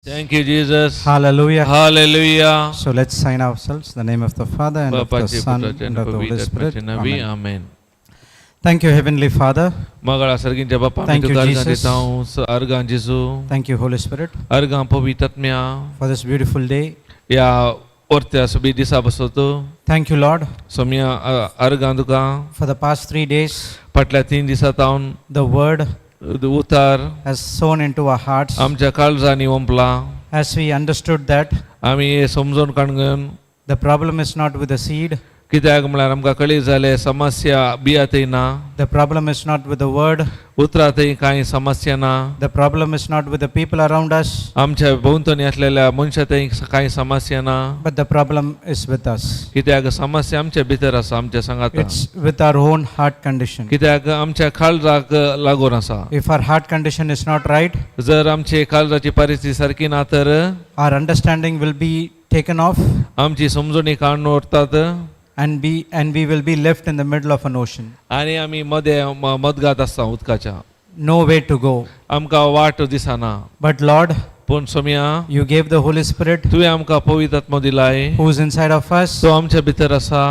Thank you, Jesus. Hallelujah. Hallelujah. So let's sign ourselves. In the name of the Father and of the Son and of the Holy Spirit. Amen. Amen. Thank you, Heavenly Father. Magala sargincha bappa Thank mi you, tu Jesus. gargan deta hu argan Jesu Thank you, Holy Spirit, argan povitatmya for this beautiful day. ya ortya sabi disa basoto Thank you, Lord, somya argan duka for the past 3 days. patla 3 disa taun The word utar has sown into our hearts आमच्या काळजानी ओंपला as we understood that आम्ही हे समजून काढून the problem is not with the seed, कित्याक म्हळ्यार आमकां कळीक जाले समस्या बियातय ना the problem is not with the word, उतरातय कांय समस्या ना the problem is not with the people around us, आमच्या भोवतणी असलेल्या मनशातय कांय समस्या ना but the problem is with us. कित्याक समस्या आमच्या भितर आसा आमच्या संगात It's with our own heart condition. कित्याक आमच्या काळजाक लागून आसा If our heart condition is not right, जर आमची काळजाची परिस्थिती सारकी ना तर our understanding will be taken off आमची समजुनी काडून उरतात and we will be left in the middle of an ocean. आणि आमी मध्ये मदगात आसता उदकाच्या No way to go. आमकां वाट दिसना But Lord, पूण Saumya you gave the Holy Spirit तुवें आमकां पवित्र आत्मो दिलाय who is inside of us. तो आमच्या भितर आसा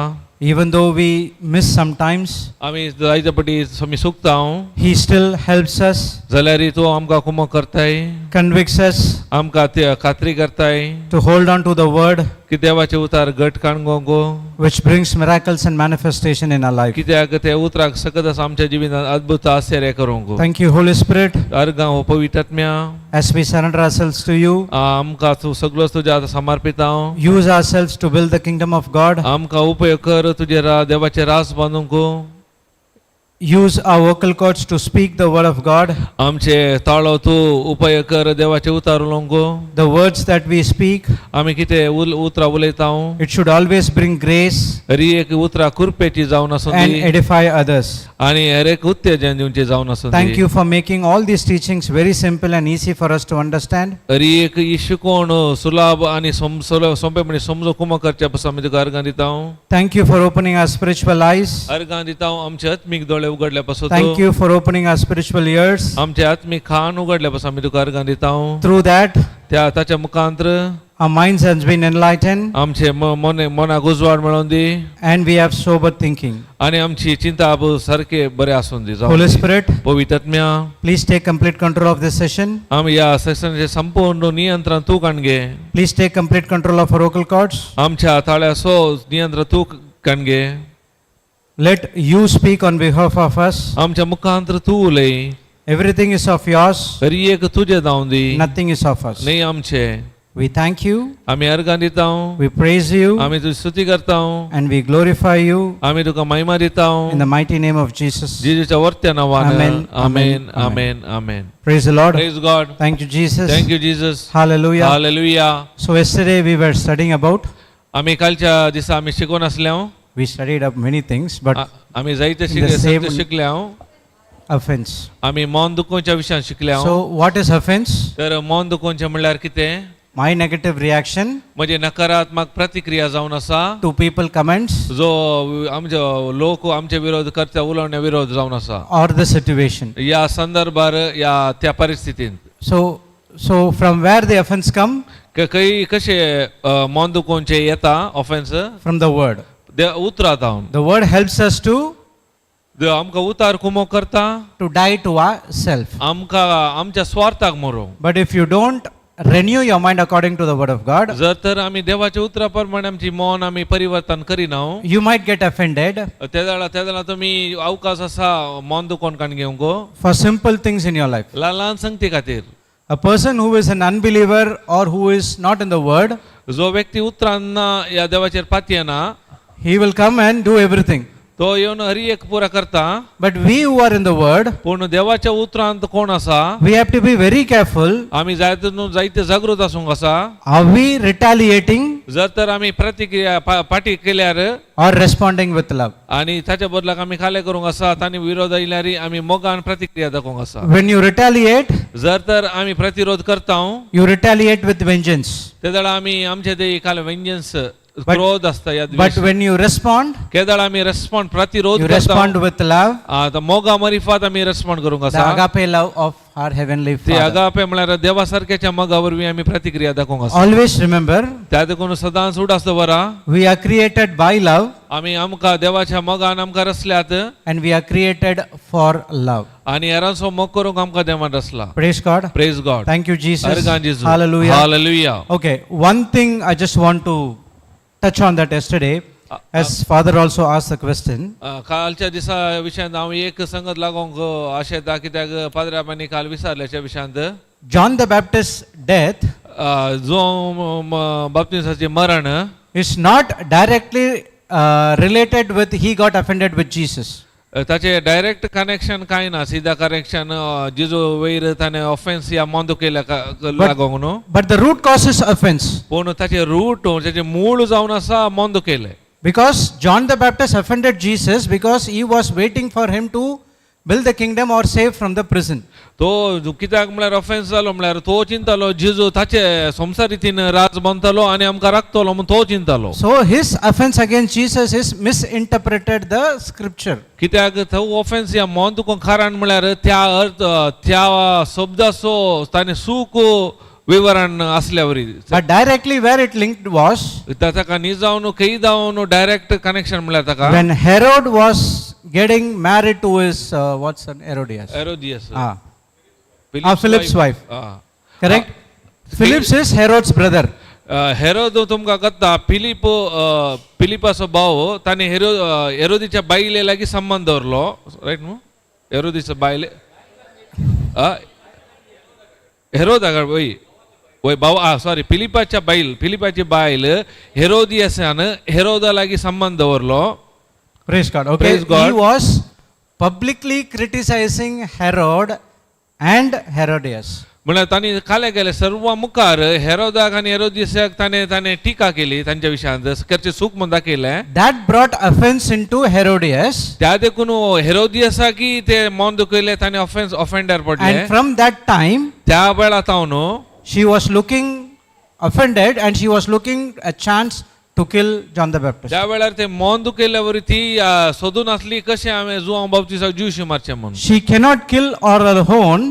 Even though we miss sometimes, आमी जायते फावटी सोमी चुकता He still helps us, जाल्यार तो आमकां कुमो करताय convicts us आमकां ते खात्री करताय to hold on to the word की देवाचे उतार घट काणगो गो which brings miracles and manifestation in our life. कित्याक ते उतराक सकत आसा आमच्या जिवितांत अद्भुत आश्चर्य करूंक Thank you, Holy Spirit, अर्गां हो पवित्र आत्म्या as we surrender ourselves to you. आमकां तूं सगळोच तुज्या आतां समर्पित हांव Use ourselves to build the kingdom of God. आमकां उपयोग कर तुजे देवाचे रास बांदूंक Use our vocal cords to speak the word of God. आमचे ताळो तूं उपयोग कर देवाचे उतार उलोवंक The words that we speak, आमी कितें उतरां उलयता it should always bring grace री एक उतरां कुरपेची जावन आसूं and edify others. आनी हेर एक उत्तेजन दिवचें जावन आसूं Thank you for making all these teachings very simple and easy for us to understand. री एक ही शिकोवण सुलभ आनी सोंपेपणी समजूंक कुमो करचे पासून आमी तुका अर्गां दिता Thank you for opening our spiritual eyes. अर्गां दिता आमचे आत्मीक दोळे उगडल्या पासून Thank you for opening our spiritual ears. आमचे आत्मीक कान उगडल्या पासून आमी तुका अर्गां दिता Through that, त्या ताच्या मुखांतर our minds has been enlightened आमचे मनाक उजवाड मेळोवन दी and we have sober thinking. आनी आमची चिंता सारके बरें आसून दी Holy Spirit, पवित्र आत्म्या please take complete control of this session. आमी ह्या सेशनाचे संपूर्ण नियंत्रण तूं काणगे Please take complete control of our vocal cords. आमच्या ताळ्या सो नियंत्रण तूं काणगे Let you speak on behalf of us. आमच्या मुखांतर तूं उलय Everything is of yours. तरी एक तुझे जावन दी Nothing is of us. न्ही आमचे We thank you. आमी अर्गां दिता We praise you. आमी तुजी स्तुती करता And we glorify you आमी तुका महिमा दिता in the mighty name of Jesus. जेजूच्या वर्त्या नांवान Amen, amen amen, amen amen Praise the Lord. Praise God Thank you, Jesus. Thank you Jesus Hallelujah. Hallelujah So yesterday we were studying about, आमी कालच्या दिसा आमी शिकून आसल्या we studied up many things, but आमी जायते in the same- शिकल्या offense. आमी मौन दुखोवच्या विशयान शिकल्या So what is offense? तर मौन दुखोवचें म्हणल्यार कितें My negative reaction म्हणजे नकारात्मक प्रतिक्रिया जावन आसा to people comments जो आमचे लोक आमचे विरोध करता उलोवण्या विरोध जावन आसा or the situation. या संदर्भार या त्या परिस्थितींत So from where the offense come? काही कशे मौन दुखोवचें येता ऑफेन्स From the word. उतरात हांव The word helps us to आमकां उतार कुमो करता die to ourself. आमकां आमच्या स्वार्थाक मरो But if you don't renew your mind according to the word of God, जर तर आमी देवाच्या उतरा प्रमाणे आमची मौन आमी परिवर्तन करिना you might get offended त्या तुमी अवकाश आसा मौन दुखोवन काण घेवंक for simple things in your life. ल्हान ल्हान संगती खातीर A person who is an unbeliever or who is not in the word, जो व्यक्ती उतरांना या देवाचेर पातयेना he will come and do everything. तो येवन हरी एक पुरा करता But we who are in the word, पूण देवाच्या उतरांत कोण आसा we have to be very careful. आमी जायते जागृत आसूंक आसा Are we retaliating जर तर आमी प्रतिक्रिया फाटी केल्यार or responding with love? आनी ताच्या बदलाक आमी खाले करूंक आसा तांणी विरोध आयल्यार आमी मोगान प्रतिक्रिया दाखोवंक आसा When you retaliate, जर तर आमी प्रतिरोध करता you retaliate with vengeance. ते जाल्यार आमी आमचे ते खाले वेंजन्स क्रोध असता या But द्वेष when you respond, केदळ आम्ही रेस्पॉन्ड प्रतिरोध you करता respond with love, आता मोगा मरिफात आम्ही रेस्पॉन्ड करूंक the आसा agape love of our heavenly ते Father. अगापे म्हळ्यार देवा सारख्याच्या मोगावर बी आम्ही प्रतिक्रिया दाखोवंक आसा Always remember, त्या देखून सदांच उड आसता बरा we are created by love आम्ही आमकां देवाच्या मोगान आमकां रचल्यात and we are created for love. आणि हेरांचो मोग करूंक आमकां देवान रचला Praise God. Praise God Thank you, Jesus. Organ Jeju Hallelujah. Hallelujah Okay, one thing I just want to touch on that yesterday, as Father also asked the question. कालच्या दिसा विशयांत हांव एक संगत लागोंक आशेता कित्याक पाद्र्यापांनी काल विचारल्याच्या विशयांत John the Baptist's death जो बाप्तिसाचे मरण is not directly related with he got offended with Jesus. ताचे डायरेक्ट कनेक्शन काय ना सीधा कनेक्शन जिजो वयर ताणे ऑफेन्स या मोंद केल्या लागोंक न्हू But the root causes offense. पूण ताचे रूट ताचे मूळ जावन आसा मोंद केले Because John the Baptist offended Jesus because he was waiting for him to build the kingdom or save from the prison. तो कित्याक म्हळ्यार ऑफेन्स जालो म्हळ्यार तो चिंतालो जिजो ताचे संसार रितीन राज बांदतलो आनी आमकां राखतलो म्हूण तो चिंतालो So his offense against Jesus is misinterpreted the scripture. कित्याक तो ऑफेन्स या मोंद तुका कारण म्हळ्यार त्या अर्थ त्या शब्दाचो ताणें सूक विवरण असल्यावरी But directly where it linked was ताका न्ही जावन खंय जावन डायरेक्ट कनेक्शन म्हळ्यार ताका when Herod was getting married to his what's son Herodias. Herodias Philip's wife. Correct? Philip is Herod's brother. Herod तुमकां कळटा फिलिपाचो भाव ताणें हेरोदीच्या बायले लागीं संबंध दवरलो रायट न्हू हेरोदीचो बायले हेरोदा वय वय भाव सॉरी फिलिपाची बायल हेरोदियासान हेरोदा लागीं संबंध दवरलो Praise God. Okay. Praise God. He was publicly criticizing Herod and Herodias. म्हळ्यार तांणी काले गेले सर्व मुखार हेरोदाक आनी हेरोदियासाक ताणें टिका केली तांच्या विशयांत करचे सूख म्हूण दाखयलें That brought offense into Herodias. त्या देखून हेरोदियासाकी ते मोन दुखयले ताणें ऑफेंडर पडले And from that time, त्या वेळा तावन she was looking offended and she was looking a chance to kill John the Baptist. त्या वेळार ते मोन दुखयल्या वरी ती सोदून आसली कशें हांवें जुआंव बाप्तिसाक जिवशी मारचें म्हणून She cannot kill or alone,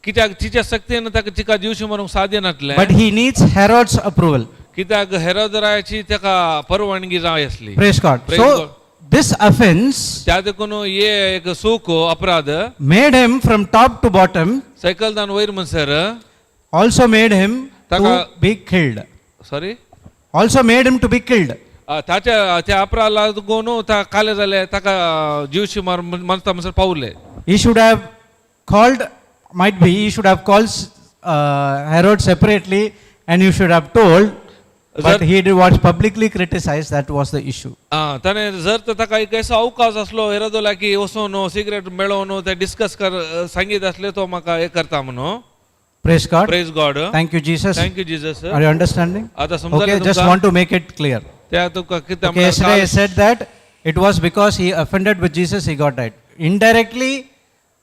कित्याक तिच्या शक्तीन तिका जिवशी मारूंक साध्य नासलें but he needs Herod's approval. कित्याक हेरोदराची ताका परवानगी जाय आसली Praise God. Praise God. So this offense त्या देखून हे एक सूख अपराध made him from top to bottom, सकलदान वयर म्हणसर also made him to Taka- be killed. Sorry Also made him to be killed. ताच्या त्या अपराधाला लागून ता काले जाले ताका जिवशी मार म्हणटा म्हणसर Pawle He should have called, might be, he should have called Herod separately and you should have told, but he was publicly criticized, that was the issue. ताणे जर तर ताका एक असो अवकाश असलो हेरोदोला की वचून सिगरेट मेळोवन ते डिस्कस कर सांगीत असले तो म्हाका हे करता म्हणून Praise God. Praise God Thank you, Jesus. Thank you Jesus Are you understanding? आता Okay, समजलं just want to make it clear. त्या तुका कित्या Okay, yesterday I said that it was because he offended with Jesus, he got died.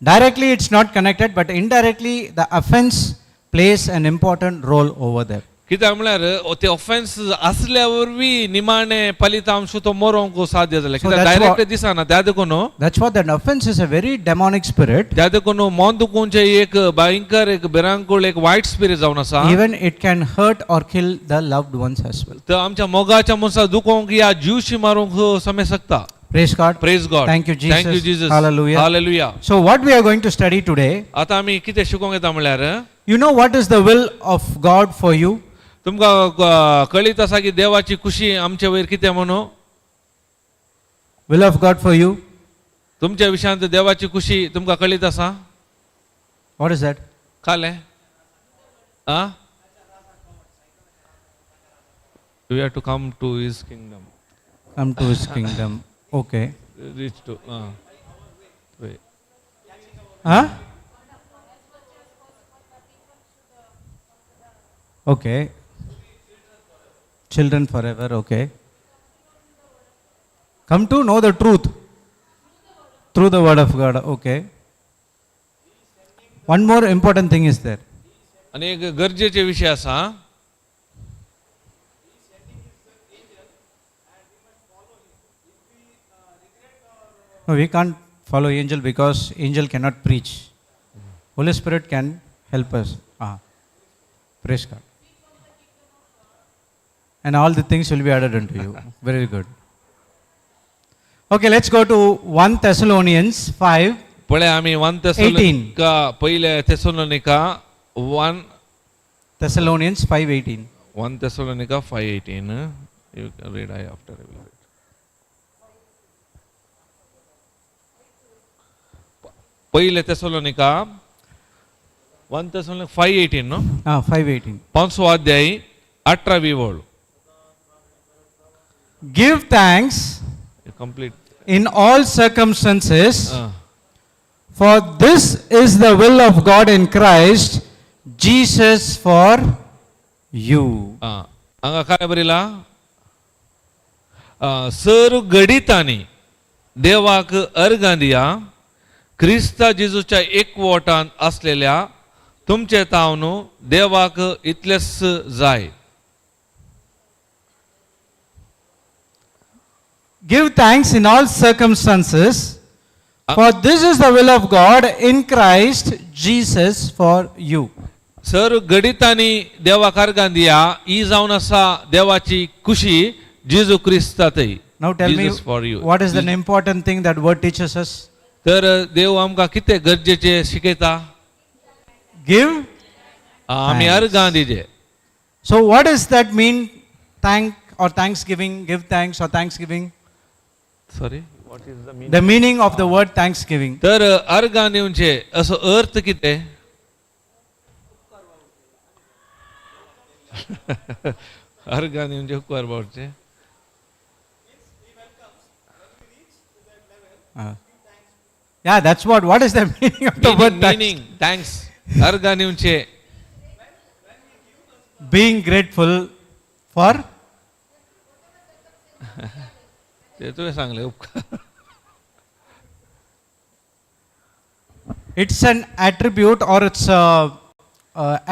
Directly it's not connected, but indirectly the offense plays an important role over there. कित्याक म्हळ्यार ते offence असल्यावर B निमाणे फलितांश तो मोरोंक साध्य जाले कित्याक that's direct what- दिसना त्या देखून That's what that offense is, a very demonic spirit. त्या देखून मोन दुखूंचे एक भयंकर एक भिरांकूळ एक वायट स्पिरिट जावन आसा Even it can hurt or kill the loved ones as well. तर आमच्या मोगाच्या मनसा दुखोवंक या जीवशी मारूंक समय सकता Praise God. Praise God Thank you, Jesus. Thank you Jesus Hallelujah. Hallelujah So what we are going to study today, आता आमी कितें शिकोवंक येता म्हळ्यार you know what is the will of God for you? तुमकां कळीत आसा की देवाची खुशी आमचे वयर कितें म्हणून Will of God for you? तुमच्या विशयांत देवाची खुशी तुमकां कळीत आसा What is that? काले आ we have to come to his kingdom Come to his kingdom. Okay. Reach to Huh? Okay. Children forever, okay. Come to know the truth through the word of God, okay. One more important thing is there. आणि एक गरजेचे विषय आसा No, we can't follow angel because angel cannot preach. Holy Spirit can help us. Praise God. And all the things will be added unto you. Very good. Okay, let's go to 1 Thessalonians 5. पळे आम्ही 1 Thessalonica पहिले Thessalonica 1 Thessalonians 5:18. 1 Thessalonica 5:18. You can read after I will read. पहिले Thessalonica 1 Thessalonica 5:18 no 5:18. 5वा अध्याय 18वी ओळ. Give thanks complete in all circumstances, for this is the will of God in Christ Jesus for you. हांगा काय बरिला sir गडितांनी देवाक अर्गां दिया क्रिस्ता जेजूच्या एकवटान असलेल्या तुमचे तावनू देवाक इतलेच जाय. Give thanks in all circumstances, for this is the will of God in Christ Jesus for you. सर गडितांनी देवाक अर्गां दिया ही जावन आसा देवाची खुशी जेजू क्रिस्तातय. Now tell me, Jesus for you. what is the important thing that word teaches us? तर देव आमकां कितें गरजेचे शिकयता? Give. आमी अर्गां दिजे. So what does that mean? Thank or thanksgiving, give thanks or thanksgiving? Sorry what is the meaning? The meaning of the word thanksgiving. तर अर्गां दिवचे असो अर्थ कितें? अर्गां दिवचे उपकार Bavache. Yeah, that's what is the meaning of the word thanks? Meaning thanks. अर्गां दिवचे Being grateful for. ते तुवें सांगले उपकार. It's an attribute or it's a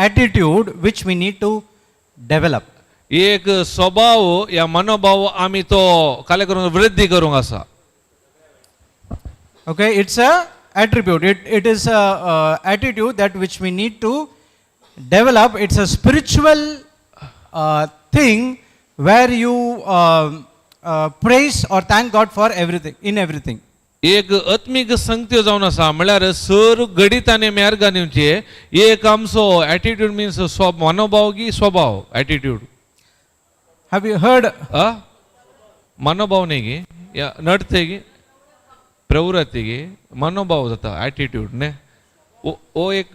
attitude which we need to develop. एक स्वभाव या मनोभाव आमी तो काय करूंक वृद्धी करूंक आसा. Okay, it's a attribute. It is a attitude that which we need to develop. It's a spiritual thing where you praise or thank God for everything, in everything. एक आत्मीक संगत्यो जावन आसा म्हळ्यार सर गडितांनी आमी अर्गां दिवचे. एक आमचो एटीट्यूड मीन्स मनोभाव की स्वभाव एटीट्यूड. Have you heard? मनोभाव न्ही गी या नडते गी प्रवृत्ती गी मनोभाव जाता एटीट्यूड ने ओ एक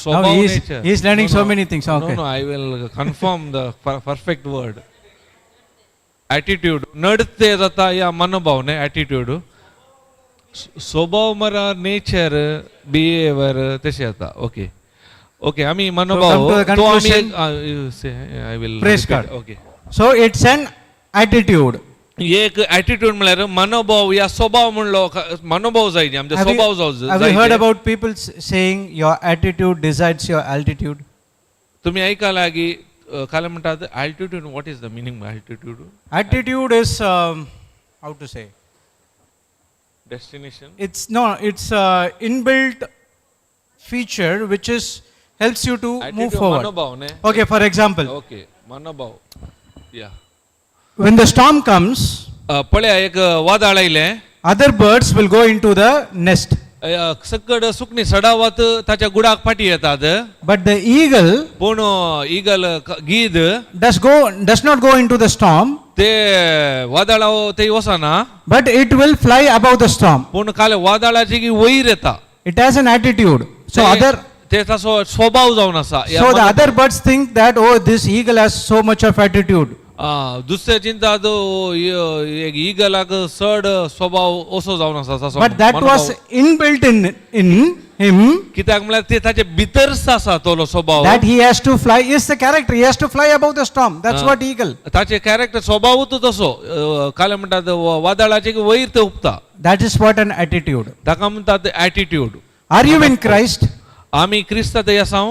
Now he is learning so many things. Okay. No, I will confirm the perfect word. Attitude. नडते जाता या मनोभाव ने एटीट्यूड. स्वभाव मरा नेचर बिहेवियर तशें जाता. ओके ओके आमी मनोभाव तो आमी I will praise God. Okay. So it's an attitude. एक एटीट्यूड म्हळ्यार मनोभाव या स्वभाव म्हणलो मनोभाव जाय आमचे स्वभाव जावं. Have you heard about people saying your attitude decides your altitude? तुम्ही ऐकायला की काय म्हणतात altitude? What is the meaning of altitude? Attitude is how to say? Destination. It's inbuilt feature which helps you to move forward. मनोभाव ने. Okay, for example, okay मनोभाव. या when the storm comes, पळया एक वादळ आयले. other birds will go into the nest. सकड सुकणी सडावत ताच्या गुडाक फाटी येतात. But the eagle पूण eagle गीद does not go into the storm, ते वादळा ते वसना. but it will fly above the storm. पूण काल वादळाची की वयर येता. It has an attitude. So ते ताचो स्वभाव जावन आसा. so the other birds think that, oh, this eagle has so much of attitude. दुसरे चिंता ईगलाक चड स्वभाव असो जावन आसा. But that was inbuilt in him. कित्याक म्हळ्यार ते ताचे भितरच आसा तो स्वभाव. That he has to fly is the character. He has to fly above the storm. That's what eagle. ताचे कॅरेक्टर स्वभावूच तसो. काय म्हणटात वादळाचे वयर ते उपता. That is what an attitude. ताका म्हणटात attitude. Are you in Christ? आमी क्रिस्तात आसा.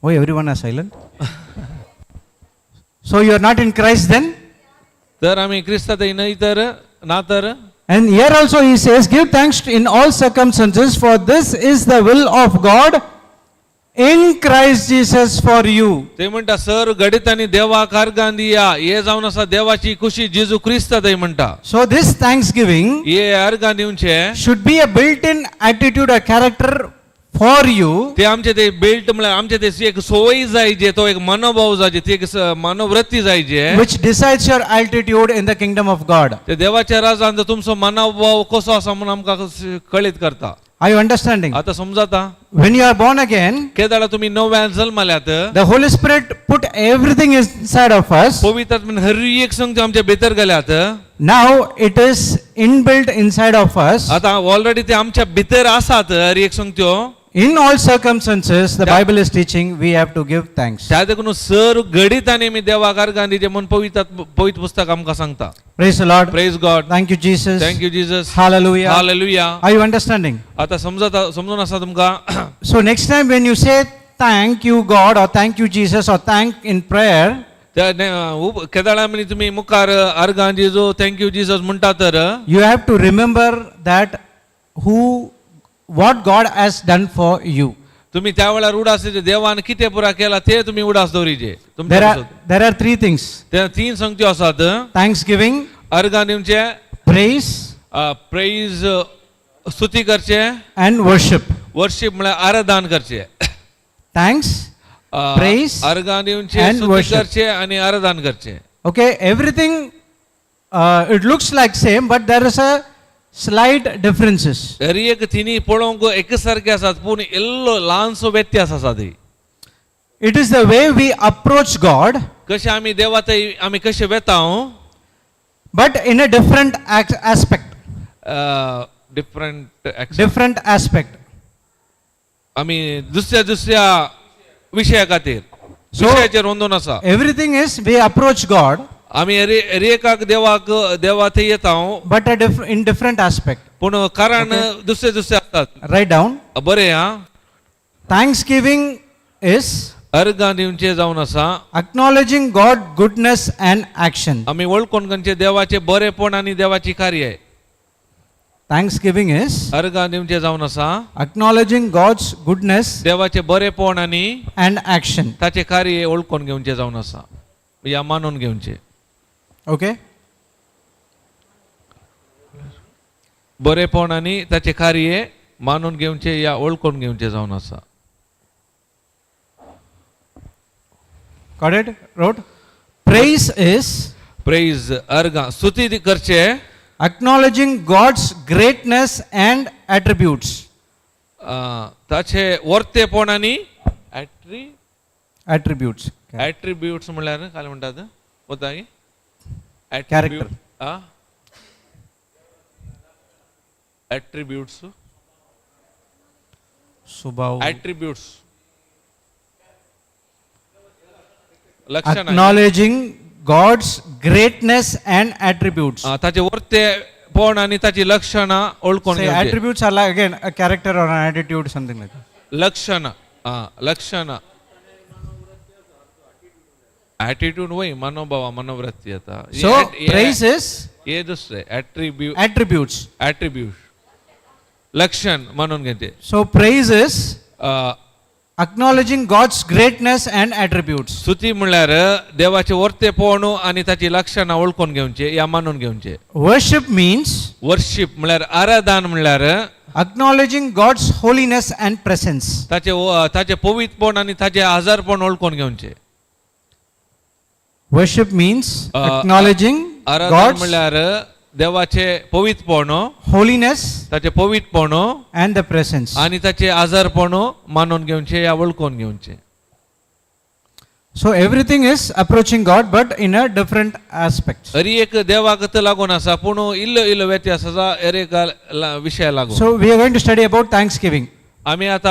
Oh, everyone are silent. So you are not in Christ then? तर आम्ही क्रिस्तात नाही तर ना तर And here also he says, give thanks in all circumstances, for this is the will of God in Christ Jesus for you. ते म्हणता sir गणितांनी देवा कारगांदिया ये जाऊन असा देवाची खुशी जेजू ख्रिस्तात आहे म्हणता. So this thanksgiving ये अर्गांदिवचे should be a built-in attitude or character for you, ते आमचे ते बिल्ट म्हळ्यार आमचे ते एक सवय जायचे, तो एक मनोभाव जायचे, ती एक मनोवृत्ती जायचे, which decides your altitude in the kingdom of God. ते देवाच्या राजान तुमचो मनोभाव कसो आसा म्हणून आमकां कळीत करता. Are you understanding? आता समजाता When you are born again, केदाळा तुम्ही नव्यान जल्माल्यात the Holy Spirit put everything inside of us. पवित्र आत्म्यान हर एक संगती आमच्या भितर गेल्यात. Now it is inbuilt inside of us. आता ऑलरेडी ते आमच्या भितर आसात हर एक संगत्यो. In all circumstances, the Bible is teaching we have to give thanks. त्या देखून सर गणिताने मी देवाकार गांधीचे मन पवित्र पुस्तक आमकां सांगता. Praise the Lord. Praise God. Thank you, Jesus. Thank you Jesus. Hallelujah. Hallelujah. Are you understanding? आता समजून आसा तुमकां. So next time when you say thank you God or thank you Jesus or thank in prayer, केदाळा म्हणी तुम्ही मुखार organ Jeju thank you Jesus म्हणटा तर you have to remember that what God has done for you. तुम्ही त्या वेळार उडास देवान कितें पुरा केला ते तुम्ही उडास दवरीचे. There are three things: त्या तीन संगत्यो आसात. thanksgiving, अर्गान दिवचे, praise, प्रेज स्तुती करचे, and worship. वर्शिप म्हळ्यार आराधन करचे. Thanks, praise, अर्गान दिवचे, and स्तुती worship. करचे आणि आराधन करचे. Okay, everything it looks like same, but there is a slight differences. हर एक तिनी पळोवंक एकसारखे आसात पूण इल्लो ल्हानसो व्यत्यास आसा ती. It is the way we approach God, कशे आमी देवा थंय आमी कशे वेताव, but in a different aspect. Different aspect. आमी दुसऱ्या विशया खातीर विशयाचेर वंदून आसा. Everything is we approach God, आमी रेखाक देवा थंय येताव, but in different aspect. पूण कारण दुसरे आसतात. Write down. बरें हा. Thanksgiving is अर्गां दिवचे जावन आसा acknowledging God goodness and action. आमी वळखून खंयचे देवाचे बरेपण आनी देवाची कार्य. Thanksgiving is अर्गां दिवचे जावन आसा acknowledging God's goodness देवाचे बरेपण आनी and action. ताचे कार्य वळखून घेवचे जावन आसा या मानून घेवचे. Okay? बरेपण आनी ताचे कार्य मानून घेवचे या वळखून घेवचे जावन आसा. Got it? Wrote. Praise is praise अर्गां स्तुती करचे, acknowledging God's greatness and attributes. ताचे वर्तेपण आनी Attributes. एट्रिब्यूट्स म्हळ्यार काय म्हणटात होता Character. Attributes Subhav. एट्रिब्यूट्स लक्षण Acknowledging God's greatness and attributes. ताचे वर्तेपण आनी ताची लक्षणां ओळखून Say घेवचे. attributes are like again a character or an attitude, something like that. लक्षण एटीट्यूड वय मनोभाव मनोवृत्ती आता. So praise is हे दुसरे attributes. एट्रिब्यूट लक्षण म्हणून घेते. So praise is acknowledging God's greatness and attributes. स्तुती म्हळ्यार देवाचे वर्तेपण आनी ताची लक्षणां ओळखून घेवचे या मानून घेवचे. Worship means वर्शिप म्हळ्यार आराधन म्हळ्यार acknowledging God's holiness and presence. ताचे पवित्रपण आनी ताचे हजरपण ओळखून घेवचे. Worship means acknowledging आराधन God's म्हळ्यार देवाचे पवित्रपण, holiness ताचे पवित्रपण and the presence. आणि ताचे आजारपण मानून घेवचे या वळखून घेवचे. So everything is approaching God, but in a different aspect. हर एक देवाक लागून आसा पूण इल्लो व्यत्यास आसा हर एक विशया लागून. So we are going to study about thanksgiving. आमी आता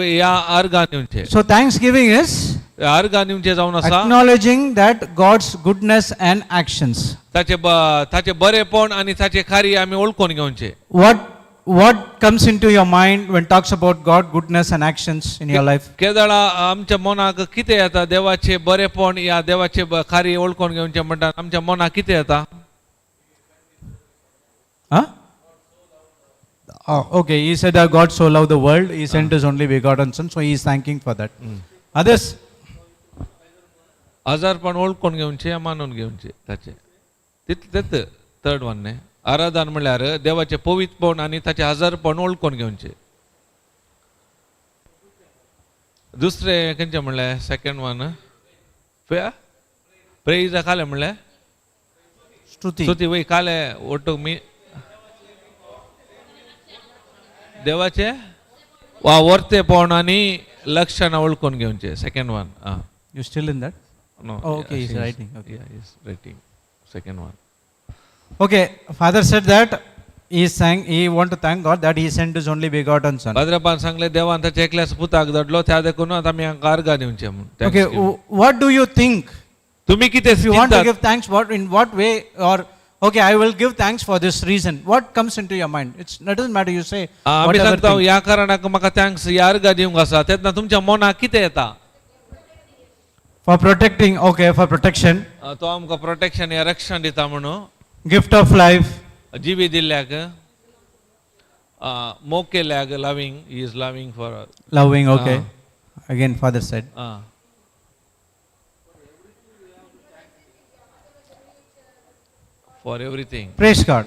या अर्गां दिवचे. So thanksgiving is अर्गां दिवचे जावन आसा acknowledging that God's goodness and actions. ताचे बरेपण आनी ताचे कार्य आमी ओळखून घेवचे. What comes into your mind when talks about God goodness and actions in your life? केदाळा आमच्या मनाक कितें येता देवाचे बरेपण या देवाचे कार्य ओळखून घेवचे म्हणटा आमच्या मनाक कितें येता? Huh? Oh, okay, he said that God so loved the world, he sent his only begotten son, so he is thanking for that. Others? आजारपण ओळखून घेवचे मानून घेवचे ताचे तेच थर्ड वन ने आराधन म्हळ्यार देवाचे पवित्रपण आनी ताचे आजारपण ओळखून घेवचे दुसरे खंयचे म्हणले सेकंड वन प्रेज काले म्हणले Shruti. स्तुती वय काले ओटू मी देवाचे वा वर्तेपण आनी लक्षण ओळखून घेवचे second one You still in that? No. Oh, okay, he's writing. Okay. Yeah, he's writing. Second one. Okay, Father said that he want to thank God that he sent his only begotten son. भद्रपान सांगले देवान ताचे एकल्याच पुताक धाडलो त्या देखून आता आमी हांका आर्गां दिवचे म्हणून Okay, what do you think? तुम्ही कितें If you want to चिंतात? give thanks, in what way, or okay, I will give thanks for this reason. What comes into your mind? It doesn't matter. You say आमी whatever सांगता thing. ह्या कारणाक म्हाका thanks ह्या आर्गां दिवंक आसा तेन्ना तुमच्या मनाक कितें येता For protecting, okay, for protection, तो आमकां प्रोटेक्शन या रक्षण दिता म्हणून gift of life, जिवी दिल्ल्याक मोग केल्याक loving he is loving for loving, okay. Again, Father said. For everything Praise God.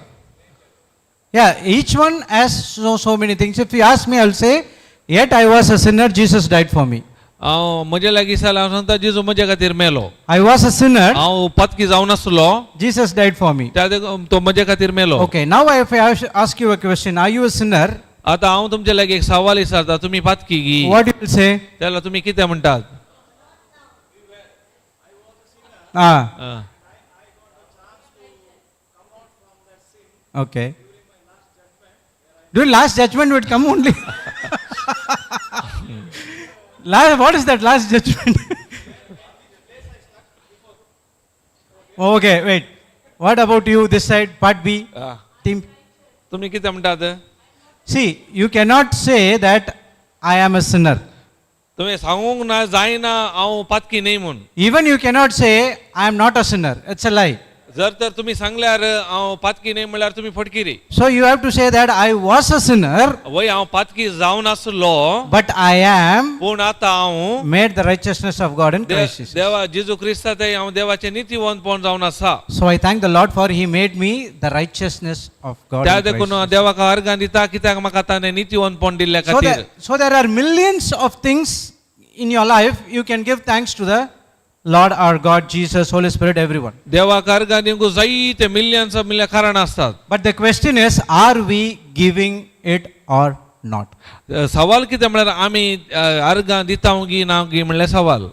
Yeah, each one has so many things. If you ask me, I will say, yet I was a sinner, Jesus died for me. हांव म्हजे लागीं दिसतालें हांव सांगता जेजू म्हजे खातीर मेलो I was a sinner, हांव पत्की जावन आसलो Jesus died for me. त्या तो म्हजे खातीर मेलो Okay, now if I ask you a question, are you a sinner? आता हांव तुमचे लागीं एक सवाल विचारता तुमी पातकी गी What you will say? त्याला तुमी कितें म्हणटात Ah, okay. Do last judgment would come only? What is that last judgment? Okay, wait. What about you, this side, part B, team? तुमी कितें म्हणटात See, you cannot say that I am a sinner. तुमी सांगूंक ना जायना हांव पातकी न्ही म्हूण Even you cannot say I am not a sinner. It's a lie. जर तर तुमी सांगल्यार हांव पातकी न्ही म्हणल्यार तुमी फटकिरी So you have to say that I was a sinner, वय हांव पातकी जावन आसलो but I am पूण आतां हांव made the righteousness of God in Christ Jesus. देवा जेजू क्रिस्तांत हांव देवाचें नितीवंतपण जावन आसा So I thank the Lord for He made me the righteousness of God त्या in Christ देखून Jesus. देवाक अर्गां दिता कित्याक म्हाका ताणें नितीवंतपण दिल्ल्या खातीर So there are millions of things in your life you can give thanks to the Lord our God, Jesus, Holy Spirit, everyone. देवाक अर्गां दिवंक जायते मिलियन्स कारणां आसतात But the question is, are we giving it or not? सवाल कितें म्हळ्यार आमी अर्गां दिता गी ना गी म्हणल्यार सवाल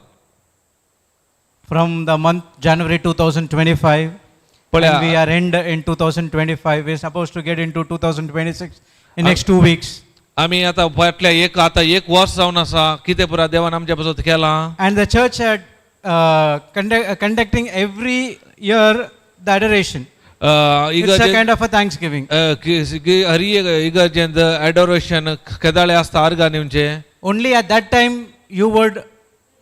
From the month January 2025, But, and we are in 2025, we are supposed to get into 2026 in next 2 weeks. आमी आतां फाटल्या एक वर्स जावन आसा कितें पुरा देवान आमच्या पासून केलां And the church had conducting every year the adoration. It's a kind of a thanksgiving. हरी इगर्जेंत एडोरेशन केदाळे आसता अर्गां दिवचे Only at that time you would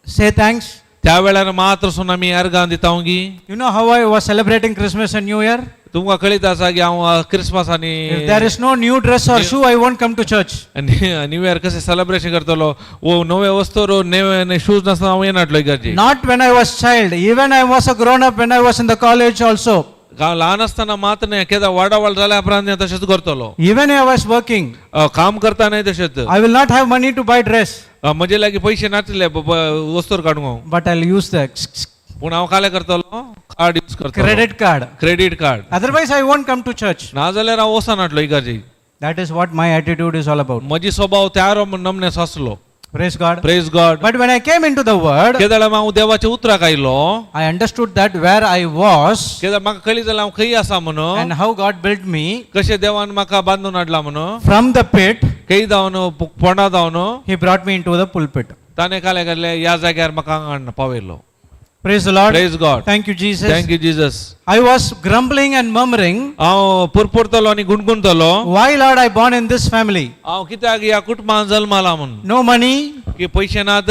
say thanks. त्या वेळार मात्र सुन आमी अर्गां दिता गी You know how I was celebrating Christmas and New Year? तुमकां कळीत आसा की हांव क्रिसमस आनी If there is no new dress or shoe, I won't come to church. New year कशें सेलिब्रेशन करतलो वो नवे वस्तूर नवे शूज नासतना हांव येनाटलो इगर्जेक Not when I was child. Even I was a grown up when I was in the college also. हांव ल्हान आसतना मात न्ही केदां व्हडा जाल्या उपरांत तशेंच करतलो Even I was working. काम करता न्ही तशेंच I will not have money to buy dress. म्हजे लागीं पयशे नासले वस्तूर काडूंक हांव But I'll use the पूण हांव काले करतलो कार्ड यूज करतलो credit card. Credit card Otherwise I won't come to church. नाजाल्यार हांव वचनाटलो इगर्जेक That is what my attitude is all about. म्हजी स्वभाव त्या नमनेचो आसलो Praise God. Praise God But when I came into the word, केदाळ हांव देवाच्या उतराक आयलो I understoड that where I was केदाळ म्हाका कळी जाल्यार हांव खंय आसा म्हणून and how God built me कशें देवान म्हाका बांदून हाडला म्हणून from the pit, खंय जावन पोंडा जावन He brought me into the pulpit. ताणें काले घातले ह्या जाग्यार म्हाका हांगा पावयलो Praise the Lord. Praise God Thank you, Jesus. Thank you Jesus I was grumbling and murmuring, हांव पुरपुरतलो आनी गुणगुणतलो why Lord I born in this family? हांव कित्याक ह्या कुटुंबांत जल्माला म्हणून No money, की पयशे नात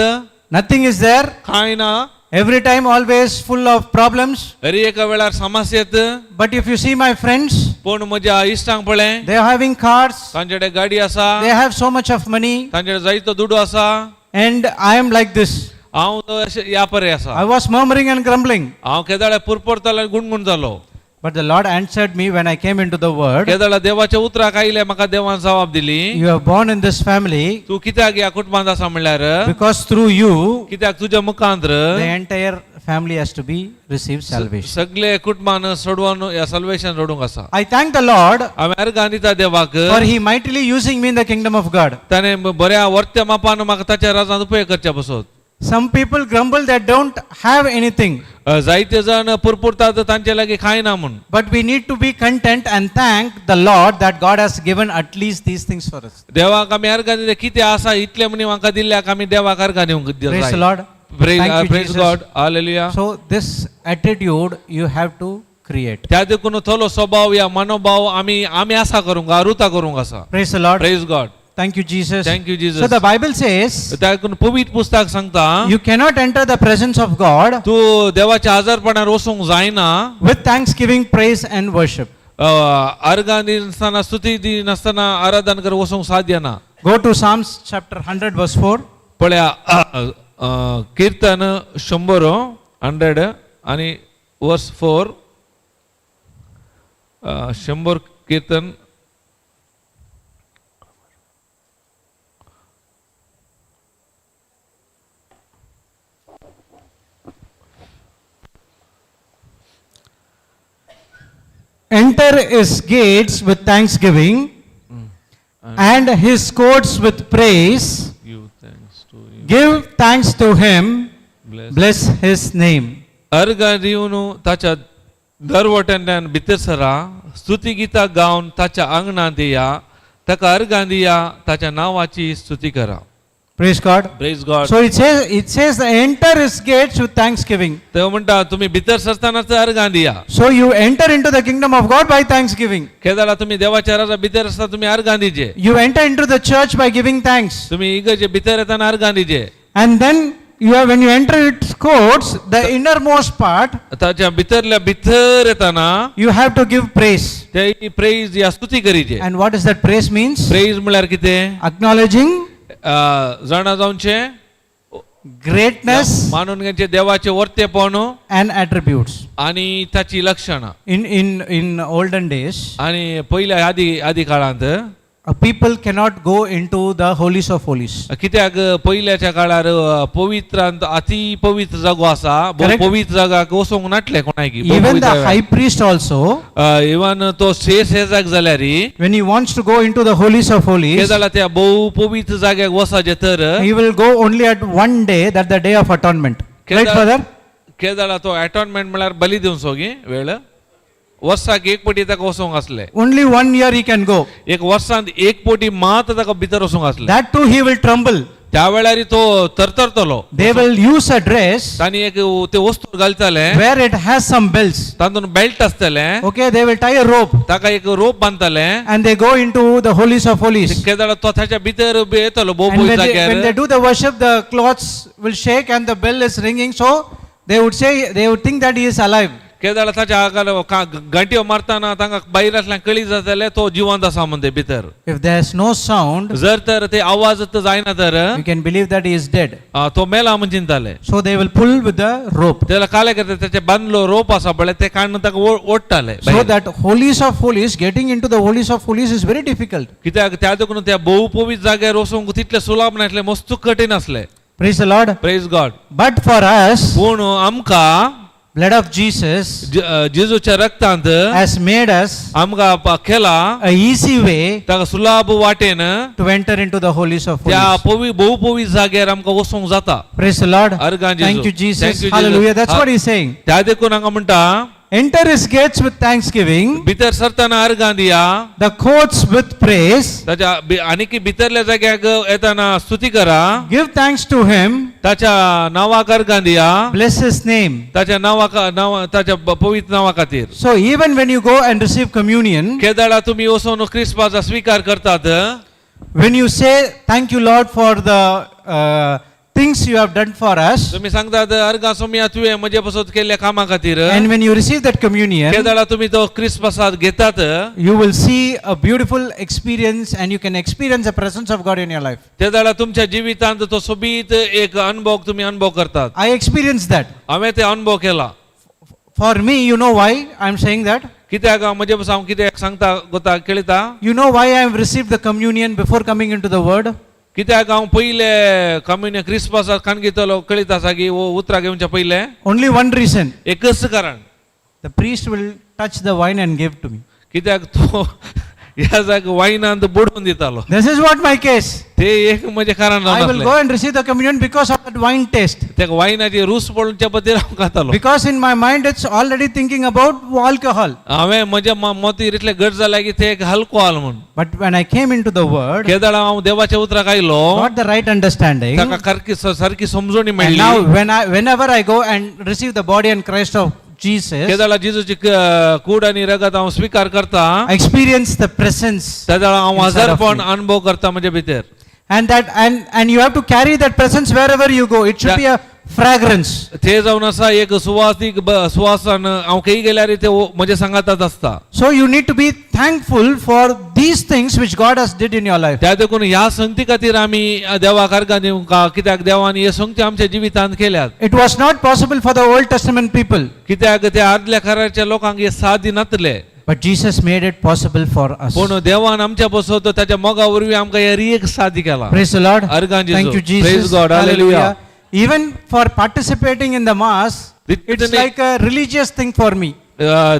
nothing is there. कांय ना every time always full of problems. अरे एका वेळार समस्या येत But if you see my friends, पण म्हज्या इश्टांक पळय they are having cars, तांचेडे गाडी आसा they have so much of money, तांचेडे जायतो दुडू आसा and I am like this. हांव तो अशें ह्या परे आसा I was murmuring and grumbling. हांव केदाळे पुरपरतालो आनी गुणगुण जालो But the Lord answered me when I came into the word. केदाळे देवाच्या उतराक आयले म्हाका देवान जबाब दिली You are born in this family तू कित्याक ह्या कुटुंबांत आसा म्हणल्यार because through you, कित्याक तुज्या मुखांतर the entire family has to be received salvation. सगळे कुटुंबान सोडवून ह्या सल्वेशन सोडूंक आसा I thank the Lord हांवें अर्गां दिता देवाक for He mightily using me in the kingdom of God. ताणें बऱ्या वर्त्या मापान म्हाका ताच्या राजांत उपयोग करच्या बसत Some people grumble that don't have anything. जायते जण पुरपुरतात तांचे लागीं कांय ना म्हूण But we need to be content and thank the Lord that God has given at least these things for us. देवाक आमी अर्गां दिता कितें आसा इतलें म्हणी म्हाका दिल्याक आमी देवाक अर्गां दिवंक Praise the जाय Lord. Thank you, praise Jesus. God hallelujah So this attitude you have to create. त्या देखून थोलो स्वभाव या मनोभाव आमी आमी आसा करूंक रुता करूंक आसा Praise the Lord. Praise God Thank you, Jesus. Thank you, Jesus. So the Bible says त्या देखून पवित्र पुस्तक सांगता you cannot enter the presence of God तू देवाच्या हजरपणार वचूंक जायना with thanksgiving, praise and worship. अर्गां दिनासतना स्तुती दिनासतना आराधन कर वचूंक साध्य ना Go to Psalms chapter 100 verse 4. पळया कीर्तन 100 आणि वर्स 4 100 कीर्तन Enter his gates with thanksgiving and his courts with praise. Give thanks to him. Give thanks to him. Bless. Bless his name. अर्घ दिवन ताच्या दरवट्यान भितर सरा स्तुती गितां गावन ताच्या आंगणात या ताका अर्घां दिया ताच्या नावाची स्तुती करा Praise God. Praise God So it says enter his gates with thanksgiving. ते म्हणटा तुम्ही भितर सरतानाच अर्घां दिया So you enter into the kingdom of God by thanksgiving. केदाळा तुम्ही देवाच्या राजा भितर असता तुम्ही अर्घां दिजे You enter into the church by giving thanks. तुम्ही इगजे भितर येताना अर्घां दिजे And then when you enter its courts, the innermost part, ताच्या भितरल्या भितर येताना you have to give praise. ते प्रेज या स्तुती करीचे And what does that praise means? Praise म्हळ्यार कितें Acknowledging जाणा जावचे greatness मानून घेवचे देवाचे वर्तेपण and attributes. आणि ताची लक्षणां In olden days, आणि पहिल्या आदी काळांत people cannot go into the holies of holies. कित्याक पहिल्याच्या काळार पवित्रांत अति पवित्र जागो आसा Correct. पवित्र जागाक वचोंक नाटले कोणाकी Even the high priest also, even तो शेजाक जाल्यार when he wants to go into the holies of holies, केदाळा त्या बहु पवित्र जाग्याक वसाचे तर he will go only at one day, that the day of atonement. Right, Father? केदाळा तो अटॉनमेंट म्हळ्यार बली दिवन सोगी वेळ वर्साक एक पोटी ताका वचोंक असले Only 1 year he can go. एक वर्सांत एक पोटी मात ताका भितर वचोंक असले That too he will tremble. त्या वेळार तो तरतरतलो They will use a dress ताणी एक ते वस्तू घालताले where it has some bells. तातून बेल्ट आसताले Okay, they will tie a rope ताका एक रोप बांदताले and they go into the holies of holies. केदाळा तो ताच्या भितर येतलो And बोबो when they जाग्यार do the worship, the cloths will shake and the bell is ringing. So they would think that he is alive. केदाळा ताच्या आगार घंट्यो मारताना तांकां भायरांतल्यान कळी जाताले तो जिवंत आसा म्हणते भितर If there is no sound, जर तर ते आवाज जायना तर you can believe that he is dead. तो मेला म्हणून चिंताले So they will pull with the rope. त्याला काय करता त्याचे बांधलो रोप आसा पळय ते काढून ताका ओडटाले So that holies of holies, getting into the holies of holies is very difficult. कित्याक त्या देखून त्या बहु पवित्र जाग्यार वचूंक तितले सुलभ नासले मस्त कठीण असले Praise the Lord. Praise God But for us, पूण आमकां blood of Jesus जेजूच्या रक्तांत has made us आमकां केला a easy way ताका सुलभ वाटेन to enter into the holies of त्या holies. बहु पवित्र जाग्यार आमकां वचूंक जाता Praise the Lord. अर्गां Thank you, Jeju. Jesus. Thank you, Hallelujah. Jesus. That's what he's saying. त्या देखून हांगा म्हणटा Enter his gates with thanksgiving, भितर सरताना अर्गां दिया the courts with praise. ताच्या आनीक भितरल्या जाग्याक येताना स्तुती करा Give thanks to him. ताच्या नावाक अर्गां दिया Bless his name. ताच्या ताच्या पवित्र नावा खातीर So even when you go and receive communion, केदाळा तुम्ही वचून ख्रिस्ताचा स्वीकार करतात when you say thank you Lord for the things you have done for us. तुम्ही सांगतात अर्गा सोमिया तुवें म्हजे पासून केल्ल्या कामा खातीर And when you receive that communion, केदाळा तुम्ही तो क्रिस्मसात घेतात you will see a beautiful experience and you can experience the presence of God in your life. केदाळा तुमच्या जिवितांत तो सोबीत एक अनुभव तुम्ही अनुभव करतात. I experienced that. हांवें ते अनुभव केला. For me, you know why I'm saying that? कित्याक म्हजे पासून हांव कित्याक सांगता गोता कळटा You know why I have received the communion before coming into the word? कित्याक हांव पयले कम्युनियन क्रिस्मसाक कान घेतलो कळीत आसा की वो उतरां घेवच्या पयले Only one reason. एकच कारण The priest will touch the wine and give to me. कित्याक तो ह्या जाग वायनांत बुडवून दितालो. This is what my case. ते एक म्हजे कारण I will जावन go and receive the communion because of that wine taste. त्या वायनाची रूस पडूनच्या खातीर हांव खातालो. Because in my mind it's already thinking about alcohol. हांवें म्हज्या मोतीर इतलें घट जालें की ते एक अल्कोहोल म्हूण. But when I came into the word, केदाळा हांव देवाच्या उतराक आयलो got the right understanding. ताका सारकी समजूणी And मेळ्ळी. now whenever I go and receive the body and Christ of Jesus, केदाळा जेजूची कूड आनी रगत हांव स्वीकार करता I experience the presence. तेदाळा हांव inside of हजारपण me. अनुभव करता म्हजे भितर. And you have to carry that presence wherever you go. It should be a fragrance. ते जावन आसा एक सुवासीक सुवासन हांव खंय गेल्यार ते म्हजे सांगातात आसता. So you need to be thankful for these things which God has did in your life. त्या देखून ह्या संगती खातीर आमी देवाक अर्घां दिवंक कित्याक देवान हे संगती आमच्या जिवितांत केल्यात. It was not possible for the Old Testament people, कित्याक त्या आदल्या काळाच्या लोकांक हे सादी नातले. but Jesus made it possible for us. पूण देवान आमच्या बसवतो त्याच्या मोगा वरवीं आमकां हे रियेक सादी केला. Praise the Lord. अर्घां Thank you, Jeju. Praise Jesus. God. Hallelujah. Even for participating in the Mass, it's like a religious thing for me.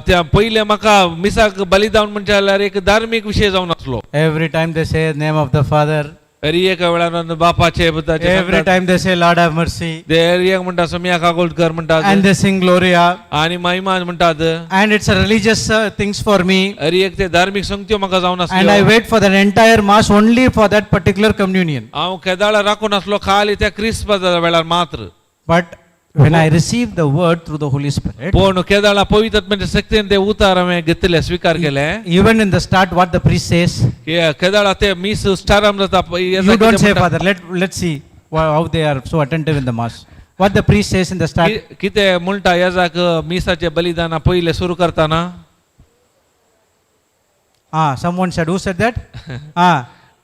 त्या पहिले म्हाका मिसाक बलिदान म्हणचे जाल्यार एक धार्मीक विशय जावन आसलो. Every time they say name of the Father, रियेक वेळार बापाचे बुद्धाचे every time they say Lord have mercy, ते रियेक म्हणटा सोमिया काकोडकर म्हणटात and they sing Gloria, आणि महिमा म्हणटात. and it's a religious things for me. रियेक ते धार्मीक संगत्यो म्हाका जावन And I आसल्यो. wait for the entire Mass only for that particular communion. हांव केदाळा राखून आसलो खाली त्या क्रिस्मसाच्या वेळार मात्र. But when I received the word through the Holy Spirit, पूण केदाळा पवित्र म्हणजे शक्तीन ते उतार हांवें घेतले स्वीकार केले. even in the start, what the priest says, केदाळा ते मीस स्टाराम जाता you don't say, Father. Let's see how they are so attentive in the Mass. What the priest says in the start, कितें म्हणटा येजाक मिसाचे बलिदाना पयले सुरू करताना. someone said, who said that?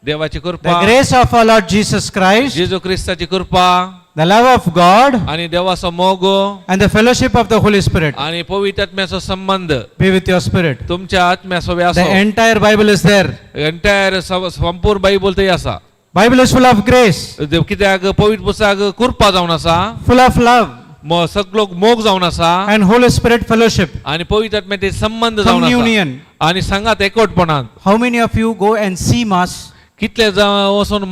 देवाची The कृपा, grace of our Lord Jesus Christ, जेजू ख्रिस्ताची कृपा the love of God, आणि देवाचो मोग and the fellowship of the Holy Spirit आणि पवित्र आत्म्याचो संबंध be with your spirit. तुमच्या आत्म्याचो The व्यासो. entire Bible is there. Entire संपूर्ण बायबल थंय आसा. Bible is full of grace, कित्याक पवित्र पुस्तक कृपा जावन आसा, full of love, सगळो मोग जावन आसा and Holy Spirit fellowship, आणि पवित्र आत्म्याचे संबंध जावन आसा communion. आणि सांगात एकवटपणान. How many of you go and see Mass? कितले वचून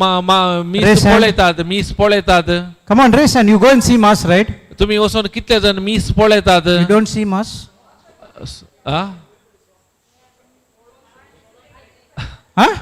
मीस Raise hand. पळयतात, मीस पळयतात. Come on, raise and you go and see Mass, right? तुम्ही वचून कितले जण मीस पळयतात? You don't see Mass? Uh? Huh?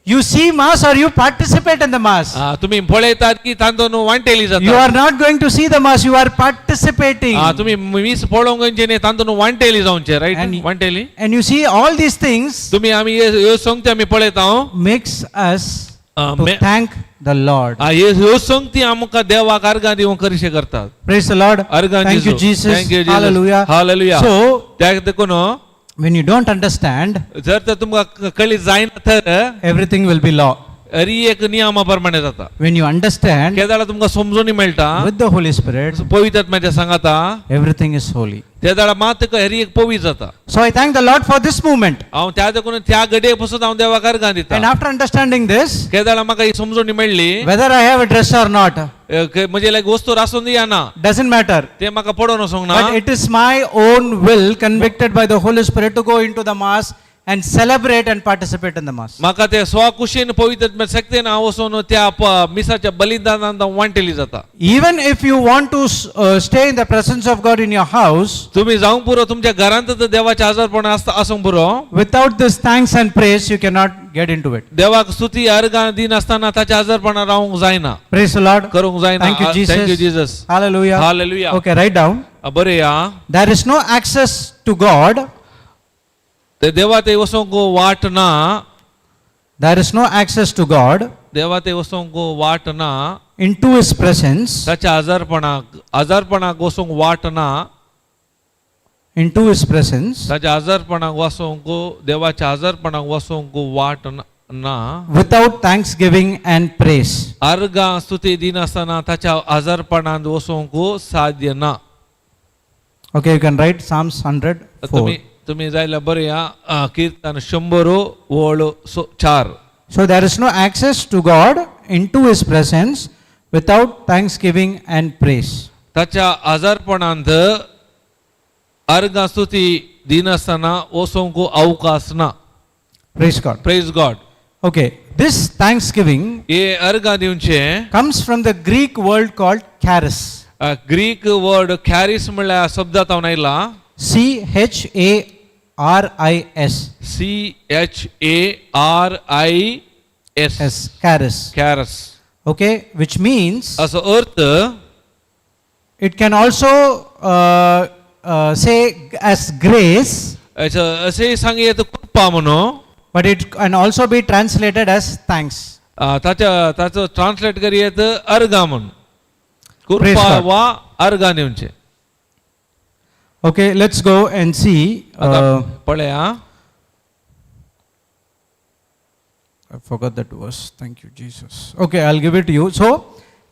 You see Mass or you participate in the Mass? आ, तुम्ही पळयतात की तांतून वांटेली You जाता. are not going to see the Mass, you are participating. आ, तुम्ही मीस पळोवंक न्ही तांतून वांटेली जावचे, राईट? And- वांटेली. And you see all these things तुम्ही आम्ही ह्यो संगती आम्ही पळयता. makes us to may- thank the Lord. ह्यो संगती आमकां देवाक अर्घां दिवंक करिशे करतात. Praise the Lord. अर्घां Thank you, Jesus. Thank you, Jesus. Hallelujah. Hallelujah. So, त्याक देखून when you don't understand, जर तर तुमकां कळी जायना तर everything will be law. हरी एक नियमा प्रमाणे जाता. When you understand केदाळा तुमकां समजून मेळटा with the Holy Spirit, पवित्र आत्म्याच्या सांगाता everything is holy. त्या दाडा मात हरी एक पवित्र जाता. So I thank the Lord for this moment. हांव त्या देखून त्या घडये पासून हांव देवाक अर्घां दिता. And after understanding this, केदाळा म्हाका ही समजून मेळ्ळी whether I have a dress or not, म्हणजे लायक वस्तू आसूं दी या ना doesn't matter. ते म्हाका पडोन वचोंक ना. But it is my own will convicted by the Holy Spirit to go into the Mass and celebrate and participate in the Mass. म्हाका ते स्वकुशीन पवित्र आत्म्या शक्तीन हांव वचून त्या मिसाच्या बलिदानांत वांटेली जाता. Even if you want to stay in the presence of God in your house, तुम्ही जावंक पुरो तुमच्या घरांत देवाचे हजरपण आसूंक पुरो, without this thanks and praise, you cannot get into it. देवाक स्तुती अर्घां दिन आसतना ताच्या हजरपणान रावंक जायना, Praise the Lord. करूंक जायना. Thank you, Jesus. Thank you, Jesus. Hallelujah. Hallelujah. Okay, write down. बरें या There is no access to God. ते देवा ते वचोंक वाट ना. There is no access to God देवा ते वचोंक वाट ना into his presence, ताच्या आजारपणाक वचोंक वाट ना into his presence ताच्या आजारपणाक वचोंक देवाच्या आजारपणाक वचोंक वाट ना without thanksgiving and praise. अर्गा स्तुती दिनासतना ताच्या आजारपणांत वचोंक साध्य ना. Okay, you can write Psalms 104. तुम्ही जायला बरे कीर्तन 100:4. So there is no access to God into his presence without thanksgiving and praise. ताच्या आजारपणांत अर्गा स्तुती दिनासतना वचोंक अवकाश ना. Praise God. Praise God. Okay, this thanksgiving हे अर्गा दिवचे comes from the Greek word called charis. Greek word charis म्हणल्या शब्दात हांव आयला CHARIS. CHARIS Charis. कॅरस Okay, which means असो अर्थ it can also say as grace, असे सांगे येतं कृपा म्हणून but it can also be translated as thanks. ताचं ट्रान्सलेट करी येतं अर्गा म्हणून Praise कृपा God. वा अर्गा नेवचे. Okay, let's go and see. पळया I forgot that verse. Thank you, Jesus. Okay, I'll give it to you. So,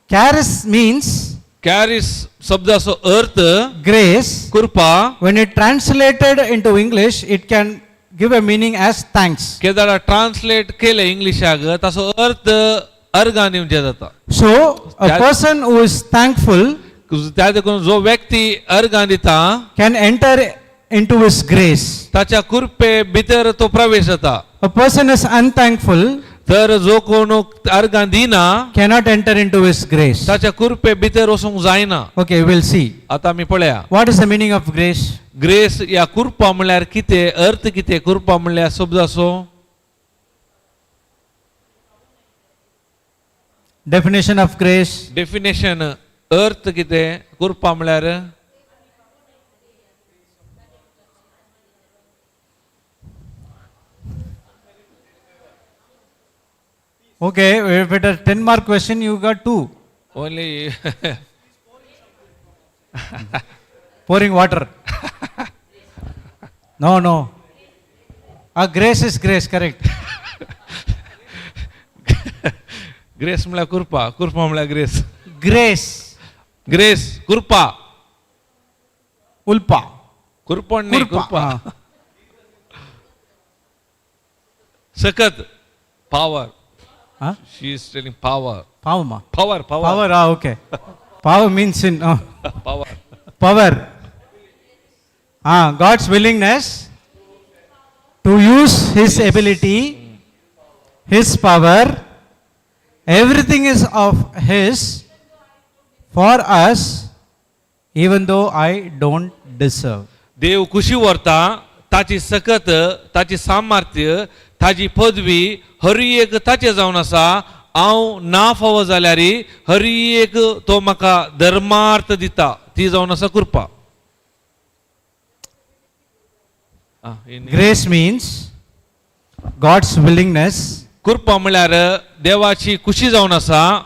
charis means कॅरिस शब्दाचो अर्थ grace. कृपा. When it translated into English, it can give a meaning as thanks. Kedaara translate केले इंग्लिशाक ताचो अर्थ अर्गा नेवचे जाता. So, a person who is thankful त्या देखून जो व्यक्ती अर्गा दिता can enter into his grace. ताच्या कृपे भितर तो प्रवेश जाता. A person is unthankful तर जो कोण अर्गा दिना cannot enter into his grace. ताच्या कृपे भितर वचूंक जायना. Okay, we'll see. आता आमी पळया What is the meaning of grace? Grace या कृपा म्हणल्यार कितें, अर्थ कितें कृपा म्हणल्यार शब्दाचो. Definition of grace. डेफिनेशन अर्थ कितें, कृपा म्हणल्यार Okay, if it is 10-mark question, you got 2. Only Pouring water. No. Grace is grace, correct. Grace म्हणल्यार कृपा, कृपा म्हणल्यार ग्रेस. Grace. ग्रेस कृपा, Ulpa. कृपण नाही कृपा. सकत power. Huh? She is telling power. Power. Power. Power, okay. Power means in Power. power. God's willingness to use his ability, his power, everything is of his for us, even though I don't deserve. देव खुशी व्हरता, ताची सकत, ताची सामर्थ्य, ताची पदवी हर एक ताचे जावन आसा. हांव ना फावो जाल्यार हर एक तो म्हाका धर्मार्थ दिता, ती जावन आसा कृपा. Grace means God's willingness कृपा म्हळ्यार देवाची खुशी जावन आसा,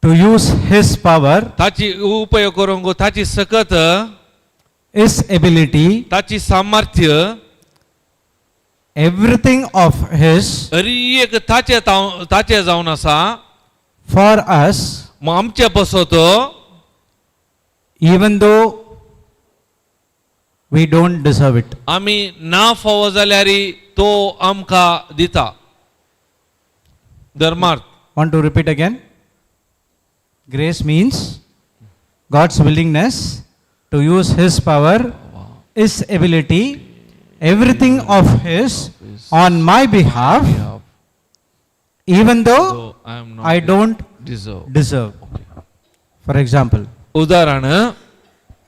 to use his power, ताची उपयोग करूंक ताची सकत, his ability, ताची सामर्थ्य, everything of his हर एक ताचे जावन आसा. for us, मग आमचे पसो तो, even though we don't deserve it. आमी ना फावो जाल्यार तो आमकां दिता धर्मार्थ. Want to repeat again? Grace means God's willingness to use his power, his ability, everything of his on my behalf, even though So I am not I don't deserve. For example, उदाहरण,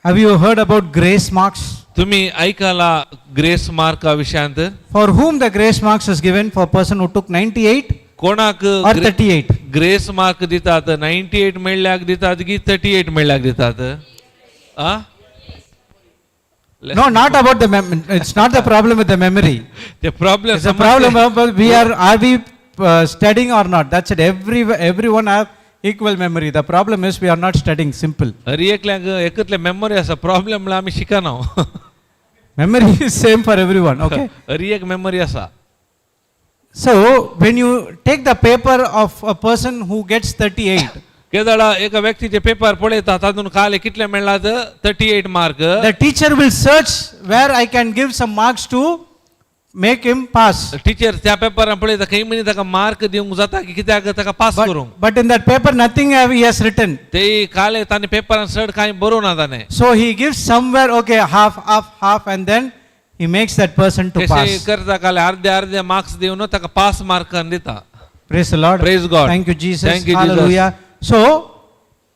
have you heard about grace marks? तुम्ही ऐकाला grace mark विषयांत. For whom the grace marks is given? For a person who took 98 कोणाक or 38? Grace mark दितात? 98 मेळ्ळ्याक दितात की 38 मेळ्ळ्याक दितात? No, not about it's not the problem with the memory. ते problem It's a problem of are we studying or not. That's it. Everyone have equal memory. The problem is we are not studying. Simple. एकल्याक एकतले memory आसा problem म्हणल्यार आमी शिकना Memory is same for everyone. Okay. एक memory आसा. So when you take the paper of a person who gets 38, केदळा एका व्यक्तीचे paper पळयता तातूंत काले कितले मेळ्ळात 38 mark. the teacher will search where I can give some marks to make him pass. Teacher त्या पेपरान पळयता खंय मनी ताका मार्क दिवंक जाता की कित्याक ताका पास करूंक. But in that paper nothing he has written. ते काले ताणे पेपरान चड कांय बरोवना ताणें. So he gives somewhere, okay, half, and then he makes that person to तशें pass. करता काले अर्धे मार्क्स दिवन ताका पास मार्कान दिता. Praise the Lord. Praise God. Thank you, Jesus. Thank you, Hallelujah. So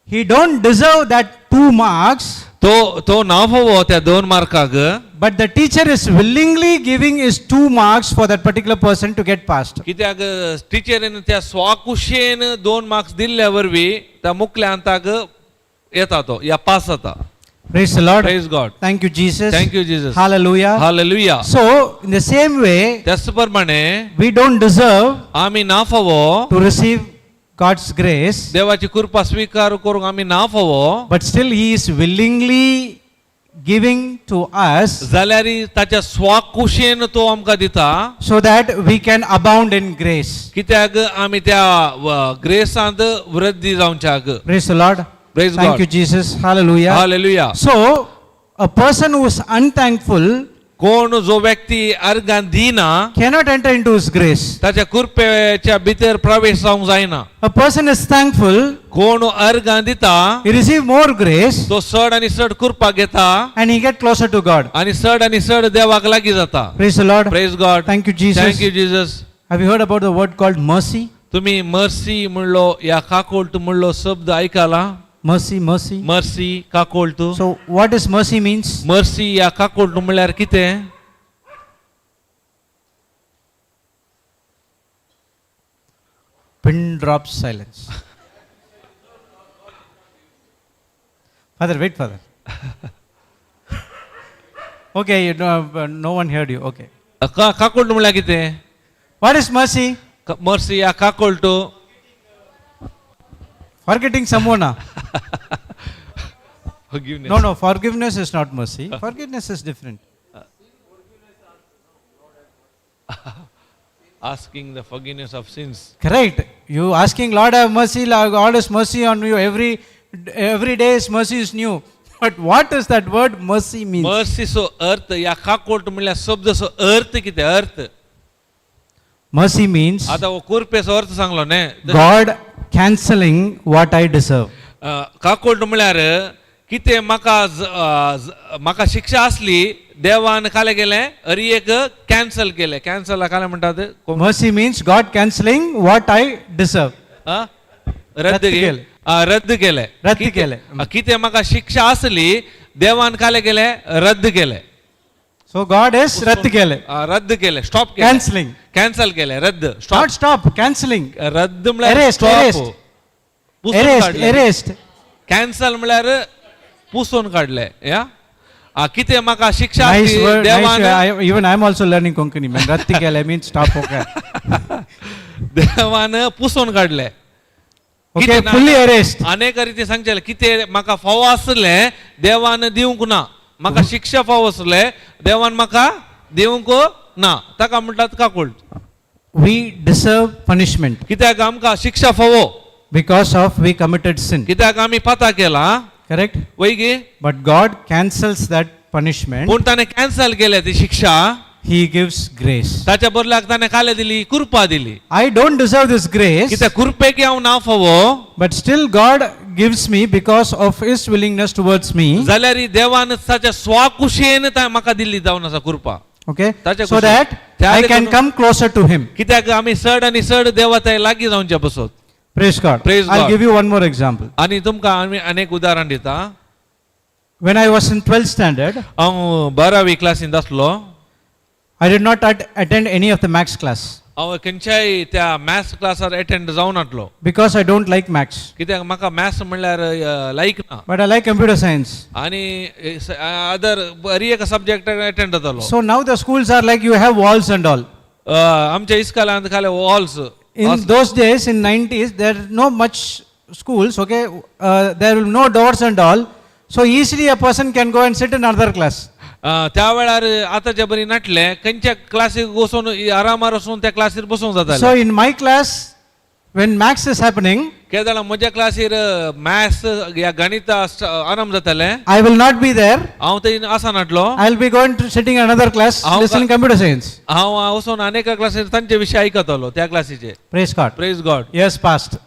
he don't deserve that 2 marks, तो नाव फावो त्या 2 मार्काक. but the teacher is willingly giving his 2 marks for that particular person to get passed. कित्याक टिचरीन त्या स्वाकुशेन 2 marks दिल्ल्या वरवीं त्या मुखल्या अंताक येता तो या पास जाता. Praise the Lord. Praise God. Thank you, Jesus. Thank you, Jesus. Hallelujah. Hallelujah. So in the same way, त्याच प्रमाणे we don't deserve आमी ना फावो to receive God's grace, देवाची कृपा स्वीकार करूंक आमी ना फावो, but still he is willingly giving to us जाल्यार ताच्या स्वाकुशेन तो आमकां दिता so that we can abound in grace. कित्याक आमी त्या ग्रेसांत वृद्धी जावच्याक. Praise the Lord. Praise Thank God. you, Jesus. Hallelujah. Hallelujah. So a person who is unthankful कोण जो व्यक्ती अर्गान दिना cannot enter into his grace. ताच्या कृपेच्या भितर प्रवेश जावंक जायना. A person is thankful, कोण अर्गान दिता he receive more grace, तो चड आनी चड कृपा घेता and he get closer to God. आनी चड देवाक लागीं जाता. Praise the Lord. Praise God. Thank you, Jesus. Thank you, Jesus. Have you heard about the word called mercy? तुम्ही मर्सी म्हणलो या काकोल्ट म्हणलो शब्द ऐकाला. Mercy, mercy. मर्सी काकोल्ट. So what does mercy means? Mercy या काकोल्ट म्हणल्यार कितें? Pin drop silence. Father, wait, Father. Okay, you know, no one heard you. Okay. काकोल्ट म्हणल्यार कितें? What is mercy? मर्सी या काकोल्ट. Forgetting someone. Forgiveness. No, forgiveness is not mercy. Forgiveness is different. Asking the forgiveness of sins. Correct. You asking Lord have mercy, Lord has mercy on you. Every day His mercy is new. But what does that word mercy mean? Mercy सो अर्थ या काकोल्ट म्हणल्यार शब्द सो अर्थ कितें अर्थ? Mercy means आता हो कृपेचो अर्थ सांगलो न्ही. God cancelling what I deserve. काकोल्ट म्हणल्यार कितें म्हाका शिक्षा असली देवान काले केलें हरी एक कॅन्सल केलें. कॅन्सल काले म्हणटात? Mercy means God cancelling what I deserve. रद्द केलें. रद्द केलें. रद्द केलें. कितें म्हाका शिक्षा असली देवान काले केलें? रद्द केलें. So God is रद्द केले. रद्द केलें. स्टॉप केलें. Cancelling. कॅन्सल केलें. रद्द. Not stop. Cancelling. रद्द म्हळ्यार Erased. Erased. कॅन्सल म्हळ्यार पुसून काडलें. या कितें म्हाका शिक्षा Nice word. देवान Nice word. Even I am also learning Konkani. Man, रद्द केले means stop. Okay. देवान पुसून काडलें. Okay. Fully erased. अनेक रीती सांगचेलें कितें म्हाका फावो आसलें देवान दिवंक ना. म्हाका शिक्षा फावो आसलें देवान म्हाका दिवंक ना. ताका म्हणटात काकोल्ट. We deserve punishment कित्याक आमकां शिक्षा फावो because of we committed sin. कित्याक आमी पाता केला. Correct? वय गे. But God cancels that punishment. पूण ताणें कॅन्सल केलें ती शिक्षा. He gives grace. ताच्या बदलाक ताणें काले दिली? कृपा दिली. I don't deserve this grace, कित्याक कृपेक हांव ना फावो but still God gives me because of His willingness towards me. जाल्यार देवान ताच्या स्वाकुशेन म्हाका दिल्ली जावन आसा कृपा. Okay? ताच्या So कुशीन. that त्या I can देखून- come closer to Him. कित्याक आमी चड आनी चड देवा थंय लागीं जावचे बसत. Praise God. Praise I'll God. give you one more example. आनी तुमकां आमी अनेक उदाहरण दिता. When I was in 12th standard, हांव 12वी क्लासींत आसलो. I did not attend any of the maths class हांव खंयच्याय त्या मॅथ्स क्लासार अटेंड जावन नासलो. because I don't like maths. कित्याक म्हाका मॅथ्स म्हणल्यार लायक ना. But I like computer science. आनी अदर बरी एक सब्जेक्ट अटेंड जातालो. So now the schools are like you have walls and all. आमच्या इस्कॉलांत खाली walls In those days, in 90s, there are no much schools, okay? There will no doors and all. So easily a person can go and sit in another class. त्या वेळार आतांच्या बरी नाटले खंयच्या classic वचून आरामार वचून त्या क्लासीर बसूंक So जाता in my class, when maths is happening, केदाळा म्हज्या क्लासीर मॅथ्स या गणित आराम जाताले I will not be there. हांव थंय आसा नाटलो I will be going to sitting in another class, How listening computer science. हांव वचून अनेका क्लासीर तांचे विशय आयकतालो त्या क्लासीचे Praise God. Praise God Years passed.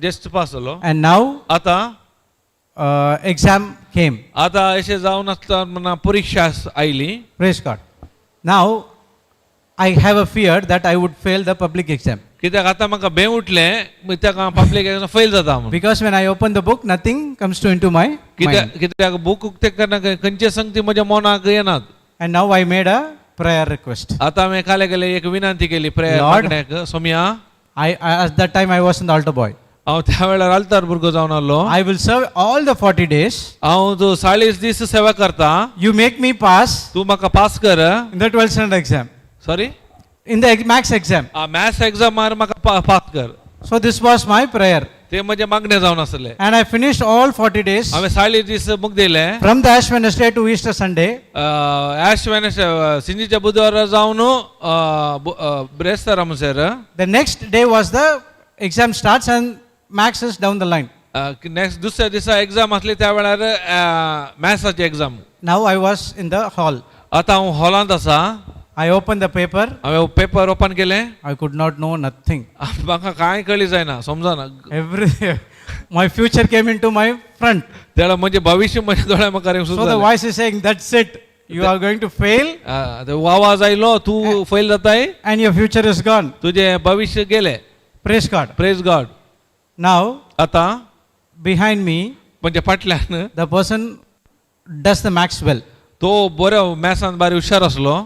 Just pass जालो And now आता exam came. आता अशें जावन आसतना परीक्षा oily Praise God. Now I have a fear that I would fail the public exam. कित्याक आतां म्हाका भें उठलें कित्याक हांव पब्लीक एग्जाम फेल जाता म्हणून Because when I open the book, nothing comes into my mind. कित्याक बूक उक्ते करना खंयचे संगती म्हज्या मनाक येनात And now I made a prayer request. आता हांवें काले गेले एक विनंती केली प्रेयर Lord. मागण्याक सोम्या At that time I was an altar boy. हांव त्या वेळार आल्तार भुरगो जावन आहलो I will serve all the 40 days. हांव जो 40 दीस सेवा करता You make me pass तूं म्हाका पास कर in the 12th standard exam. Sorry In the max exam. Maths एग्जामार म्हाका पास कर So this was my prayer. ते म्हजे मागणे जावन आसले And I finished all 40 days. हांवें 40 दीस मुक्दिले From the Ash Wednesday to Easter Sunday. Ash वेनस सिंजीच्या बुधवार जावन ब्रेस्तारा म्हणसर The next day was the exam starts and max is down the line. Next दुसऱ्या दिसा एग्जाम आसली त्या वेळार मॅथ्साची exam Now I was in the hall. आतां हांव हॉलांत आसा I opened the paper. हांवें पेपर ओपन केले I could not know nothing. म्हाका कांय कळी जायना समजना My future came into my front. त्याला म्हणजे भविष्य म्हज्या दोळ्या मुखार येवंक So सुरू the जालें. voice is saying, that's it. You are going to fail तो आवाज आयलो तूं फेल जाताय and your future is gone. तुझे भविष्य गेले Praise God. Praise God Now, आता behind me, म्हणजे फाटल्यान the person does the max well. तो बरो मॅथ्सान बारी हुशार आसलो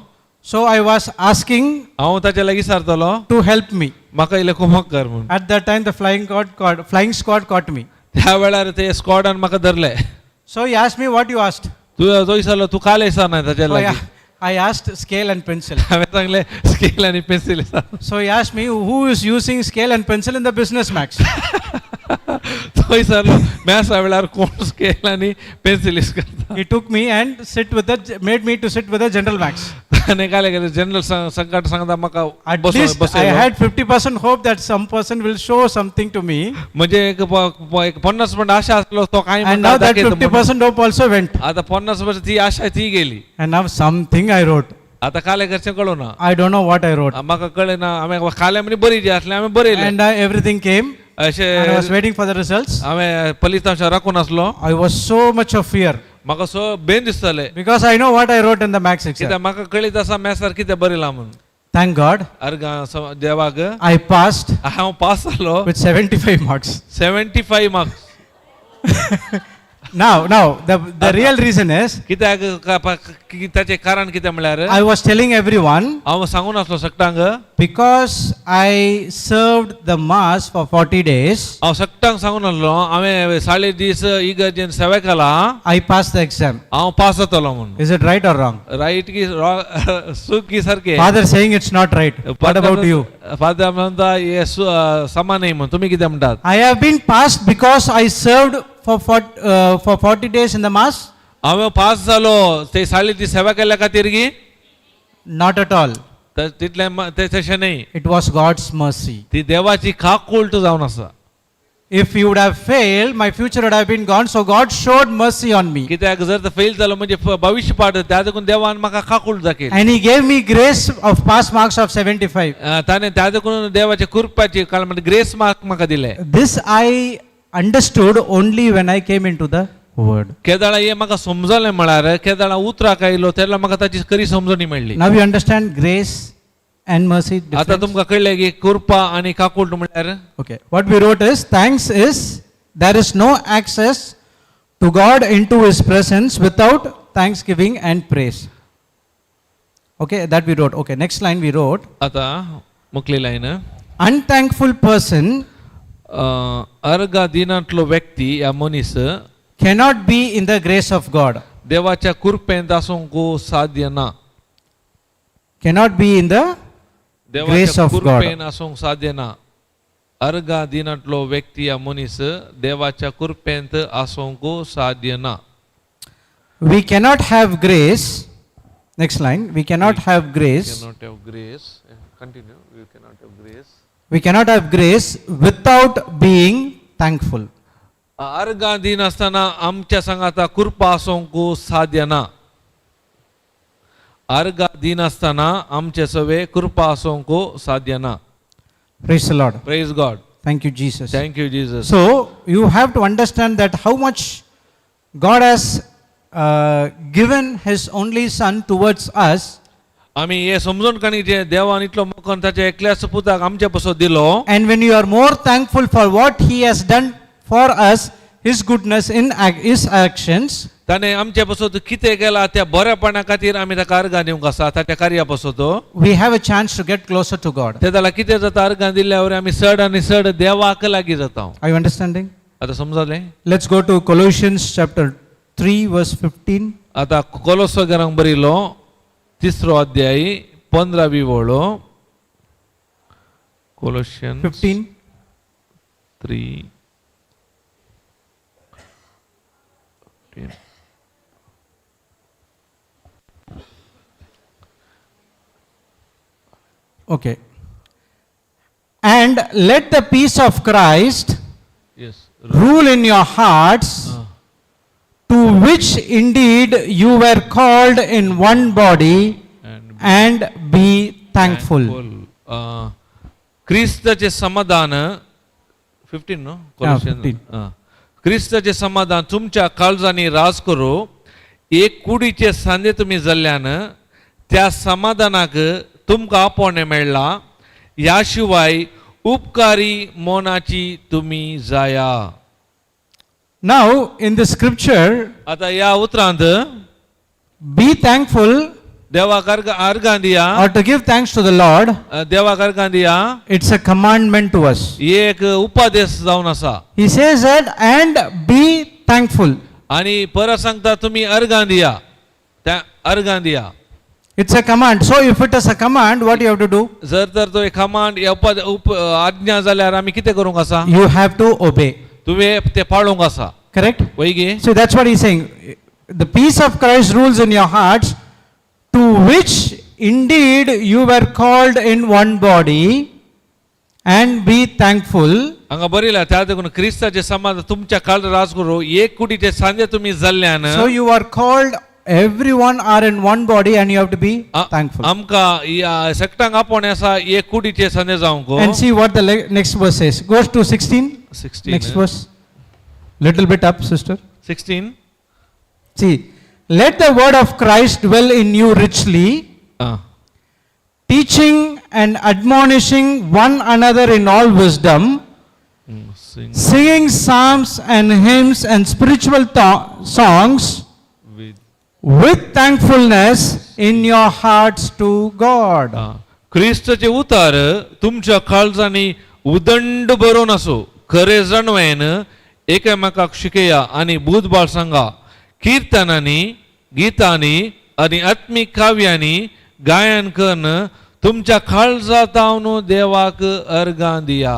So I was asking हांव ताच्या लागीं विचारतलो to help me. म्हाका इल्लें कुमक कर म्हणून At that time, the flying squad caught me. त्या वेळार ते स्क्वॉडान म्हाका धरले So he asked me, what you asked? तूं तो विचारलो तूं काल विचार ना ताच्या So लागीं I asked scale and pencil. हांवें सांगलें स्केल आनी pencil So he asked me, who is using scale and pencil in the business max? तो विचारलो मॅथ्सा वेळार कोण स्केल आनी पेन्सिल यूज करता He took me and made me to sit with the general max. आनी काय गेले जनरल संकट सांगता म्हाका At least I had 50% hope that some person will show something to me. म्हणजे एक 50% आशा आसलो तो काय And now that 50% hope also went. आता 50% ती आशा ती गेली And now something I wrote. आता काले करचें कळो ना I don't know what I wrote. म्हाका कळ्ळे ना हांवें काले म्हणजे बरी जी आसली हांवें बरयलें And everything came. अशें And I was waiting for the results. हांवें फलितांशां राखून आसलो I was so much of fear. म्हाका सो बेन दिसतालें Because I know what I wrote in the max कित्याक exam. म्हाका कळीत आसा मॅथ्सार कितें बरयलां म्हणून Thank God. देवाक I passed हांव पास जालो with 75 marks. 75 marks Now, the real reason is, कित्याक ताचें कारण कितें म्हळ्यार I was telling everyone, हांव सांगून आसलो सगळ्यांक because I served the mass for 40 days, हांव सगळ्यांक सांगून आसलो हांवें 40 दीस इगर्जेन सेवा केला I passed the exam. हांव पास जातलो म्हणून Is it right or wrong? Right की चूक की सारकें Father saying it's not right. What about you? Father म्हणटा हे समान न्ही म्हणून तुमी कितें म्हणटात I have been passed because I served for 40 days in the mass? हांवें पास जालो ते 40 दीस सेवा केल्या खातीर की Not at all. तितलें तशें न्ही It was God's mercy. ती देवाची खाकुल्ट जावन आसा If you would have failed, my future would have been gone. So God showed mercy on me. कित्याक जर तो फेल जालो म्हणजे भविष्य पाड त्या देखून देवान म्हाका खाकुल्ट दाखयली And He gave me grace of pass marks of 75. ताणें त्या देखून देवाचे कृपाची काल म्हणजे ग्रेस मार्क म्हाका दिले This I understood only when I came into the Word. केदाळा हे म्हाका समजलें म्हळ्यार केदाळा उतराक आयलो तेन्ना म्हाका ताची खरी समजणी मेळ्ळी Now you understand grace and mercy आता difference? तुमकां कळलें की कृपा आनी काकुल्ट म्हळ्यार Okay. What we wrote is, thanks is, there is no access to God into His presence without thanksgiving and praise. Okay, that we wrote. Okay, next line we wrote, आता मुखली lion unthankful person अर्घ दिनांतलो व्यक्ती या मनीस cannot be in the grace of God. देवाच्या कृपेंत आसूंक साध्य ना Cannot be in the grace देवाच्या of God. कृपेन आसूंक साध्य ना अर्गा दिनातलो व्यक्ती या मनीस देवाच्या कृपेंत आसोंक साध्य ना. We cannot have grace. Next line. We cannot have grace. Cannot have grace. Continue. You cannot have grace. We cannot have grace without being thankful. अर्गा दिन असताना आमच्या संगाता कृपा आसोंक साध्य ना. अर्गा दिन असताना आमचे सवे कृपा आसोंक साध्य ना. Praise the Lord. Praise God. Thank you, Jesus. Thank you, Jesus. So you have to understand that how much God has given His only Son towards us, आम्ही हे समजून काणीचे देवान इतलो मोकन ताचे एकल्याच पुताक आमच्या पासो दिलो. and when you are more thankful for what He has done for us, His goodness in His actions, ताणे आमच्या पासो कितें केला त्या बरेपणा खातीर आमी ताका अर्गां दिवंक आसा ताच्या कार्या पासो तो. we have a chance to get closer to God. ते जाल्यार कितें जाता अर्गां दिल्ल्या वरी आमी चड आनी चड देवाक लागीं जाता. Are you understanding? आतां समजलें? Let's go to Colossians chapter 3 verse 15. आतां कोलोसांक बरिलो 3रो अध्याय 15वी ओळ. कोलोसियन्स 15. 3. Okay. And let the peace of Christ Yes. rule in your hearts, to which indeed you were called in one body, and be thankful. क्रिस्ताचे समाधान 15 no कोलोसियन 15. क्रिस्ताचे समाधान तुमच्या काळजांनी राज करो. एक कुडीचे सांदे तुम्ही जाल्ल्यान त्या समाधानाक तुमकां आपोवणें मेळ्ळा. ह्या शिवाय उपकारी मोनाची तुम्ही जाया. Now, in the scripture, आता या उतरांत be thankful देवाक अर्गां दिया. or to give thanks to the Lord, देवाक अर्गां दिया. it's a commandment to us. ही एक उपादेश जावन आसा. He says that, and be thankful. आणि परत सांगता तुम्ही अर्गां दिया. त्या अर्गां दिया. It's a command. So, if it is a command, what you have to do? जर तर तो एक कमांड आज्ञा जाल्यार आमी कितें करूंक आसा? You have to obey. तुवें ते पाळूंक आसा. Correct? वय गे. So that's what he's saying. The peace of Christ rules in your hearts, to which indeed you were called in one body, and be thankful. हांगा बरयला त्या देखून क्रिस्ताचे समाज तुमच्या काळ राज करू. एक कुडीचे सांजे तुम्ही जाल्ल्यान So you are called, everyone are in one body, and you have to be thankful. आमकां या सेक्टांक आपोवणें आसा एक कुडीचे सांजे जावंक. And see what the next verse says. Goes to 16. 16. Next verse. Little bit up, sister. 16. See, let the word of Christ dwell in you richly, teaching and admonishing one another in all wisdom, singing psalms and hymns and spiritual songs with thankfulness in your hearts to God. क्रिस्ताचे उतार तुमच्या काळजांनी उदंड बरोवन आसो. खरे जाणवेन एकामेकाक शिकया आनी बुधबाळ सांगा. कीर्तनांनी, गीतांनी आनी आत्मीक काव्यांनी गायन करून तुमच्या काळजांतावन देवाक अर्गां दिया.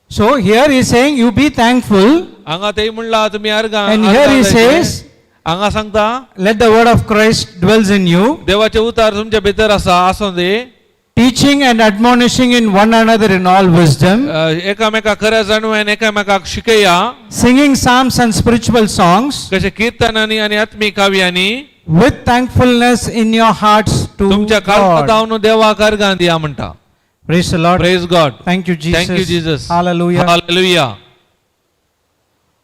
So here he is saying, you be thankful. हांगा ते म्हणला तुम्ही अर्गां. And here he says, हांगा सांगता let the word of Christ dwells in you, देवाचे उतार तुमच्या भितर आसा आसूं दे. teaching and admonishing in one another in all wisdom, एकामेकाक खऱ्या जाणवेन एकामेकाक शिकया. singing psalms and spiritual songs कशे कीर्तनांनी आनी आत्मीक काव्यांनी with thankfulness in your hearts to तुमच्या God. काळजांतावन देवाक अर्गां दिया म्हणटा. Praise the Lord. Praise God. Thank you, Jesus. Thank you, Jesus. Hallelujah. Hallelujah.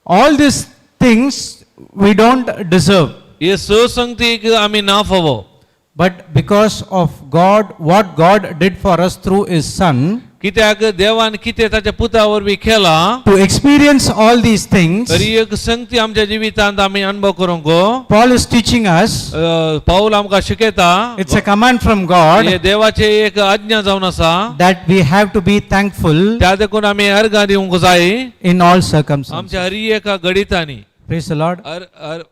All these things we don't deserve, हे संगतीक आमी ना फावो. but because of God, what God did for us through His Son, कित्याक देवान कितें ताच्या पुता वरवीं केला. to experience all these things, तरी एक संगती आमच्या जिवितांत आमी अनुभव करूंक. Paul is teaching us, पाऊल आमकां शिकयता. it's a command from God, हे देवाचे एक आज्ञा जावन आसा. that we have to be thankful त्या देखून आमी अर्गां दिवंक जाय in all circumstances. आमच्या हर एका घडीतांनी. Praise the Lord.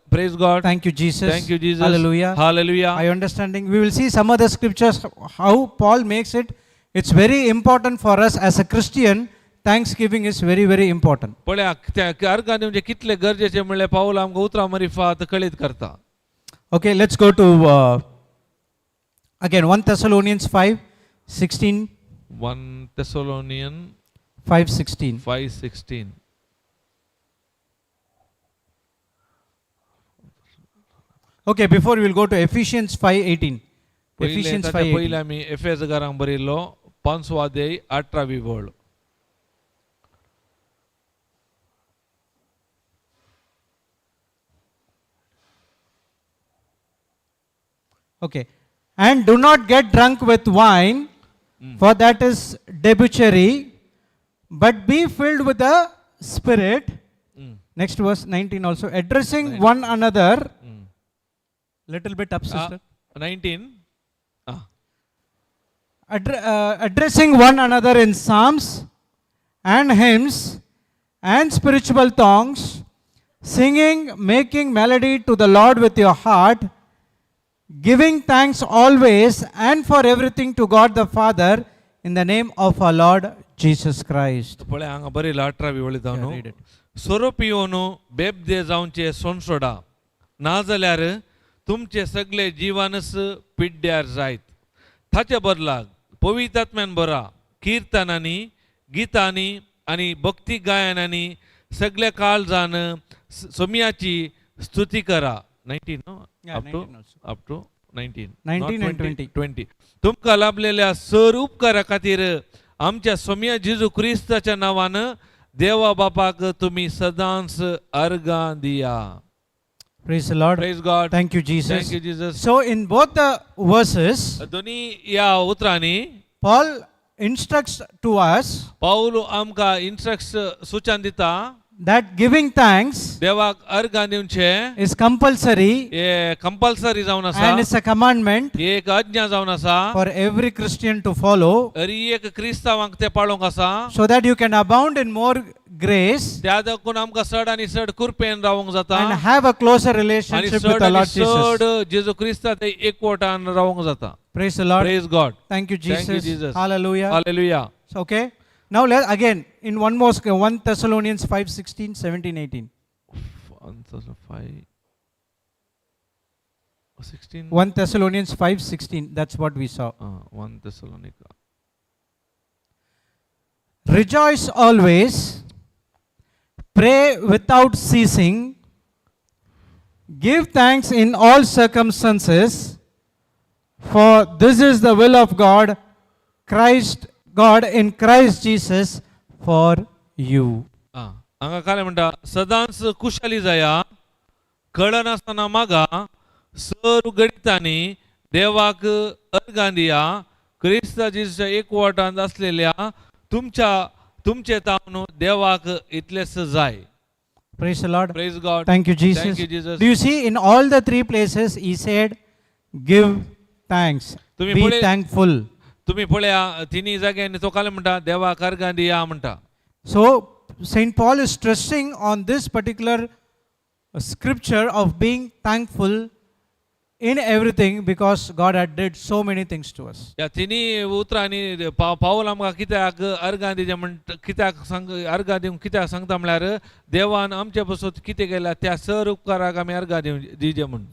Praise God. Thank you, Jesus. Thank you, Jesus. Hallelujah. Hallelujah. Are you understanding? We will see some other scriptures how Paul makes it. It's very important for us as a Christian thanksgiving is very, very important. पळया त्या अर्घा दिवचे कितले गरजेचे म्हणले पाऊल आमकां उतरां मरिफात कळीत करता. Okay, let's go to again 1 Thessalonians 5:16. 1 Thessalonian 5:16. 5:16. Okay, before we will go to Ephesians 5:18. Ephesians पहिले 5:18. आमी एफेसकारांक बरिल्लो 5वा अध्याय 18वी ओळ. Okay. And do not get drunk with wine, for that is debauchery, but be filled with the Spirit. Next verse 19 also. Addressing one another. Little bit up, sister. 19. Addressing one another in psalms and hymns and spiritual songs, singing, making melody to the Lord with your heart, giving thanks always and for everything to God the Father in the name of our Lord Jesus Christ. पळय हांगा बरिल्लो 18वी ओळीतावनो. Yeah, read it. स्वरूपियोनो बेबदे जावचे सोन soda, नाजाल्यार तुमचे सगळे जीवनस पिड्ड्यार जायत. ताचे बदलाक पवित्रात्म्यान बरा कीर्तनांनी, गितांनी आणि भक्ती गायनांनी सगळे काळजान सोम्याची स्तुती करा. 19 no? Yeah, up to 19 also. up to 19. 19 Not and 20. 20. तुमकां लाभलेल्या सर उपकारा खातीर आमच्या सोम्या जेजू क्रिस्ताच्या नावानं देवा बापाक तुम्ही सदांच अर्घां दिया. Praise the Lord. Praise God. Thank you, Jesus. Thank you, Jesus. So, in both the verses, दोन्ही या उतरांनी Paul instructs to us पाऊल आमकां इन्स्ट्रक्ट सूचन दिता that giving thanks देवाक अर्घां दिवचे is compulsory हे कंपल्सरी जावन आसा. and it's a commandment हे एक आज्ञा जावन आसा. for every Christian to follow, हरी एक क्रिस्तावांक ते पाळोवंक आसा. so that you can abound in more grace त्या देखून आमकां चड आनी चड कुरपेन रावंक जाता and have a closer आनी relationship with चड the आनी Lord चड Jesus. जेजू क्रिस्ता ते एकवटान रावंक जाता. Praise the Lord. Praise God. Thank you, Thank you, Jesus. Jesus. Hallelujah. Hallelujah. So, okay. Now, again, in one more, 1 Thessalonians 5:16, 17, 18. 16. 1 Thessalonians 5:16. That's what we saw. 1 Thessalonica. Rejoice always, pray without ceasing, give thanks in all circumstances, for this is the will of God in Christ Jesus for you. हांगा काय म्हणटा सदांच कुशली जाया कळनासतना मागा sir उगडितांनी देवाक अर्घां दिया क्रिस्त जेजूच्या एकवटांत असलेल्या तुमचे तावन देवाक इतलेच जाय. Praise the Lord. Praise God. Thank you, Jesus. Thank you, Jesus. Do you see in all the three places he said, give thanks, तुम्ही be पुढे- thankful. तुम्ही पळया तिन्ही जाग्यांनी तो काय म्हणटा देवाक अर्घां दिया म्हणटा. So Saint Paul is stressing on this particular scripture of being thankful in everything because God had did so many things to us. या तिन्ही उतरांनी पाऊल आमकां कित्याक अर्घां दिजे म्हणटा कित्याक अर्घां दिवंक कित्याक सांगता म्हळ्यार देवान आमचे पासून कितें केल्या त्या सर उपकाराक आमी अर्घां दिजे म्हण.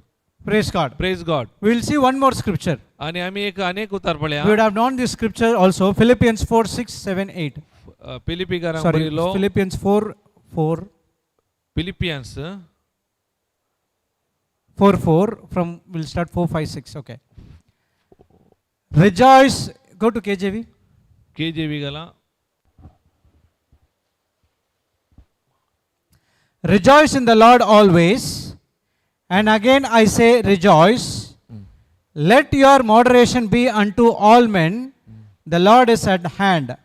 Praise God. Praise God. We will see one more scripture. आणि आमी एक अनेक उतार पळया. We would have known this scripture also. Philippians 4:6-7-8. फिलिपिकारांक Sorry, बरयलो Philippians 4:4. Philippines 4:4 from we'll start 4:5-6. Okay. Rejoice. Go to KJV. KJV गला. Rejoice in the Lord always. And again I say rejoice. Let your moderation be unto all men. The Lord is at hand.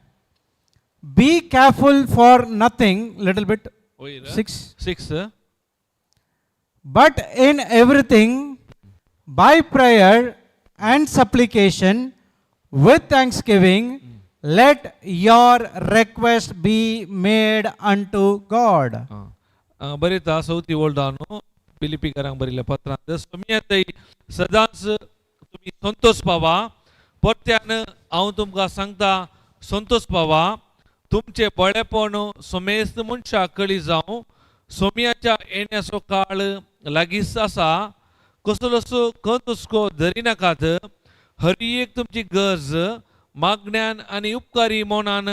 Be careful for nothing. Little bit. 6. But in everything, by prayer and supplication, with thanksgiving, let your request be made unto God. बरेता चौथी ओल्डानो फिलिपिकारांक बरिल्ल्या पत्रांत सोम्यातय सदांच तुम्ही संतोष पावा. परत्यान हांव तुमकां सांगता संतोष पावा. तुमचे बळेपण सोमेस्त मनशा कळी जावं सोमयाच्या येण्याचो काळ लागीस आसा कसलोसो खंत हुस्को धरी नाकात हर एक तुमची गरज मागण्यान आनी उपकारी मोनान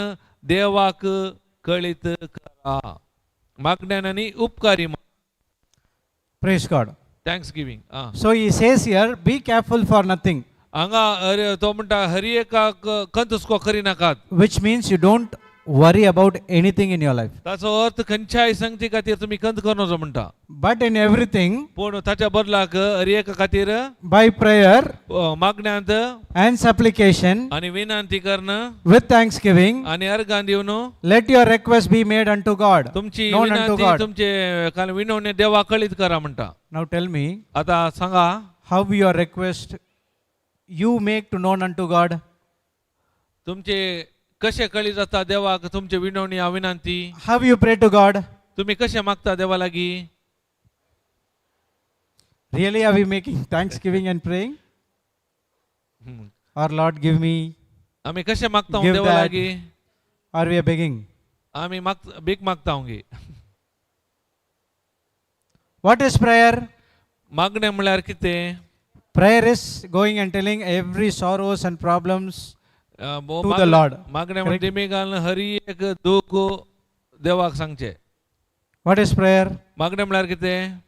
देवाक कळीत करा मागण्यान आनी उपकारी Praise God. Thanks giving So he says here, be careful for nothing, हांगा तो म्हणटा हर एकाक खंत हुस्को करी नाकात which means you don't worry about anything in your life. ताचो अर्थ खंयच्याय संगती खातीर तुमी खंत करनोचो म्हणटा But in everything, पूण ताच्या बदलाक हर एका खातीर by prayer मागण्यांत and supplication, आनी विनंती करण with thanksgiving, आनी अर्गां दिवन let your request be made unto God, तुमची known unto विनंती God. तुमचे काल विनवणे देवा कळीत करा म्हणटा Now tell me, आता सांगा how your request you make to known unto God? तुमचे कशे कळी जाता देवाक तुमचे विनवणी विनंती How you pray to God? तुम्ही कशे मागता देवा लागीं Really, are we making thanksgiving and praying? Or Lord, give me, आमी कशे मागता Give देवा that. लागीं or we are begging? आमी भीक मागता गे What is prayer? मागणे म्हळ्यार कितें Prayer is going and telling every sorrows and problems to the Lord. मागणे Correct? म्हणजे दिमी घालून हर एक दूख देवाक सांगचे What is prayer? मागणे म्हळ्यार कितें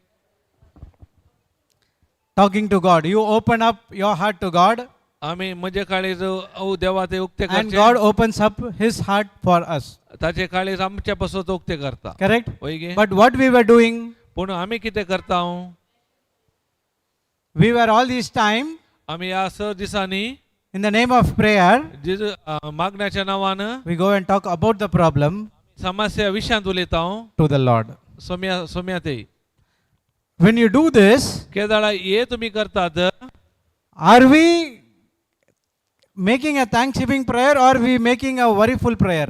Talking to God. You open up your heart to God, आमी म्हजे काळीज देवा ते उक्ते and करचे God opens up His heart for us. ताचे काळीज आमच्या पासून तो उक्ते करता Correct? होय गे But what we were doing, पूण आमी कितें करता we were all this time आमी ह्या स दिसांनी in the name of prayer, मागण्याच्या नांवान we go and talk about the problem समस्या विशयांत उलयता to the Lord. सोम्या ते When you do this, केदाळा हे तुमी करतात are we making a thanksgiving prayer or we making a worryful prayer?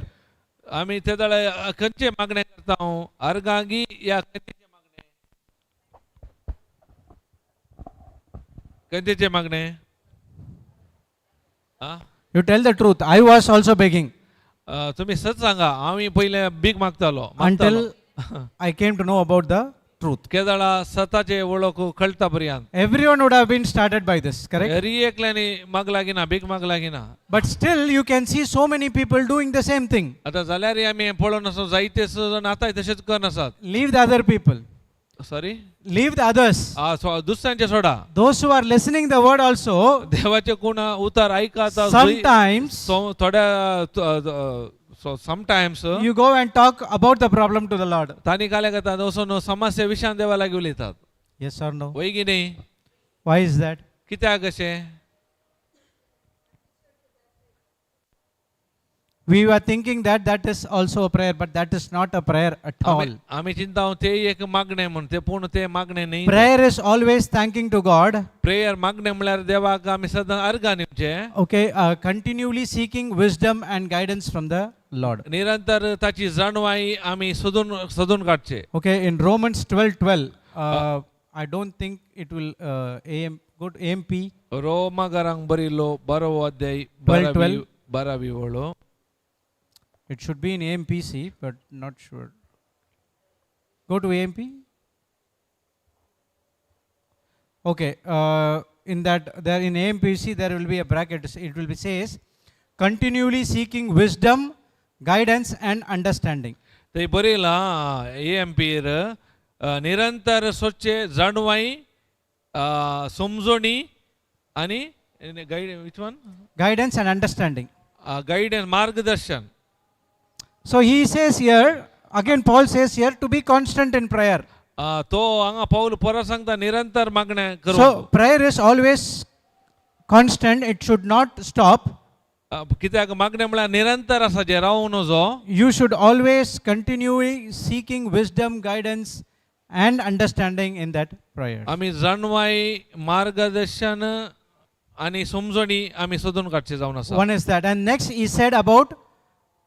आमी ते जाल्यार खंयचे मागणे करता अर्गांगी या खंयचे मागणे खंयचे मागणे You tell the truth. I was also begging तुम्ही सच सांगा आम्ही पहिले भीक मागतालो until I came to know about the truth. केदाळा स्वताचे वळख कळता पर्यंत Everyone would have been started by this, correct? हरी एकल्यानी माग लागीना भीक माग लागीना But still, you can see so many people doing the same thing. आता जाल्यार आमी पळोवन आसा जायते जण आतां तशेंच करनासात Leave the other people. Sorry Leave the others. दुसऱ्यांचे soda Those who are listening the word also, देवाचे कोण उतार ऐकाता sometimes थोड्या sometimes you go and talk about the problem to the Lord. तांणी काय करतात वचून समस्या विशयान देवा लागीं उलयतात Yes or no? वय की न्ही Why is that? कित्याक अशें We were thinking that that is also a prayer, but that is not a prayer at all. आमी चिंता ते एक मागणे म्हण ते पूण ते मागणे न्ही Prayer is always thanking to God. Prayer मागणे म्हळ्यार देवाक आमी सदां अर्गां दिवचे Okay, continually seeking wisdom and guidance from the Lord. निरंतर ताची जाणवाई आमी सोदून काडचे Okay, in Romans 12:12, I don't think it will go to AMP. रोमागारांक बरिल्लो 12 अध्याय 12. 12 वळो It should be in AMPC, but not sure. Go to AMP. Okay, in that there in AMPC there will be a bracket. It will be says, continually seeking wisdom, guidance, and understanding. ते बरयला AMPर निरंतर सोचे जाणवाई समजोणी आणि which one? Guidance and understanding. Guidance मार्गदर्शन So he says here, again Paul says here, to be constant in prayer. तो हांगा पाऊल परत सांगता निरंतर मागणे करू So prayer is always constant, it should not stop. कित्याक मागणे म्हळ्यार निरंतर आसा जे रावून जो You should always continually seeking wisdom, guidance, and understanding in that prayer. आमी जाणवाई मार्गदर्शन आणि समजणी आमी सोदून काडचे जावन आसा One is that. And next he said about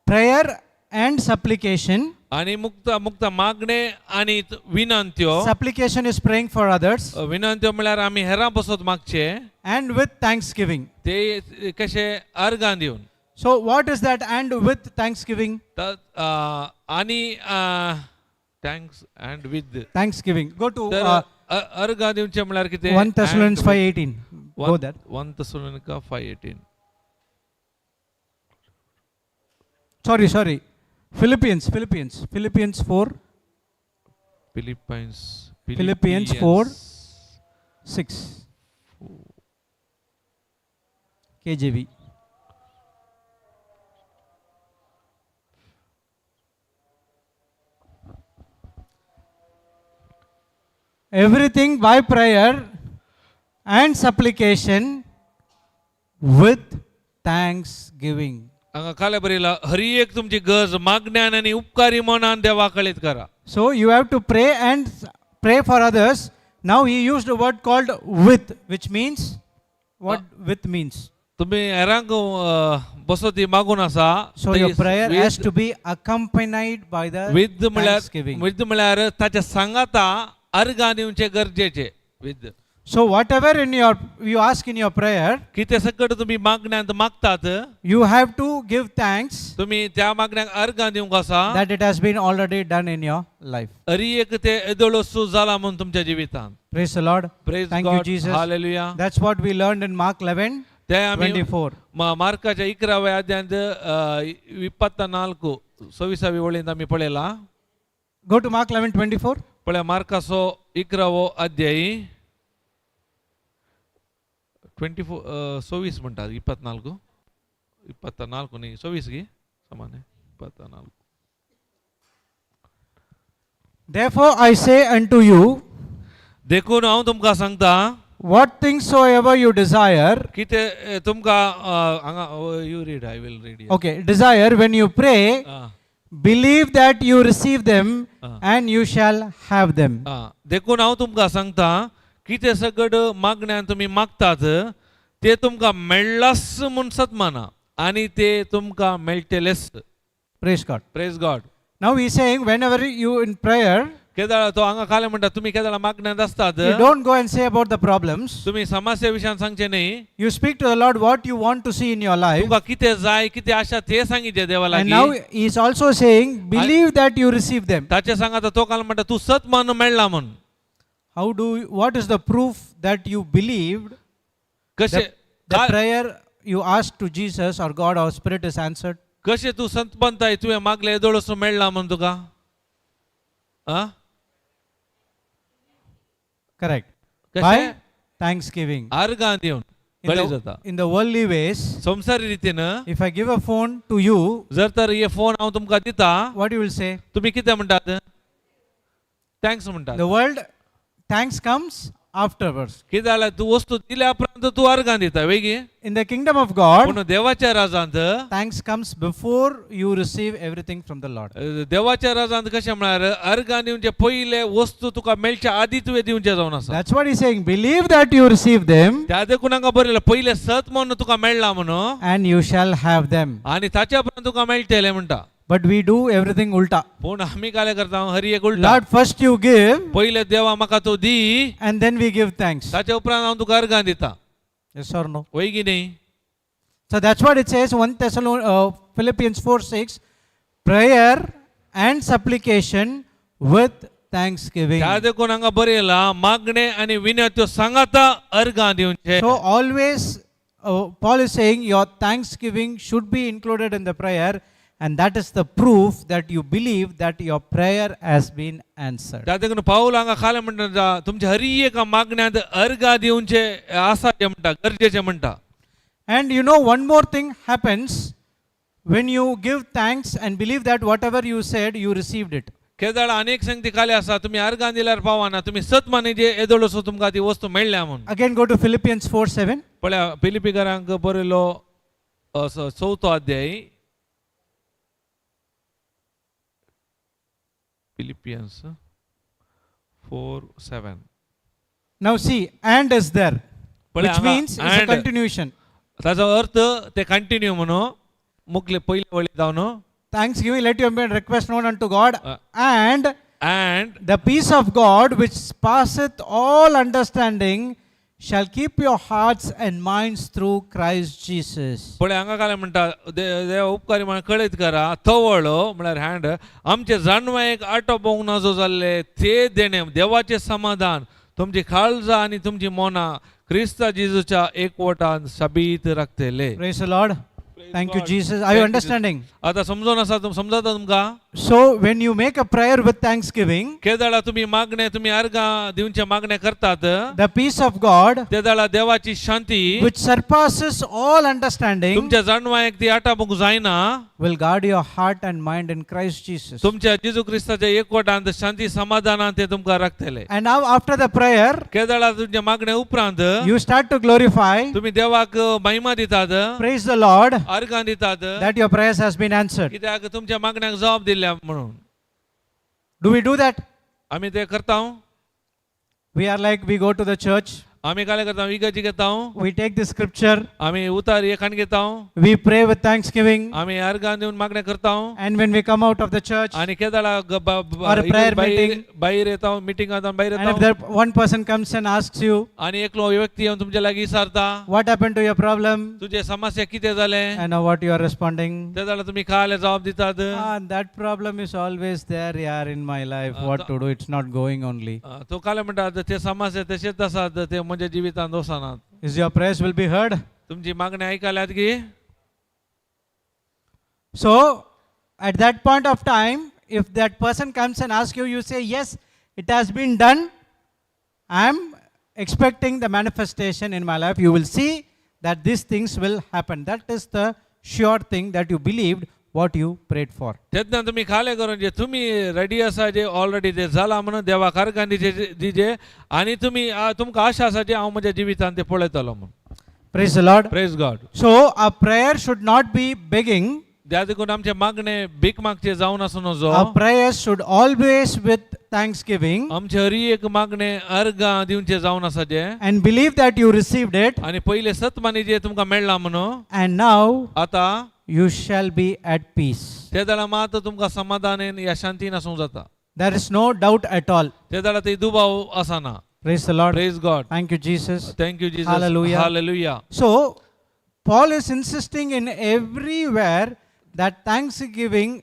prayer and supplication. आणि मुक्त मागणे आणि विनंत्यो Supplication is praying for others. विनंत्यो म्हळ्यार आमी हेरां बसत मागचे And with thanksgiving. ते कशे अर्गां दिवन So what is that and with thanksgiving? आणि thanks and with Thanksgiving. Go to तर अर्घ दिवचे म्हळ्यार कितें 1 Thessalonians 5:18. Go there. 1 Thessalonica 5:18 Sorry. Philippians 4, Philippians 4:6. KJV. Everything by prayer and supplication with thanksgiving. हांगा खाले बरयला हरी एक तुमची गरज मागण्यान आणि उपकारी मनान देवा कळीत करा. So you have to pray and pray for others. Now he used a word called with, which means what with means. तुम्ही हेरांक बसोती मागून आसा. So your prayer has to be accompanied by the with thanksgiving. म्हळ्यार ताच्या सांगाता अर्घ दिवचे गरजेचे. With So whatever you ask in your prayer, कितें सकट तुम्ही मागण्यांत मागतात you have to give thanks तुम्ही त्या मागण्यांक अर्घ दिवंक आसा that it has been already done in your life. हरी एक ते एदोळसू जाला म्हणून तुमच्या जिवितांत. Praise the Lord. Praise Thank God. you, Jesus. Hallelujah. That's what we learned in Mark 11, ते आम्ही 24. ಮಾರ್ಕच्या 11వ ಅಧ್ಯಾಯದ 24 26वी ओळींत आम्ही पळयला. Go to Mark 11:24. पळय मार्काचो 11वो अध्याय 24 26 म्हणतात 24 न्ही 26 गी समान आहे 24. Therefore I say unto you, देखून हांव तुमकां सांगता what things soever you desire, कितें तुमकां हांगा you read I will read. okay, desire when you pray, believe that you receive them and you shall have them. देखून हांव तुमकां सांगता कितें सगळ मागण्यान तुम्ही मागतात ते तुमकां मेळ्ळास म्हूण सतमाना आनी ते तुमकां मेळटलेच. Praise God. Praise God. Now he is saying whenever you in prayer, केदाळ तो हांगा खाले म्हणटा तुम्ही केदाळ मागण्यात असतात you don't go and say about the problems. तुम्ही समस्या विशयान सांगचे न्ही. You speak to the Lord what you want to see in your life. तुमकां कितें जाय कितें आशा ते सांगिचे देवा And लागीं. now he is also saying, believe that you receive them. ताचे सांगात तो काल म्हणटा तू सत मान मेळ्ळा म्हूण. What is the proof that you believed कशे the prayer you asked to Jesus or God or Spirit is answered? कशे तू संतपंताय तुवें मागले येदोळसो मेळ्ळा म्हूण तुका. Correct. कशे By thanksgiving. अर्घां दिवन कळी जाता. In the worldly ways, संसारी रितीन if I give a phone to you, जर तर हे फोन हांव तुमकां दिता what you will say? तुम्ही कितें म्हणटात. थँक्स म्हणटात. The world, thanks comes afterwards. कितें जाल्यार तू वस्तू दिल्या उपरांत तू अर्घां दिता वेगी. In the kingdom of God, पूण देवाच्या राजांत thanks comes before you receive everything from the Lord. देवाच्या राजांत कशें म्हळ्यार अर्घां दिवचे पयले वस्तू तुका मेळच्या आदी तुवें दिवचे जावन आसा. That's what he's saying. Believe that you receive them त्या देखून हांगा बरयलें पयले सत म्हणून तुका मेळ्ळा म्हणून and you shall have them. आनी ताच्या उपरांत तुका मेळटलें म्हणटा. But we do everything ulta. पूण आमी काय करता हरी एक उलटा. Lord, first you give पयले देवा म्हाका तू दी and then we give thanks. ताच्या उपरांत हांव तुका अर्घां दिता. Yes or no? वय की न्ही. So that's what it says, Philippians 4:6, prayer and supplication with thanksgiving. त्या देखून हांगा बरयला मागणे आनी विनंत्यो सांगाता अर्घां दिवचे. So always Paul is saying your thanksgiving should be included in the prayer, and that is the proof that you believe that your prayer has been answered. त्या देखून पाऊल हांगा खाले म्हणटा तुमच्या हरी एका मागण्यांत अर्घां दिवचे आसा ते म्हणटा गरजेचे म्हणटा. And you know one more thing happens when you give thanks and believe that whatever you said you received it. केदाळ अनेक संगती खाले आसा तुम्ही अर्घां दिल्यार पावना तुम्ही सत माने जे येदोळसो तुमकां ती वस्तू मेळ्ळ्या म्हणून. Again go to Philippians 4:7. पळया फिलिपिकारांक बरयलो 4थो अध्याय. Philippians 4:7. Now see, and is there, But which means it's a and. continuation. ताचो अर्थ ते कंटिन्यू म्हणून मुखले पयले वळी जावन Thanksgiving, let your request known unto God, and and the peace of God which passeth all understanding shall keep your hearts and minds through Christ Jesus. पुढे हांगा काय म्हणटा देव उपकारी म्हाका कळीत करा थवळो म्हळ्यार हँड आमचे जाणवायेक आटोवंक नजो जाल्ले ते देणे देवाचे समाधान तुमची काळजां आनी तुमची मोना क्रिस्ता जेजूच्या एकवटान साबीत राखतले. Praise the Lord. Thank you, Jesus. Are you understanding? आता समजून आसा समजता तुमकां. So, when you make a prayer with thanksgiving, केदाळा तुम्ही मागणे तुम्ही अर्घा दिवचे मागणे करतात the peace of God, तेदाळा देवाची शांती which surpasses all understanding, तुमच्या जाणवायेक ती आटावंक जायना will guard your heart and mind in Christ Jesus. तुमच्या जेजू क्रिस्ताच्या एकवटांत शांती समाधानान ते तुमकां राखतले. And now, after the prayer, केदाळा तुमच्या मागणे उपरांत you start to glorify, तुम्ही देवाक महिमा दितात praise the Lord, अर्घां दितात that your prayers has been answered. कित्याक तुमच्या मागण्याक जबाब दिल्या म्हणून. Do we do that? आम्ही ते करता. We are like, we go to the church, आम्ही काय करता इगर्जी घेता we take the scripture, आम्ही उतार एकान घेता we pray with thanksgiving, आम्ही अर्घां दिवन मागणे करता and when we come out of the church, आणि केदाळा Or a prayer meeting. बाहेर येता मिटिंगांत बाहेर and if येता there one person comes and asks you, आणि एकलो व्यक्ती येऊन तुमच्या लागीं विचारता what happened to your problem? तुझे समस्या कितें जाले And now what you are responding? तेदाळा तुम्ही काय जबाब दितात. That problem is always there, yeah, in my life. What to do? It's not going only. तो काय म्हणतात ते समस्या तशेंच आसात ते म्हणजे जिवितांत दोसानात. Is your prayers will be heard? तुमची मागणी ऐकाल्यात की. So, at that point of time, if that person comes and asks you, you say, yes, it has been done. I am expecting the manifestation in my life. You will see that these things will happen. That is the sure thing that you believed what you prayed for. तेन्ना तुम्ही खाले करून जे तुम्ही ready आसा जे already ते जाला म्हणून देवाक अर्घां दिजे आणि तुम्ही तुमकां आशा आसा जे हांव म्हज्या जिवितांत ते पळयतलो म्हणून. Praise the Lord. Praise God. So, our prayer should not be begging. त्या देखून आमचे मागणे भीक मागचे जावन आसूं नजो. Our prayers should always with thanksgiving, आमचे हर एक मागणे अर्घां दिवचे जावन आसा जे and believe that you received it, आणि पहिले सतमानी जे तुमकां मेळ्ळा म्हणून and now आता you shall be at peace. ते जाल्यार मात तुमकां समाधानेन या शांतीन आसूं जाता. There is no doubt at all. ते जाल्यार ते दुबाव आसना. Praise the Lord. Praise God. Thank you, Jesus. Thank you Jesus. Hallelujah. Hallelujah. So, Paul is insisting in everywhere that thanksgiving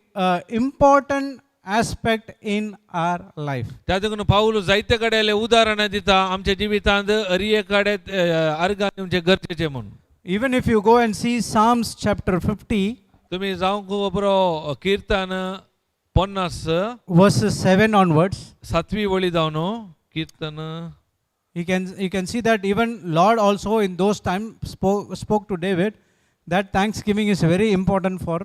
important aspect in our life. त्या देखून पाऊल जायते कडेले उदाहरणां दिता आमच्या जिवितांत हर एक कಡೆ अर्घां दिवचे गरजेचे म्हणून. Even if you go and see Psalms chapter 50, तुम्ही जावंक बरो कीर्तन 50 verses 7 onwards, 7वी वळी जावन कीर्तन you can see that even Lord also in those times spoke to David that thanksgiving is very important for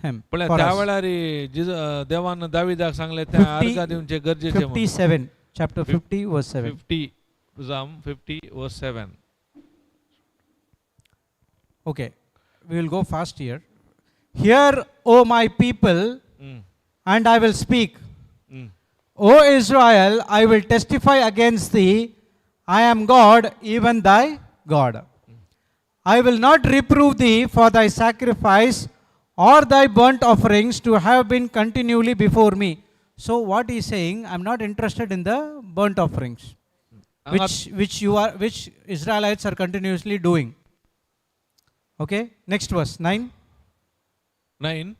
him. पण for त्या us. वेळार देवान दाविदाक सांगले त्या 50 अर्घां दिवचे गरजेचे म्हणून. 57, chapter 50, verse 7. 50 Psalm 50 verse 7. Okay, we will go fast here. Hear, O my people, Mm. and I will speak. Mm. O Israel, I will testify against thee. I am God, even thy God. I will not reprove thee for thy sacrifice or thy burnt offerings to have been continually before me. So what he is saying, I am not interested in the burnt offerings, which Israelites are continuously doing. Okay, next verse 9. 9.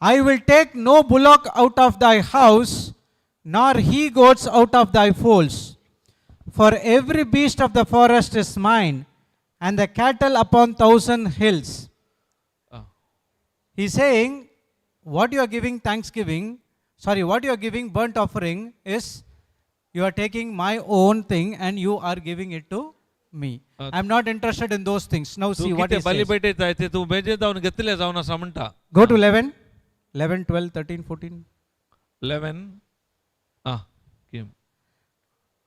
I will take no bullock out of thy house, nor he goats out of thy folds. For every beast of the forest is mine, and the cattle upon 1,000 hills. He is saying, what you are giving thanksgiving, what you are giving burnt offering is, you are taking my own thing and you are giving it to me. I am not interested in those things. Now see what he says. बलि भेटयता ते तू बेजे जावन घेतले जावन असा म्हणटा. Go to 11, 12, 13, 14. 11. Kim.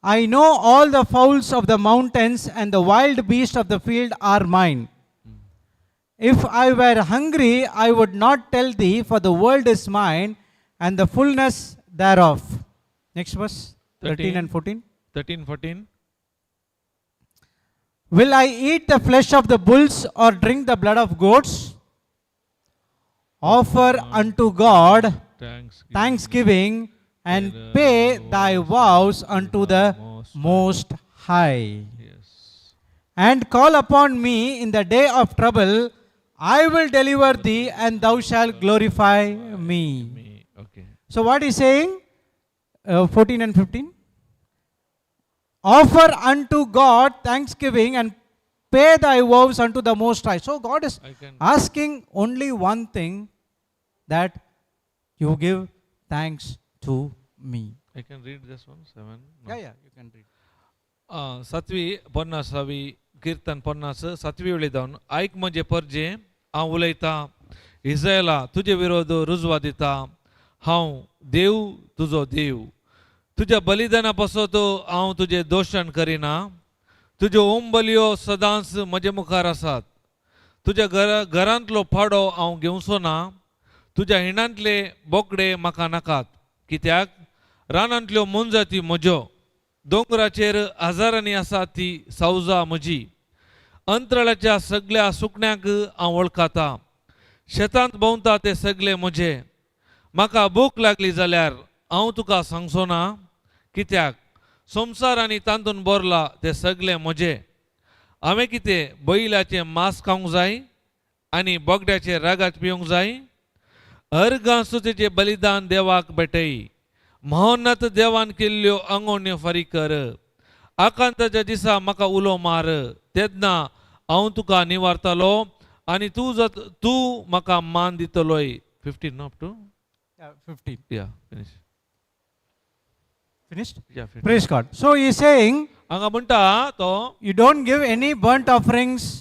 I know all the fowls of the mountains and the wild beasts of the field are mine. If I were hungry, I would not tell thee, for the world is mine and the fullness thereof. Next verse, 13 and 14. 13, 14. Will I eat the flesh of the bulls or drink the blood of goats? Offer unto God thanksgiving and pay thy vows unto the Most high. Yes. And call upon me in the day of trouble, I will deliver thee, and thou shalt glorify me. Me. Okay. So what is saying? 14 and 15. Offer unto God thanksgiving and pay thy vows unto the Most High. So God is I can. asking only one thing, that you give thanks to me. I can read this one. 7. No. Yeah, you can read. सातवी पन्नासावी कीर्तन 50 सातवी वेळी जावन ऐक म्हणजे परजे हांव उलयतां इस्रायला तुजे विरोध रुजवा दिता हांव देव तुजो देव तुज्या बलिदाना पासत हांव तुजे दोशण करिना तुज्यो ओंबल्यो सदांच म्हजे मुखार आसात तुज्या घरांतलो फाडो हांव घेवचो ना तुज्या हिणांतले बोकडे म्हाका नाकात कित्याक रानांतल्यो मुंजती म्हज्यो दोंगराचेर हजारांनी आसा ती सावजा म्हजी अंतराळाच्या सगळ्या सुकण्यांक हांव वळखाता शेतांत भोंवता ते सगळे म्हजे म्हाका भूक लागली जाल्यार हांव तुका सांगचो ना कित्याक संवसार आनी तांतून भरला ते सगळे म्हजे हांवें कितें बैलाचें मांस खावंक जाय आनी बोगड्याचे रागात पिवंक जाय अर्गांसुतेचें बलिदान देवाक भेटय महोन्नत देवान केल्ल्यो आंगोण्यो फारीक कर आकांताच्या दिसा म्हाका उलो मार तेन्ना हांव तुका निवारतलो आनी तूं म्हाका मान दितलोय 15 no up to 15. yeah finish Finished? yeah finish. Praise God. So he is saying, हांगा म्हणटा तो you don't give any burnt offerings.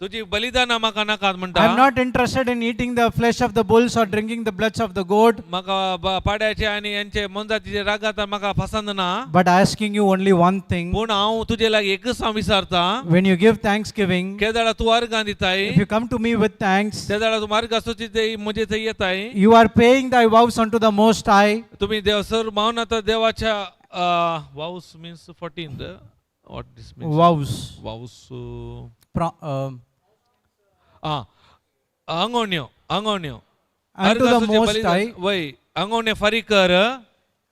तुजी बलिदाना म्हाका नाकात म्हणटा I am not interested in eating the flesh of the bulls or drinking the bloods of the goat, म्हाका पाड्याचे आनी यांचे मनजातीचे रागात म्हाका पसंद ना but asking you only one thing. पूण हांव तुजे लागीं एकच हांव विचारता When you give thanksgiving, केदाळा तूं अर्गां दिताय if you come to me with thanks, केदाळा तूं मार्गासुची ते म्हजे थंय येताय you are paying thy vows unto the Most High. तुम्ही देव सर मावनात देवाच्या vows means 14 what this means Vows. Vows आंगोण्यो Unto the अर्गासुचे Most बलिदान High. वय आंगोण्यो फारीक कर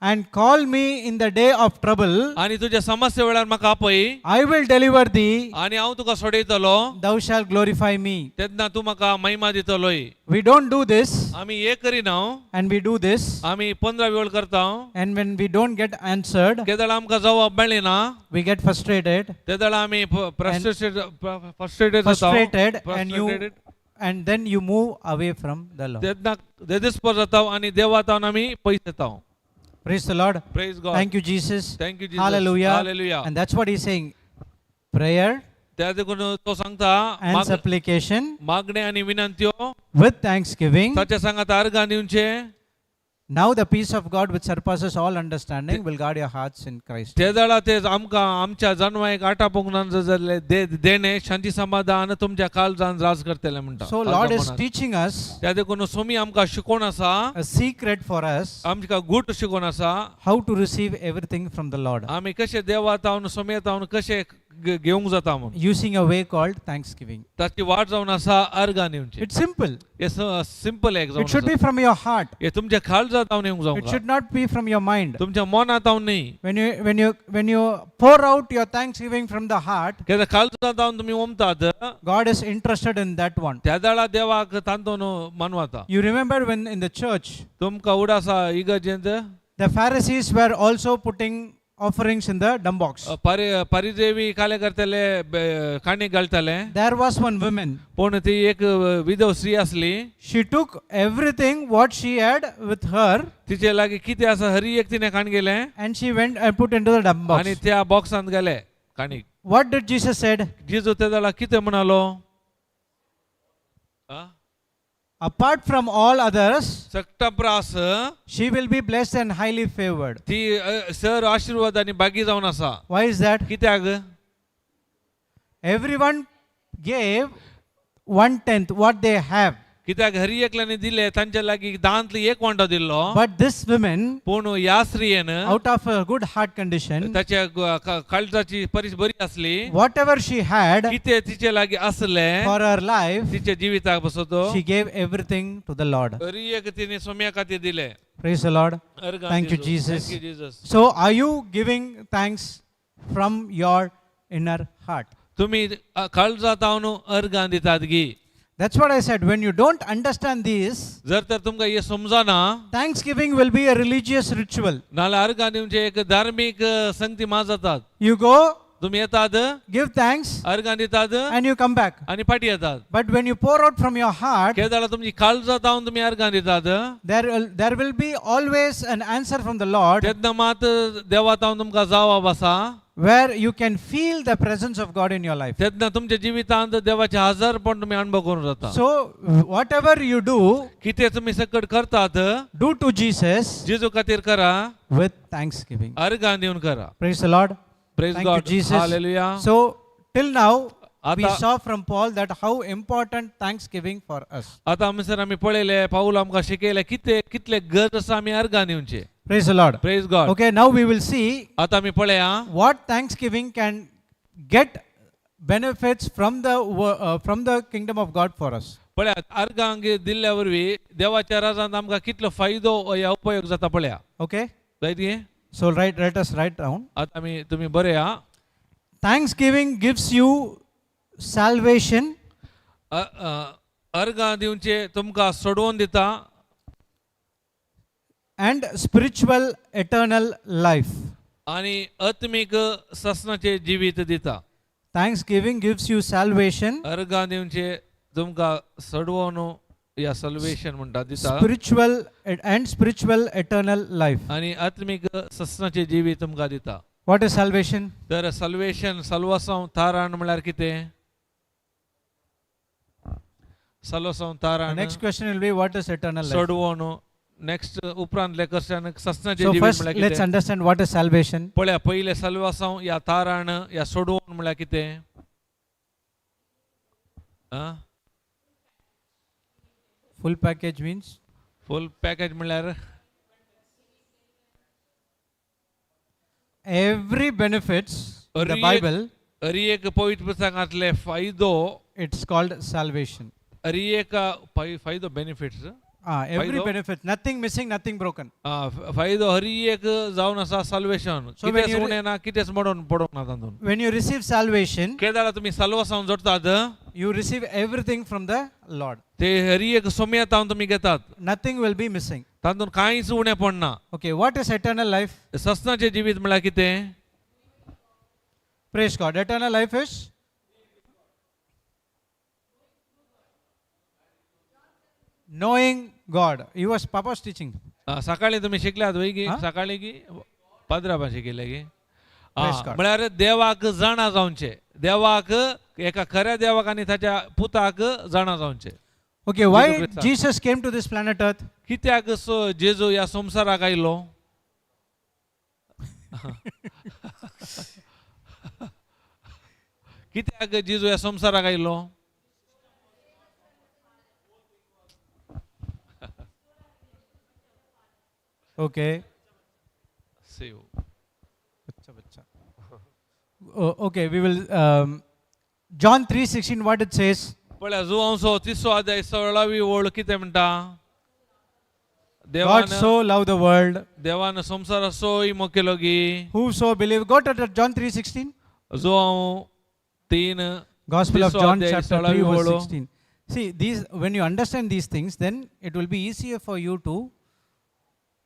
And call me in the day of trouble, आनी तुज्या समस्या वेळार म्हाका आपय I will deliver thee, आनी हांव तुका सोडयतलो thou shalt glorify me. तेन्ना तूं म्हाका महिमा दितलोय We don't do this, आमी हे करिना and we do this, आमी 15 वेळ करता and when we don't get answered, केदाळ आमकां जवाब मेळ्ळिना we get frustrated, तेदाळ आमी frustrated and then you move away from the Lord. तेन्ना देदिस्पर जाता आनी देवातावन आमी पयस येता Praise the Lord. Praise God Thank you, Jesus. Thank you Hallelujah. Hallelujah And that's what he's saying. Prayer त्या देखून तो सांगता and supplication मागणे आनी विनंत्यो with thanksgiving. ताच्या सांगात अर्गां दिवचे Now the peace of God which surpasses all understanding will guard your hearts in Christ. तेदाळा ते आमकां आमच्या जन्माक आटापोंगनान जाल्ले देणे शांती समाधान तुमच्या काळजान राज करतले म्हणटा So Lord is teaching us त्या देखून सोमी आमकां शिकोवन आसा a secret for us आमकां गुट शिकोवन आसा how to receive everything from the Lord आमी कशे देवातावन सोमेतावन कशे घेवंक जाता म्हणून using a way called thanksgiving. ताची वाट जावन आसा अर्गां दिवची It's simple. हे सिंपल एक It should be जावन from your heart. हे तुमच्या काळजातावन येवंक It जावंक should not be from your mind. तुमच्या मनातावन न्ही When you pour out your thanksgiving from the heart, कित्याक काळजातावन तुमी ओमतात God is interested in that one. त्या दाळा देवाक तांतून मानवता You remember when in the church, तुमकां उडासा इगर्जेंत the Pharisees were also putting offerings in the dumb box. परिजेवी काले करतले काणी घालतले There was one woman. पूण ती एक विधव स्त्री आसली She took everything what she had with her तिचे लागीं कितें आसा हरी एक तिणें काण गेलें and she went and put into the dumb box. आनी त्या बॉक्सांत गेले काणीक What did Jesus said? जेजू त्या दाळा कितें म्हणालो Apart from all others, सक्ता प्रास she will be blessed and highly favored. ती सर आशीर्वाद आनी बागी जावन आसा Why is that? कित्याक Everyone gave 1/10 what they have. कित्याक हरी एकल्यानी दिले तांच्या लागीं दांतली एक वांटो दिल्लो But this woman, पूण ह्या स्त्रियेन out of a good heart condition, ताच्या काळजाची परिस बरी आसली whatever she had कितें तिचे लागीं आसले for her life, तिचे जिविताक बसतो she gave everything to the Lord. हरी एक तिने सोम्या खातीर दिले Praise the Lord. अर्गां Thank you, दिलो. Jesus. Thank you, Jesus. So, are you giving thanks from your inner heart. तुम्ही काळजात हांव अर्गां दितात गी. That's what I said. When you don't understand this, जर तर तुमकां हे समजना thanksgiving will be a religious ritual. नाल्यार अर्गां दिवचे एक धार्मीक संगती मां जातात. You go, तुम्ही येतात give thanks, अर्गां दितात and you come back. आनी फाटी येतात. But when you pour out from your heart, केदाळ तुमची काळजात हांव तुम्ही अर्गां दितात there will be always an answer from the Lord तेन्ना मात देवात हांव तुमकां जबाब आसा. where you can feel the presence of God in your life. तेन्ना तुमच्या जिवितांत देवाचे हजरपण तुम्ही अनुभव करून जाता. So, whatever you do, कितें तुम्ही सकट करतात do to Jesus जेजू खातीर करा, with thanksgiving. अर्गां दिवन करा. Praise the Lord. Praise Thank you, God. Jesus. Hallelujah. So, till now, we आता- saw from Paul that how important thanksgiving for us. आता हांगासर आमी पळयले पाऊल आमकां शिकयले कितले गरज आसा आमी अर्गां दिवचे. Praise the Lord. Praise God. Okay, now we will see आता आमी पळया what thanksgiving can get benefits from the kingdom of God for us. पळया अर्गांक दिल्ल्या वरवीं देवाच्या राजांत आमकां कितलो फायदो या उपयोग जाता पळया. Okay, जायत गे. so let us write down. आता आमी तुम्ही बरया. Thanksgiving gives you salvation अर्गां दिवचे तुमकां सोडवून दिता and spiritual eternal life. आणि आत्मीक ससनाचे जिवीत दिता. Thanksgiving gives you salvation, अर्गां दिवचे तुमकां सोडवून या सल्वेशन म्हणटा दिता spiritual eternal life. आणि आत्मीक ससनाचे जिवीत तुमकां दिता. What is salvation? तर सल्वेशन सल्वसंव तारण म्हळ्यार कितें? सल्वसंव The Taran next question will be what is eternal life? सोडवून नेक्स्ट उपरांत लेकर्सान ससनाचे So जिवीत first म्हळ्यार let's कितें? understand what is salvation. पळया पहिले सल्वसंव या तारण या सोडवून म्हळ्यार कितें? Full package means full package म्हळ्यार every benefits in the Bible, हरी एक पवित्र पुस्तकांतले फायदो it's called salvation. हरी एक फायदो बेनिफिट्स Every फायदो? benefit, nothing missing, nothing broken. फायदो हरी एक जावन आसा सल्वेशन. So when कितेंच you उणें ना कितेंच मोडून पडोंक ना तातूंत. When you receive salvation, केदाळ तुम्ही सल्वसंव जोडतात you receive everything from the Lord. ते हरी एक सोम्यात तुम्ही घेतात. Nothing will be missing. तातूंत कांयच उणें पडना. Okay, what is eternal life? ससनाचे जिवीत म्हळ्यार कितें? Praise God. Eternal life is knowing God. He was Papa's teaching. सकाळी तुम्ही शिकल्यात वय गी? हा? सकाळी गी पाद्राबा शिकयले गी. Praise God. म्हळ्यार देवाक जाणा जावचे. देवाक एका खऱ्या देवाक आनी ताच्या पुताक जाणा जावचे. Okay, why Christ. Jesus came to this planet Earth? कित्याक जेजू ह्या संवसाराक आयलो? कित्याक जेजू ह्या संवसाराक आयलो? Okay. Save. Okay, we will. John 3:16, what it says? पळया जुवांसो 30 अध्याय 16वी ओळ कितें म्हणटा? God देवान so loved the world. देवान संवसार सोय मोकेलो गी. Whoso believe. Go to John 3:16. Joao 3 Gospel of John अध्याय chapter 3 16वी verse ओळ. 16. See, when you understand these things, then it will be easier for you to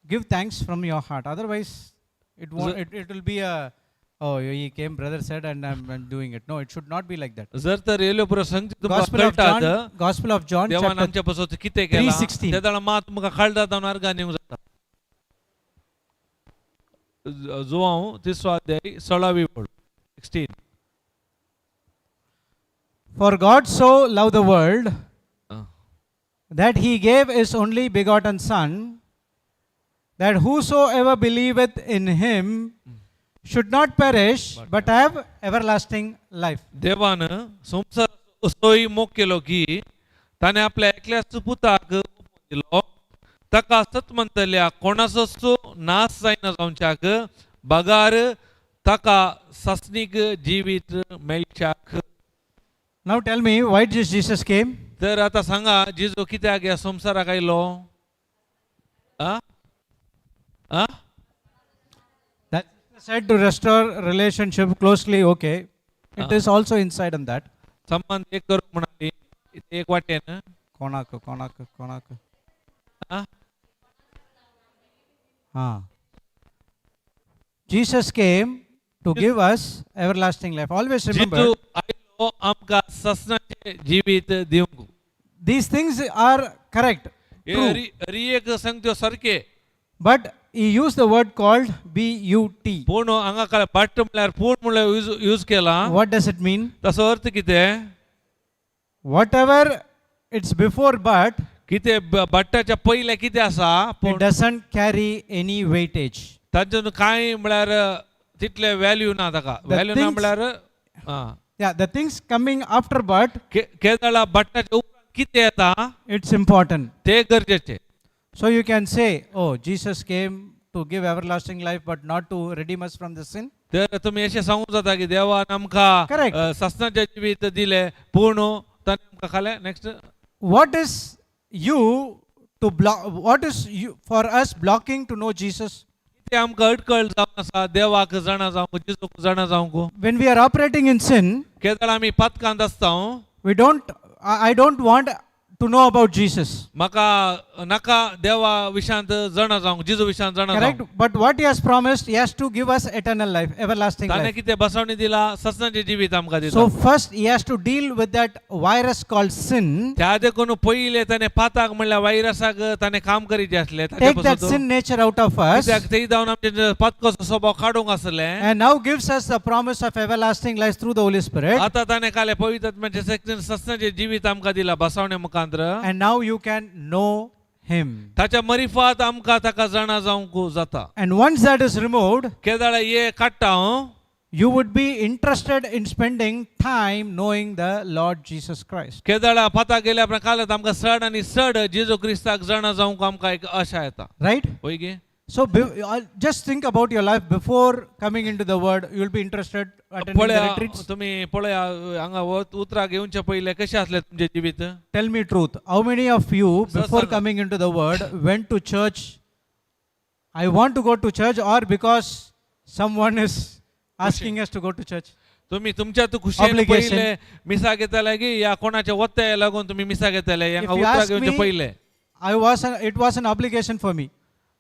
give thanks from your heart. Otherwise, it will be a, oh, he came, brother said, and I'm doing it. No, it should not be like that. जर तर yellow प्रसंग तुमकां Gospel of John देवान chapter आमच्या पासून कितें केला 3:16. त्या दाळा मात तुमकां कळटा जावन अर्गां दिवंक जाता. जुवांव 30 अध्याय 16वी ओळ 16. For God so loved the world that he gave his only begotten Son, that whosoever believeth in him should not perish but have everlasting life. देवान संवसार सोय मोग केलो की ताणे आपल्या एकल्याच पुताक दिलो ताका सतमंतल्या कोणाचो नाश जायना जावच्याक बगार ताका ससनीक जिवीत मेळच्याक. Now tell me, why did Jesus came? तर आता सांगा जेजू कित्याक ह्या संवसाराक आयलो? That's Said to restore relationship closely, okay. It is also inside on that. संबंध एक करू म्हणाली एक वाटेन कोणाक. हा? Jesus came to give us everlasting life. Always remember, Jitu आयलो आमका ससनाचे जीवित दिवंक these things are correct, true. री एक संगत्यो सारखे But he used the word called but. पूर्ण हांगा काय बट म्हळ्यार पूर्ण म्हळ्यार यूज केला What does it mean? ताचो अर्थ कितें Whatever it's before but, कितें बट्टाच्या पयले कितें आसा it doesn't carry any weightage. तातूंत कांय म्हळ्यार तितले व्हॅल्यू ना ताका The व्हॅल्यू ना things- म्हळ्यार Yeah, the things coming after but, केदळा बट्टाच्या उपरांत कितें येता it's important. ते गरजेचे So you can say, oh, Jesus came to give everlasting life but not to redeem us from the sin. तर तुम्ही अशें सांगूंक जाता की देवान आमकां Correct. ससनाचें जिवीत दिलें पूर्ण ताणें आमकां खालें next What is you to block? What is you for us blocking to know Jesus? ते आमकां अडकळ जावन आसा देवाक जाणा जावंक जेजूक जाणा जावंक When we are operating in sin, केदळ आमी पातकांत आसता we don't. I don't want to know about Jesus. म्हाका नाका देवा विशांत जाणा जावंक जेजू विशांत जाणा Correct. जावंक But what he has promised, he has to give us eternal life, everlasting ताणें life. कितें बसवणी दिला ससनाचें जिवीत आमकां दिता So first he has to deal with that virus called sin. त्या देखून पयले ताणें पाताक म्हणल्यार वायरसाक ताणें काम करीचे आसले Take that sin nature out of us. कित्याक थंय जावन आमचे पातकोचो स्वभाव काडूंक आसले And now gives us the promise of everlasting life through the Holy Spirit. आतां ताणें काले पवित्र आत्म्याचें ससनाचें जिवीत आमकां दिला बसवण्या मुखांतर And now you can know him. ताच्या मरिफात आमकां ताका जाणा जावंक जाता And once that is removed, केदाळ हे काडटा you would be interested in spending time knowing the Lord Jesus Christ. केदाळा पाता गेल्या उपरांत कालत आमकां चड आनी चड जेजू क्रिस्ताक जाणा जावंक आमकां एक आशा येता Right? होय गे So just think about your life before coming into the word. You will be interested attending the पळया retreats. तुमी पळया हांगा उतराक येवचे पयले कशें आसलें तुमचें जिवीत Tell me truth. How many of you before sir. coming into the word went to church? I want to go to church, or because someone is asking us to go to church. तुम्ही तुमच्या तू खुशेन Obligation. पयले मिसा घेतले की या कोणाच्या वत्ते लागून तुम्ही मिसा घेतले If हांगा you उतराक ask येवचे me, पयले it was an obligation for me.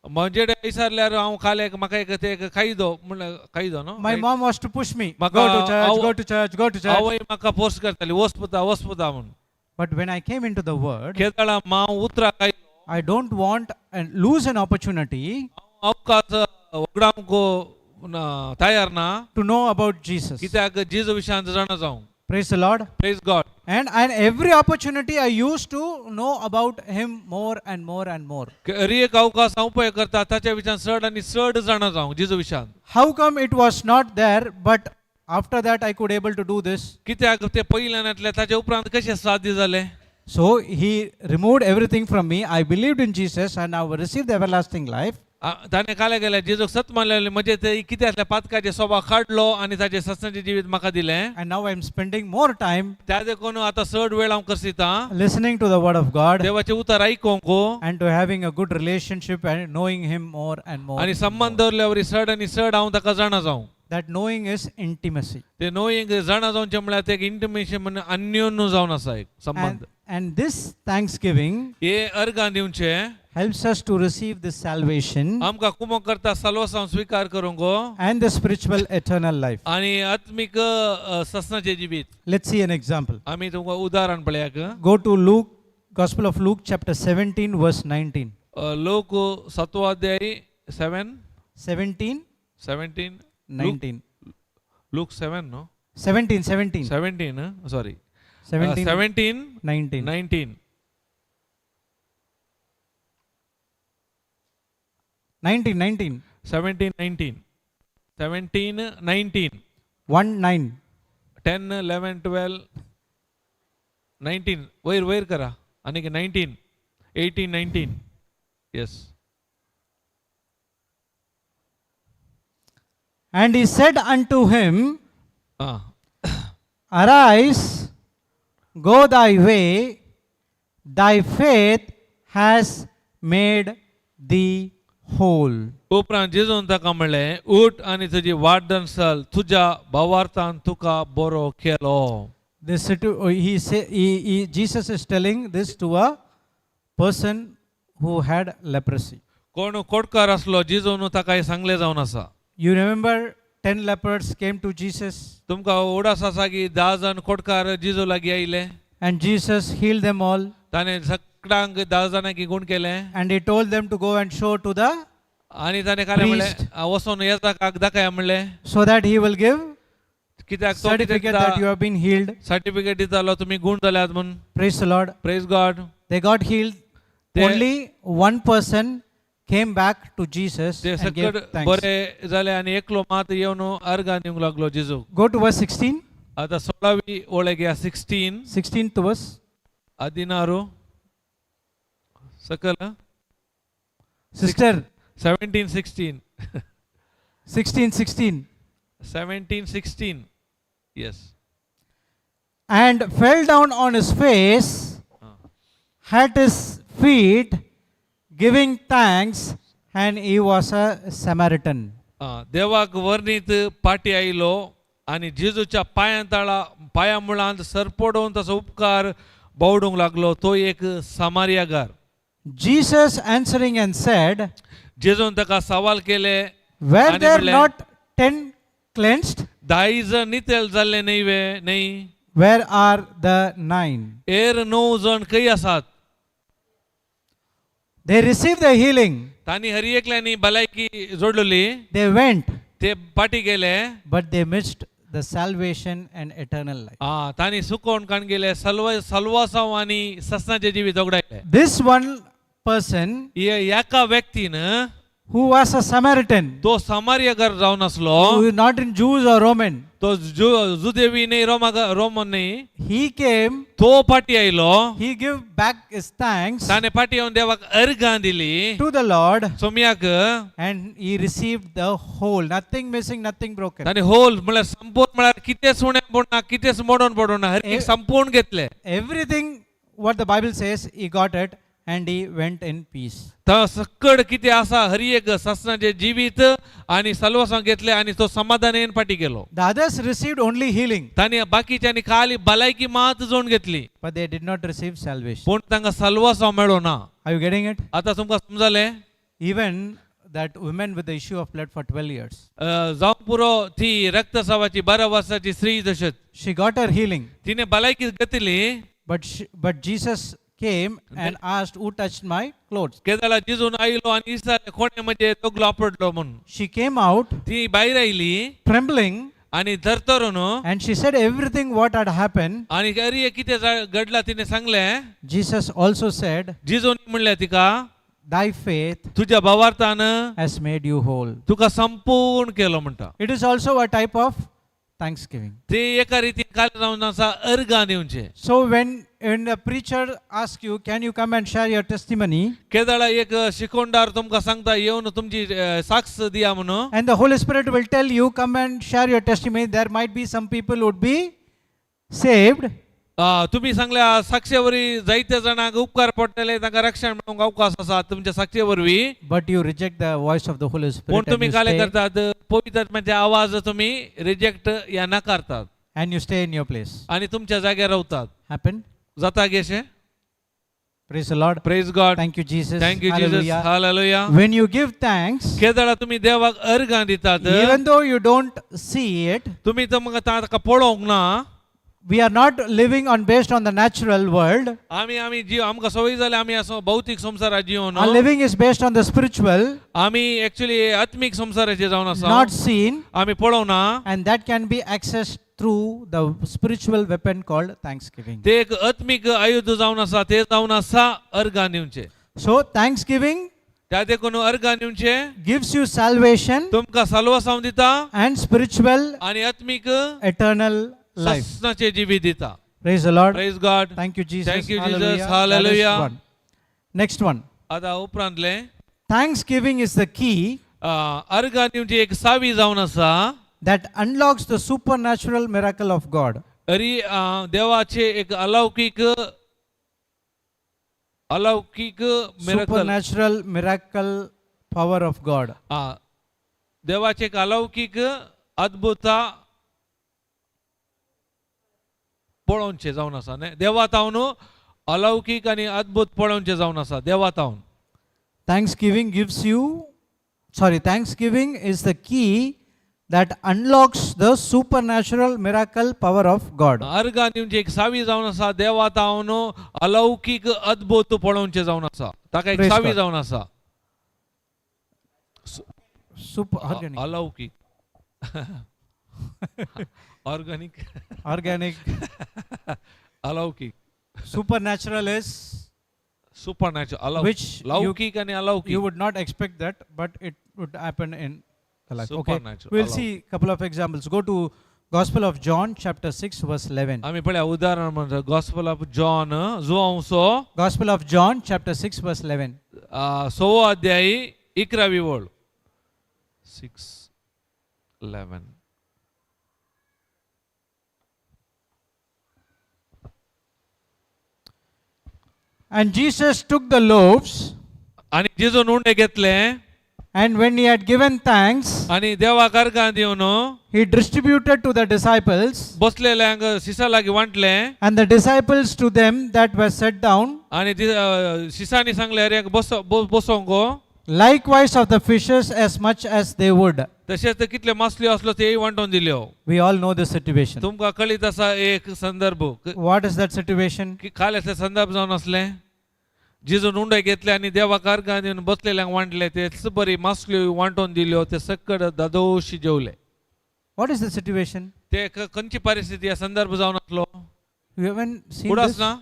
म्हणजे विचारल्यार हांव खाले म्हाका एक ते एक खायदो म्हणल्यार खायदो न्हू My mom was to push me. Maka- Go to church, aw- go to church, go to church. आवय म्हाका पोस्ट करताली वचपुता म्हणून But when I came into the word, केदळा हांव उतराक आयलो I don't want and lose an opportunity हांव अवकाश उगडावंक तयार ना to know about Jesus. कित्याक जेजू विशयांत जाणा जावंक Praise the Lord. Praise God And every opportunity I used to know about him more and more and more. री एक अवकाश हांव उपयोग करता ताच्या विशयान चड आनी चड जाणा जावंक जेजू विशयांत How come it was not there, but after that I could able to do this? कित्याक ते पयल्यान येतले ताचे उपरांत कशें साध्य जालें So he removed everything from me. I believed in Jesus and I received the everlasting life. ताणें काले गेले जेजूक सत मानलेले म्हणजे ते कितें आसलें पातकाचे स्वभाव काडलो आनी ताचें सत्संगाचें जिवीत म्हाका दिलें And now I'm spending more time त्या देखून आतां चड वेळ हांव करसिता listening to the word of God देवाचें उतर आयकोंक and to having a good relationship and knowing him more and more. आनी and संबंध more. दवरल्या वरी चड आनी चड हांव ताका जाणा जावं That knowing is intimacy. ते नोईंग जाणा जावचें म्हळ्यार ते एक इंटिमेशन म्हणून अन्योन्य जावन आसा एक संबंध And this thanksgiving हे अर्गां दिवचे helps us to receive this salvation आमकां कुमो करता साल्वसां स्वीकार करूंक and the spiritual eternal life. आनी आत्मीक ससनाचें जिवीत Let's see an example. आमी तुमकां उदाहरण पळयाक Go to Luke, Gospel of Luke, chapter 17, verse 19. लोक 7 अध्याय 7 17, 17 19. Look 7 no 17, 17. 17 सॉरी 17, 17 19. 19 19, 19. 17 19 17 19 1, 9. 10 11 12 19 वयर करा आणि 19 18 19 yes And he said unto him, ah Arise, go thy way, thy faith has made thee whole. उपरांत जेजून ताका म्हणलें उठ आनी तुजी वाड्डण चल तुज्या भावार्थान तुका बरो केलो. Jesus is telling this to a person who had leprosy. कोण कोडकार आसलो जेजून ताका हें सांगलें जावन आसा. You remember 10 lepers came to Jesus तुमकां उडास आसा की 10 जाण कोडकार जेजू लागीं आयले and Jesus healed them all ताणें सगळ्यांक 10 जाणांक गूण केलें and he told them to go and show to the आनी ताणें काय म्हणलें वचून येताकाक दाखया म्हणलें so that he will give कित्याक तो certificate that you have been healed. Certificate दितालो तुमी गूण जाल्यात म्हूण. Praise the Lord. Praise God. They got healed. Only one person came back to Jesus ते and gave सकट thanks. बरे जाले आनी एकलो मात येवन अर्गां दिवंक लागलो जेजू. Go to verse 16. आतां 16वी ओळेक या 16 16th verse. 16 सकल Sister, 17-16 16. 17-16 yes. And fell down on his face at his feet, giving thanks, and he was a Samaritan. देवाक वर्णीत पाटी आयलो आनी जेजूच्या पाया मुळांत सरपडून ताचो उपकार बावडूंक लागलो. तो एक सामारियागार. Jesus answering and said, जेजून ताका सवाल केले were आनी there म्हणलें, not 10 cleansed? 10 जण नितेल जाल्ले न्हय. Where are the 9? एर 9 जण खंय आसात. They received the healing. तांणी हर एकल्यानी भलायकी जोडलेली. They went, ते पाटी गेले but they missed the salvation and eternal life. तांणी सुकोवन काण गेले सलवासांव आनी ससनाचे जिवीत जोगडायले. This one person एका व्यक्तीन who was a Samaritan, तो सामारियागार जावन आसलो. who is not in Jews or Roman, तो जुदेवी न्हय रोमन न्हय. he came, तो पाटी आयलो. he gave back his thanks ताणे पाटी येवन देवाक अर्गां दिली to the Lord, सोम्याक and he received the whole, nothing missing, nothing broken. ताणे होल म्हळ्यार संपूर्ण म्हळ्यार कितेंच उणें पडना कितेंच मोडून पडना हर एक संपूर्ण घेतले. Everything what the Bible says, he got it, and he went in peace. तो सकड कितें आसा हर एक ससनाचे जिवीत आनी सलवासां घेतले आनी तो समाधानान पाटी गेलो. The others received only healing, ताणी बाकीच्यांनी खाली भलायकी मात जोडून घेतली but they did not receive salvation. पूण तांकां सलवासां मेळ्ळो ना. Are you getting it? आतां तुमकां समजलें. Even that woman with the issue of blood for 12 years, जावं पुरो ती रक्तस्रावाची 12 वर्साची स्त्री तशेंच she got her healing, तिने भलायकी घेतली. but Jesus came and asked, who touched my clothes? केदाळा जिजून आयलो आनी विचारलें कोणे म्हणजे तगलो आपडलो म्हणून. She came out ती भायर आयली trembling, आनी धरतरून and she said everything what had happened. आनी अरे कितें घडलां तिने सांगलें. Jesus also said, जिजून म्हणलें तिका thy faith तुज्या भावार्थान has made you whole. तुका संपूर्ण केलो म्हणटा. It is also a type of thanksgiving. ते एका रितीन काय जावन आसा अर्गां दिवचे. So when a preacher asks you, can you come and share your testimony? केदाळा एक शिकोंडार तुमकां सांगता येवन तुमची साक्ष दिया म्हणून. And the Holy Spirit will tell you, come and share your testimony. There might be some people would be saved. तुम्ही सांगल्या साक्षे वरवीं जायत्या जाणांक उपकार पडटले तांकां रक्षण मेळोवंक अवकाश आसा तुमच्या साक्षे वरवीं. But you reject the voice of the Holy Spirit. पूण तुम्ही and काय you stay- करतात पवित्र आत्म्याचे आवाज तुम्ही रिजेक्ट या नाकारतात and you stay in your place. आणि तुमच्या जाग्यार रावतात. Happen? जाता Geshe. Praise the Lord. Praise God. Thank you, Jesus. Thank you Jesus. Hallelujah. Hallelujah. When you give thanks, केदाळा तुम्ही देवाक अर्गां दितात even though you don't see it, तुम्ही तुमकां ताका पळोवंक ना. we are not living on based on the natural world. आमी जीव आमकां सवय जाले आमी असो भौतीक संवसारात जिवन. Our living is based on the spiritual, आमी एक्चुअली आत्मीक संवसाराचे जावन आसा. not seen, आमी पळोवना. and that can be accessed through the spiritual weapon called thanksgiving. ते एक आत्मीक आयुध जावन आसा ते जावन आसा अर्गां दिवचे. So thanksgiving त्या देखून अर्गां दिवचे gives you salvation तुमकां साल्वासांव दिता and spiritual आनी आत्मीक eternal life. ससनाचे जिवीत दिता. Praise the Lord. Praise God. Thank you, Jesus. Thank you, Hallelujah. Jesus. That is Hallelujah. one. Next one. आता उपरांतले Thanksgiving is the key अर्गां दिवची एक सावी जावन आसा. that unlocks the supernatural miracle of God. अरी देवाचे एक अलौकिक miracle Supernatural miracle power of God. देवाचे एक अलौकिक अद्भुत पळोवनचे जावन आसा न्ही देवातावन अलौकिक आनी अद्भुत पळोवनचे जावन आसा देवातावन. Thanksgiving is the key that unlocks the supernatural miracle power of God. अर्गा म्हणजे एक सावी जावन आसा देवातावन अलौकिक अद्भुत पळोवनचे जावन आसा ताका एक Praise सावी God. जावन आसा Organic. अलौकिक ऑर्गॅनिक Organic. अलौकिक Supernatural is सुपरनॅचरल which लौकिक आणि अलौकिक. you would not expect that, but it would happen in the life. Okay. Supernatural. We'll see a couple of examples. Go to Gospel of John, chapter 6, verse 11. आम्ही पळया उदाहरण म्हणजे gospel of John जोंसो Gospel of John, chapter 6, verse 11. 6 अध्याय 11वी ओळ 6:11. And Jesus took the loaves, आणि जेजून उंडे घेतले and when he had given thanks, आणि देवाक अर्घ दिवन he distributed to the disciples, बसलेल्यांक शिसा लागी वांटले and the disciples to them that were set down, आणि शिसांनी सांगले अरे बसोंक likewise of the fishes as much as they would. तशेंच कितले मासल्यो असलो तेय वांटून दिल्यो. We all know this situation. तुमकां कळीत आसा एक संदर्भ What is that situation? की खाल्यातले संदर्भ जावन असले जिजून उंडे घेतले आणि देवाक अर्घ दिवन बसलेल्यांक वांटले ते बरी मासल्यो वांटून दिल्यो ते सकड दादोशी जेवले. What is the situation? ते खंयची परिस्थिती संदर्भ जावन असलो You haven't seen उडास this? ना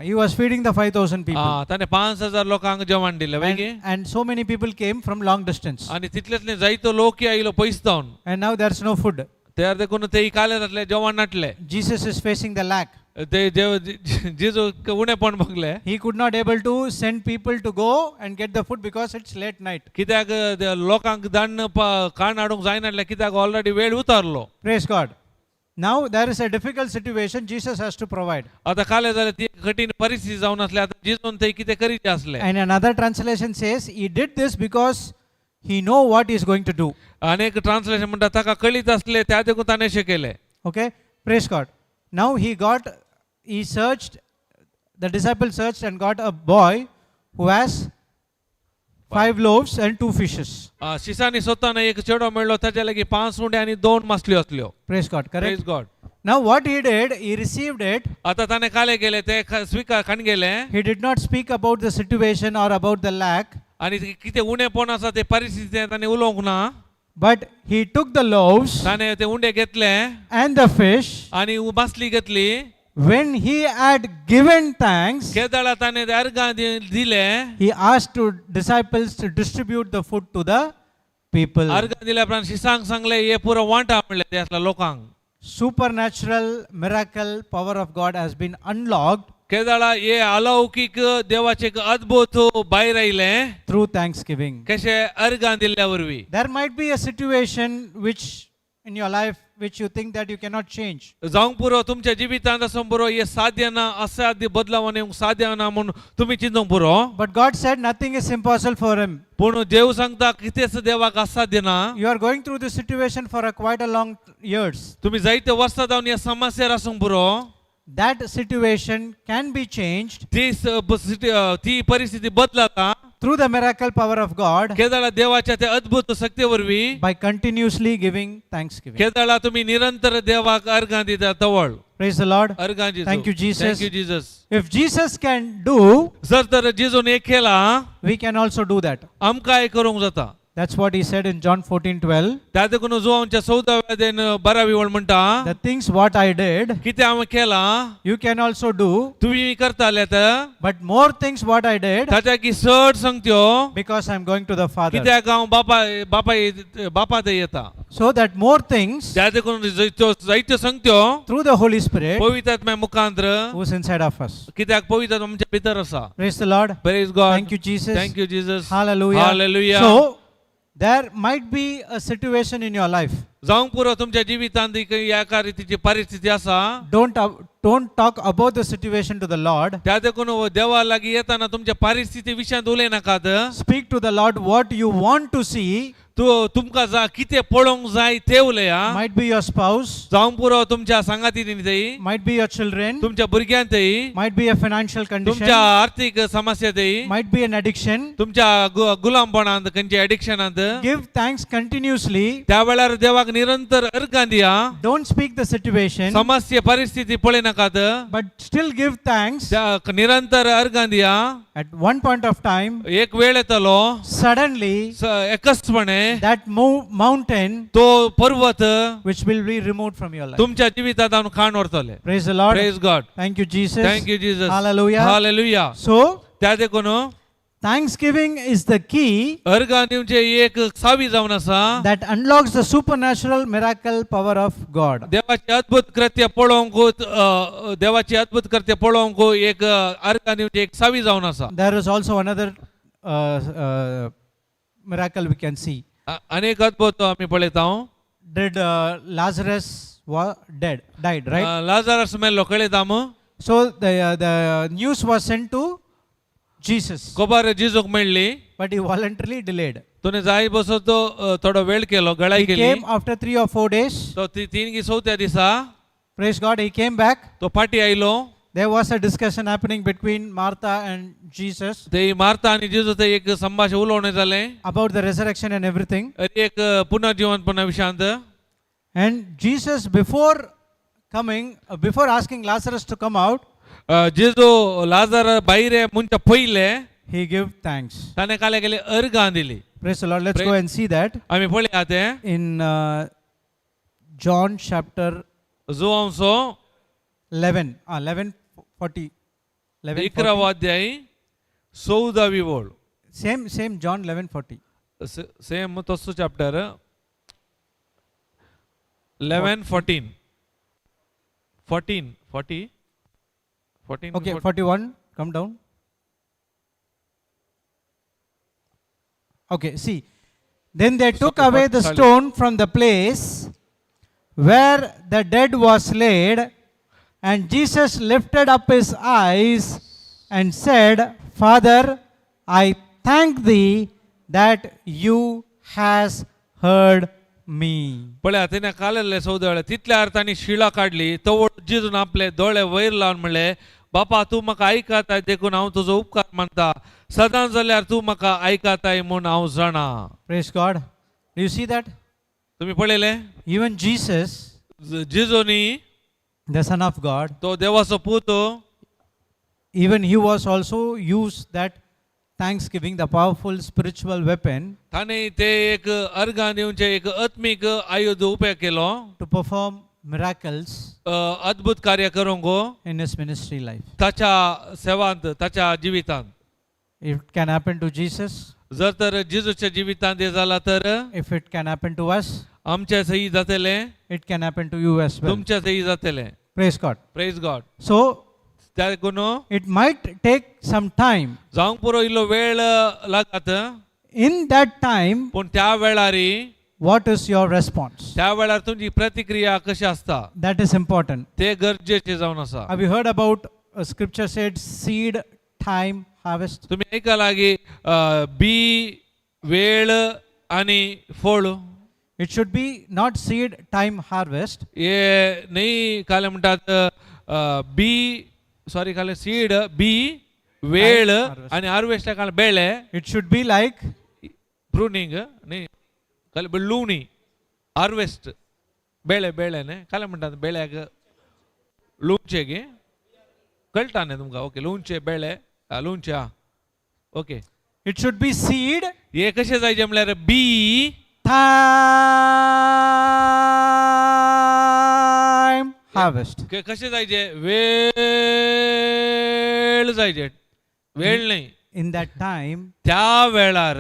He was feeding the 5,000 people. ताणे 5,000 लोकांक जेवण दिले वेगी And so many people came from long distance. आणि तितलेतले जायतो लोक आयलो पयस जावन And now there's no food. त्यार देखून ते काले जातले जेवण नाटले Jesus is facing the lack. ते जेजू उणेपण Baghel He could not able to send people to go and get the food because it's late night. कित्याक लोकांक धाडण काण हाडूंक जायनासले कित्याक ऑलरेडी वेळ उतारलो. Praise God. Now there is a difficult situation. Jesus has to provide. आता काले जाले ती कठीण परिस्थिती जावन असले आता जिजून ते कितें करीचे असले. And another translation says he did this because he know what he is going to do. अनेक ट्रान्सलेशन म्हणटा ताका कळीत असले त्या देखून ताणे शिकले. Okay. Praise God. Now he searched, the disciples searched and got a boy who has 5 loaves and 2 fishes. शिसांनी स्वतःन एक चेडो मेळ्ळो ताचे लागीं 5 उंडे आणि 2 मासल्यो असल्यो. Praise God. Praise Correct. God. Now what he did, he received it. आता ताणे काले गेले ते स्वीकार खाण गेले He did not speak about the situation or about the lack, आणि कितें उणेपण आसा ते परिस्थिती ताणे उलोवंक ना. but he took the loaves ताणे ते उंडे घेतले and the fish. आणि मासली घेतली. When he had given thanks, केदाळा ताणे ते अर्घ दिले. he asked to disciples to distribute the food to the people. अर्घ दिल्या उपरांत शिसांक सांगले हे पुरो वांटा म्हणले ते असल्या लोकांक. Supernatural miracle power of God has been unlocked केदाळा हे अलौकिक देवाचे एक अद्भुत भायर आयले through thanksgiving. कशे अर्घ दिल्ल्या वरवीं. There might be a situation which in your life which you think that you cannot change. जावंक पुरो तुमच्या जिवितांत आसूं पुरो हे साध्य ना असाध्य बदलावन येवंक साध्य ना म्हणून तुम्ही चिंतूंक पुरो. But God said nothing is impossible for him. पूण देव सांगता कितेंच देवाक असाध्य ना. You are going through this situation for quite a long years. तुम्ही जायते वर्सां जावन ह्या समस्येर आसूंक पुरो. That situation can be changed ती परिस्थिती बदलता through the miracle power of God केदाळा देवाच्या त्या अद्भुत शक्ती वरवीं. by continuously giving thanksgiving. केदाळा तुम्ही निरंतर देवाक अर्घ दिता तवळ. Praise the Lord. अर्घ दिता. Thank you, Jesus. Thank you Jesus. If Jesus can do, जर तर जेजून एक केला we can also do that. आमकां एक करूंक जाता. That's what he said in John 14:12. त्या देखून जो आमच्या 14व्या अध्यायान 12वी ओळ म्हणटा The things what I did, कितें हांवें केला you can also do, तुम्ही करताले तर but more things what I did, ताच्या की चड सांगत्यो because I'm going to the Father. कित्याक हांव बापा थंय येता. So that more things त्या देखून जायत्यो सांगत्यो through the Holy Spirit पवित्र आत्म्या मुखांतर who's inside of us. कित्याक पवित्र आत्मा आमच्या भितर आसा. Praise the Lord. Praise God. Thank you, Jesus. Thank you Jesus. Hallelujah. Hallelujah. So, There might be a situation in your life. जावंक पुरो तुमच्या जिवितांत एका रितीची परिस्थिती आसा. Don't talk about the situation to the Lord. त्या देखून देवा लागीं येताना तुमच्या परिस्थिती विशयांत उलयनाकात. Speak to the Lord what you want to see. तुमकां कितें पळोवंक जाय ते उलया. Might be your spouse. जावंक पुरो तुमच्या सांगातींनी थंय, Might be your children. तुमच्या भुरग्यांक थंय, Might be a financial condition. तुमच्या आर्थीक समस्या थंय, Might be an addiction. तुमच्या गुलामपणांत खंयचे एडिक्शनांत. Give thanks continuously. त्या वेळार देवाक निरंतर अर्घां दिया. Don't speak the situation, समस्या परिस्थिती पळयनाकात, but still give thanks. त्या निरंतर अर्घां दिया. At one point of time, एक वेळ येतलो suddenly एकचपणे that mountain तो पर्वत which will be removed from your life. तुमच्या जिवितांतून काढून व्हरतले. Praise the Lord. Praise God. Thank you, Jesus. Thank you Jesus. Hallelujah. Hallelujah. So, त्या देखून thanksgiving is the key अर्घां दिवचे एक सावी जावन आसा. that unlocks the supernatural miracle power of God. देवाची अद्भुत कृत्य पळोवंक देवाची अद्भुत कृत्य पळोवंक एक अर्घां दिवचे एक सावी जावन आसा. There is also another miracle we can see. अनेक अद्भुत आम्ही पळयता. Did Lazarus died, right? लाजारस मेल्लो कळयताम. So the news was sent to Jesus, खबर जिजूक मेळ्ळी, but he voluntarily delayed. तुने जाय बसो तो थोडो वेळ केलो, गळाई He केली. came after 3 or 4 days. तो 3 की 4थ्या दिसा Praise God, he came back. तो फाटी आयलो. There was a discussion happening between Martha and Jesus ते मार्था आणि जिजू ते एक संभाषण उलोवणें जालें about the resurrection and everything. एक पुनर्जीवनपणा विशयांत. And Jesus, before asking Lazarus to come out, जिजू लाजार भायर मुंच्या पयले he gave thanks. ताणे काले गेले अर्घां दिली. Praise the Lord. Let's go and see that आम्ही पळया ते in John chapter जोआंसो 11. 11:40. 11:40. 11वा अध्याय 14वी ओळ. Same John 11:40. सेम तसो chapter 11:14. 14. Okay, 41. Come down. Okay, see. Then they took away the stone from the place where the dead was laid, and Jesus lifted up his eyes and said, Father, I thank thee that you has heard me. पळया त्याने कालले सौदळे तितल्या अर्थाने शिळा काढली. तवळ जिजून आपले दोळे वयर लावन म्हणले, बापा तू म्हाका आयकताय देखून हांव तुजो उपकार मानता. सदां जाल्यार तू म्हाका आयकताय म्हूण हांव जाणा. Praise God. Do you see that? तुम्ही पळयले Even Jesus, जिजूनी the Son of God, तो देवाचो पूत, even he was also used that thanksgiving, the powerful spiritual weapon, ताणे ते एक अर्घां दिवचे एक आत्मिक आयुध उपेग केलो to perform miracles अद्भुत कार्य करूंक in his ministry life. ताच्या सेवांत ताच्या जिवितांत. It can happen to Jesus. जर तर जिजूच्या जिवितांत हे जाला तर If it can happen to us, आमच्या सही जातले, it can happen to you as well. तुमच्या सही जातले. Praise God. Praise God. So, देखून it might take some time. जावंक पुरो इल्लो वेळ लागत. In that time, पण त्या वेळारी what is your response? त्या वेळार तुमची प्रतिक्रिया कशी असता That is important. ते गरजेचे जावन आसा. Have you heard about a scripture said seed, time, harvest? तुम्ही ऐका लागी बी, वेळ आणि फळ. It should be not seed, time, harvest. हे नाही काले म्हणतात बी सॉरी काले सीड, बी, वेळ आणि हार्वेस्ट काले Bele. It should be like pruning न्ही काले लुवणी हार्वेस्ट बेळे बेळेने काले म्हणटात बेळ्याक लुवचे गे कळटा न्ही तुमकां. ओके लुवचे बेळे लुवचे हा okay. it should be seed, हे कशें जायचे म्हळ्यार बी, time, harvest. कशें जायचे वेळ जायचे. वेळ नाही In that time, त्या वेळार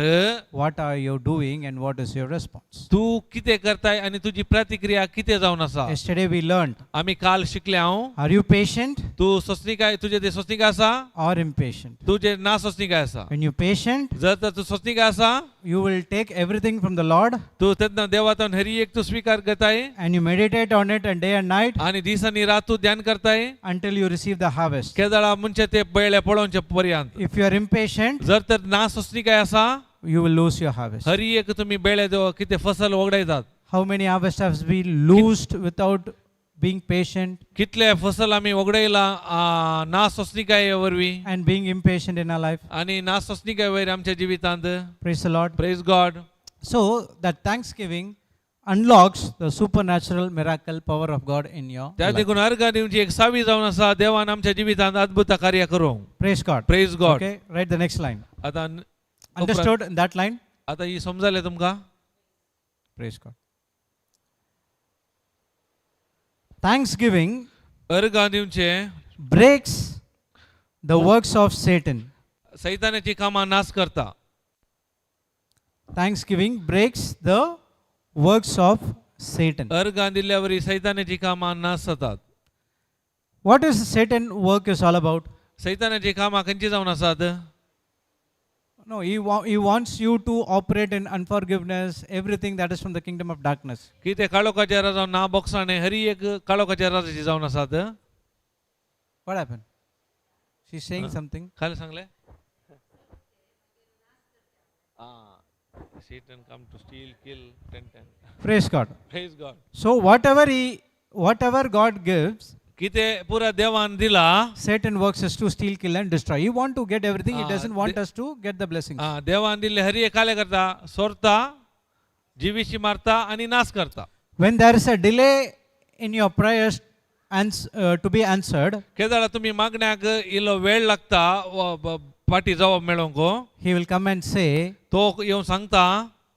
what are you doing and what is your response? तू कितें करताय आणि तुझी प्रतिक्रिया कितें जावन आसा. Yesterday we learned, आमी काल शिकले हांव. are you patient तू सोंसणीकाय तुझे ते सोंसणीकाय आसा or impatient? तुझे ना सोंसणीकाय आसा. When you're patient, जर तर तू सोंसणीकाय आसा you will take everything from the Lord तू तेदना देवातून हरी एक तू स्वीकार करताय and you meditate on it and day and night आणि दिस आणि रात तू ध्यान करताय until you receive the harvest. केदळा मुंचे ते बेळे पळोवचे पर्यंत If you are impatient, जर तर नास असली काय असा you will lose your harvest. हरी एक तुम्ही बेळे देव किती फसल वगडायतात How many harvests have been loosed without being patient कितले फसल आम्ही वगडायला नास असली काय वरवी and being impatient in our life? आणि नास असली काय वयर आमच्या जिवितांत Praise the Lord. Praise God So that thanksgiving unlocks the supernatural miracle power of God in your त्या life. देखून अर्घा दिवची एक सावी जावन आसा देवान आमच्या जिवितांत अद्भुत कार्य करूं Praise God. Praise God Okay, write the next line. आता Understood in that line? आता ही समजाले तुमका Praise God. Thanksgiving अर्घा दिवचे breaks the works of Satan. सैतानाची कामां नाश करता Thanksgiving breaks the works of Satan. अर्घा दिल्यावरी सैतानाची कामां नाश जातात What is Satan work is all about? सैतानाची कामां खंयची जावन आसात No, he wants you to operate in unforgiveness, everything that is from the kingdom of darkness. की ते काळोखाच्या राजा ना बोक्साणे हरी एक काळोखाच्या राजाची जावन आसात What happened? She's saying something. खाली सांगले Satan come to steal, kill, Praise God. praise God So whatever God gives, की ते पुरा देवान दिला Satan works is to steal, kill and destroy. He want to get everything. He Ah, doesn't want us to get the blessings. देवान दिले हरी एक काय करता सोरता जीविशी मारता आणि नाश करता When there is a delay in your prayers to be answered, केदाळा तुम्ही मागण्याक इलो वेळ लागता पाठी जबाब मेळोवंक he will come and say, तो येऊन सांगता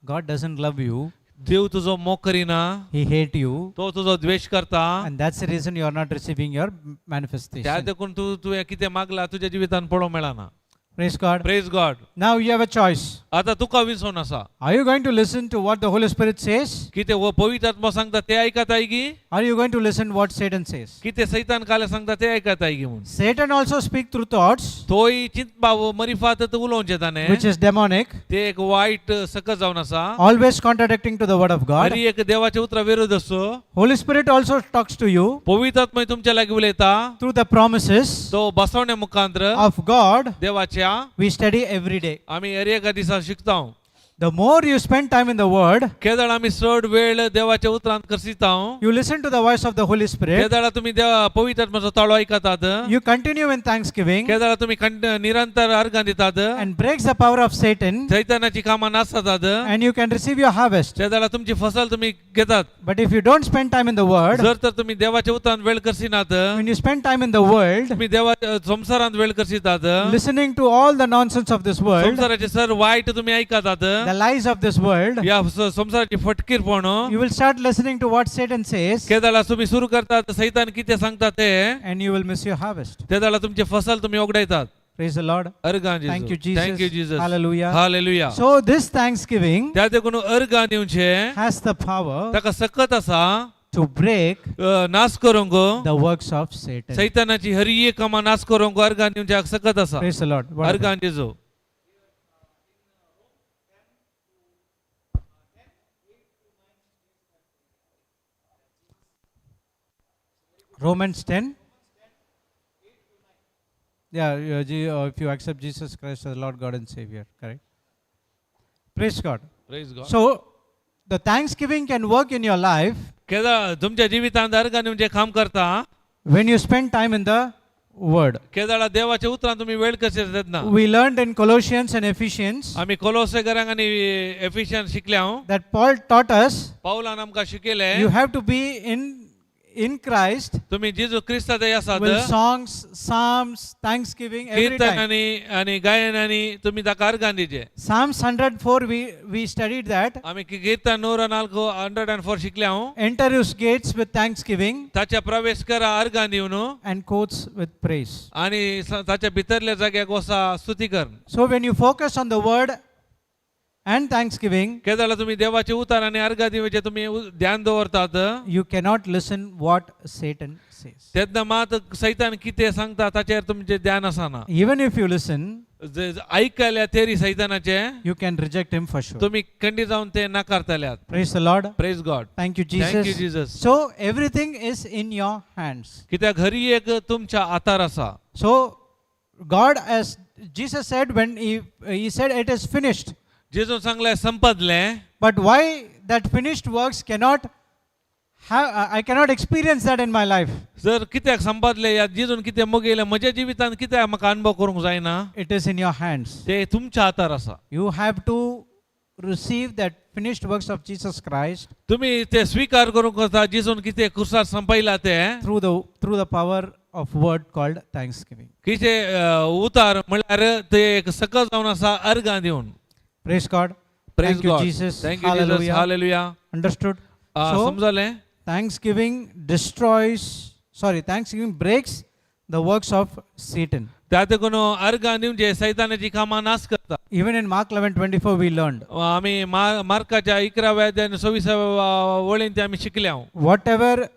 God doesn't love you. देव तुझो मोग करिना He hate you. तो तुझो द्वेष करता And that's the reason you are not receiving your त्या manifestation. देखून तू तू किती मागला तुझ्या जिवितान पळोवंक मेळना Praise God. Praise God Now you have a choice. आता तुका विसोन आसा Are you going to listen to what the Holy Spirit says? की ते पवित्र आत्मा सांगता ते ऐकत आहे की Or are you going to listen what Satan says? की ते सैतान काले सांगता ते ऐकत आहे की म्हणून Satan also speak through thoughts, तोय चिंतपाव मरिफात उलोवचे ताने which is demonic, ते एक वाईट सकत जावन आसा always contradicting to the word of God. हरी एक देवाच्या उतरा विरोध असो Holy Spirit also talks to you पवित्र आत्मा तुमच्या लागीं उलयता through the promises तो बसवण्या मुखांतर of God देवाच्या we study every day. आम्ही हर एका दिसा शिकता The more you spend time in the word, केदळ आम्ही चड वेळ देवाच्या उतरांत करसिता you listen to the voice of the Holy Spirit, केदळ तुम्ही देवा पवित्र आत्म्याचो ताळो ऐकतात you continue in thanksgiving केदळ तुम्ही निरंतर अर्घां दितात and breaks the power of Satan, सैतानाची कामां नासतात and you can receive your harvest. केदळ तुमची फसल तुम्ही घेतात But if you don't spend time in the word, जर तर तुम्ही देवाच्या उतरांत वेळ करसिनात when you spend time in the world, तुम्ही देवाच्या संसारांत वेळ करसितात listening to all the nonsense of this world, संसाराचे सर वाईट तुम्ही ऐकतात the lies of this world, या संसाराची फटकीरपण you will start listening to what Satan says, केदळ तुम्ही सुरू करतात सैतान किती सांगता ते and you will miss your harvest. केदळ तुमची फसल तुम्ही ओगडायतात Praise the Lord. अर्घां Thank you, Jesus. Thank you Jesus Hallelujah. Hallelujah So this thanksgiving त्या देखून अर्घां दिवचे has the power ताका सकत आसा to break नाश करूंक the works of Satan. सैतानाची हरी एक कामां नाश करूंक अर्घां दिवचे सकत आसा Praise the Lord. What अर्घां दिजो Romans 10. Yeah, if you accept Jesus Christ as the Lord God and Savior, correct? Praise God. Praise God So, the thanksgiving can work in your life केदळ तुमच्या जिवितांत अर्घां दिवचे काम करता when you spend time in the Word. केदळ देवाच्या उतरांत तुम्ही वेळ कशे देतना We learned in Colossians and Ephesians आम्ही कोलोसे घरांक आणि एफिशियन शिकल्या that Paul taught us पाऊलान आमकां शिकयले you have to be in Christ तुम्ही जेजू ख्रिस्तात आसात with songs, psalms, thanksgiving every time. कीर्तनांनी आणि गायनांनी तुम्ही ताका अर्घां दिचे Psalms 104, we studied that. आम्ही कीर्तन 104 शिकल्या Enter his gates with thanksgiving ताच्या प्रवेश करा अर्घां दिवन and courts with praise. आणि ताच्या भितरल्या जाग्याक वसा स्तुती कर So when you focus on the word and thanksgiving, केदाला तुम्ही देवाचे उतार आणि अर्घा दिवचे तुम्ही ध्यान दवरतात you cannot listen what Satan says. तेन्ना मात सैतान कितें सांगता ताचेर तुमचें ध्यान आसना. Even if you listen, ऐकल्या तेरी सैतानाचे you can reject him for sure. तुम्ही खंडी जावन ते नाकारतल्यात. Praise the Lord. Praise God. Thank you, Jesus. Thank you, Jesus. So everything is in your hands. कित्याक घरी एक तुमच्या हातार आसा. So God, as Jesus said when he said it is finished. जेजून सांगले संपदलें. But why that finished works cannot have, I cannot experience that in my life. जर कित्याक संपदले या जेजून कितें मुगेलें म्हज्या जिवितांत कित्याक म्हाका अनुभव करूंक जायना. It is in your hands. ते तुमच्या हातार आसा. You have to receive that finished works of Jesus Christ तुम्ही ते स्वीकार करूंक जाता जेजून कितें क्रुसार संपयला ते through the power of word called thanksgiving. किचे उतार म्हळ्यार ते एक सकल जावन आसा अर्गां दिवन. Praise God. Praise Thank you, God. Jesus. Thank you, Jesus. Hallelujah. Hallelujah. Understood? So समजलें. Thanksgiving breaks the works of Satan. त्या देखून अर्गां दिवचे सैतानाची कामां नाश करता. Even in Mark 11:24 we learned, आमी मार्काच्या 11व्या अध्याय 26व्या वळीन ते आमी शिकल्या. whatever,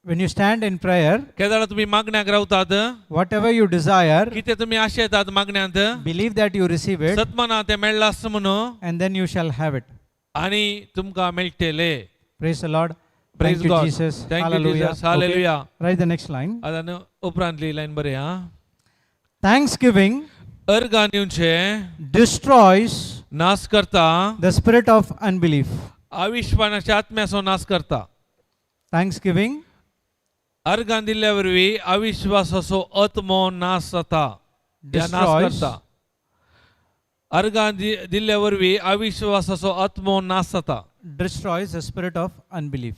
when you stand in prayer, केदाळ तुम्ही मागण्याक रावतात, whatever you desire, कितें तुम्ही आशेतात मागण्यांत, believe that you receive it, सत्मना ते मेळ्ळां आसता म्हणून and then you shall have it. आनी तुमकां मेळटले. Praise the Lord. Praise Thank you, God. Jesus. Thank you, Hallelujah. Jesus. Hallelujah. Okay. Write the next line. अदान उपरांतली लायन बरी हा. Thanksgiving अर्गां दिवचे destroys नाश करता, the spirit of unbelief. अविश्वासाच्या आत्म्याचो नाश करता. Thanksgiving अर्गां दिल्ल्या वरवीं अविश्वासाचो आत्मो नाश जाता, या नाश destroys करता. अर्गां दिल्ल्या वरवीं अविश्वासाचो आत्मो नाश जाता. destroys the spirit of unbelief.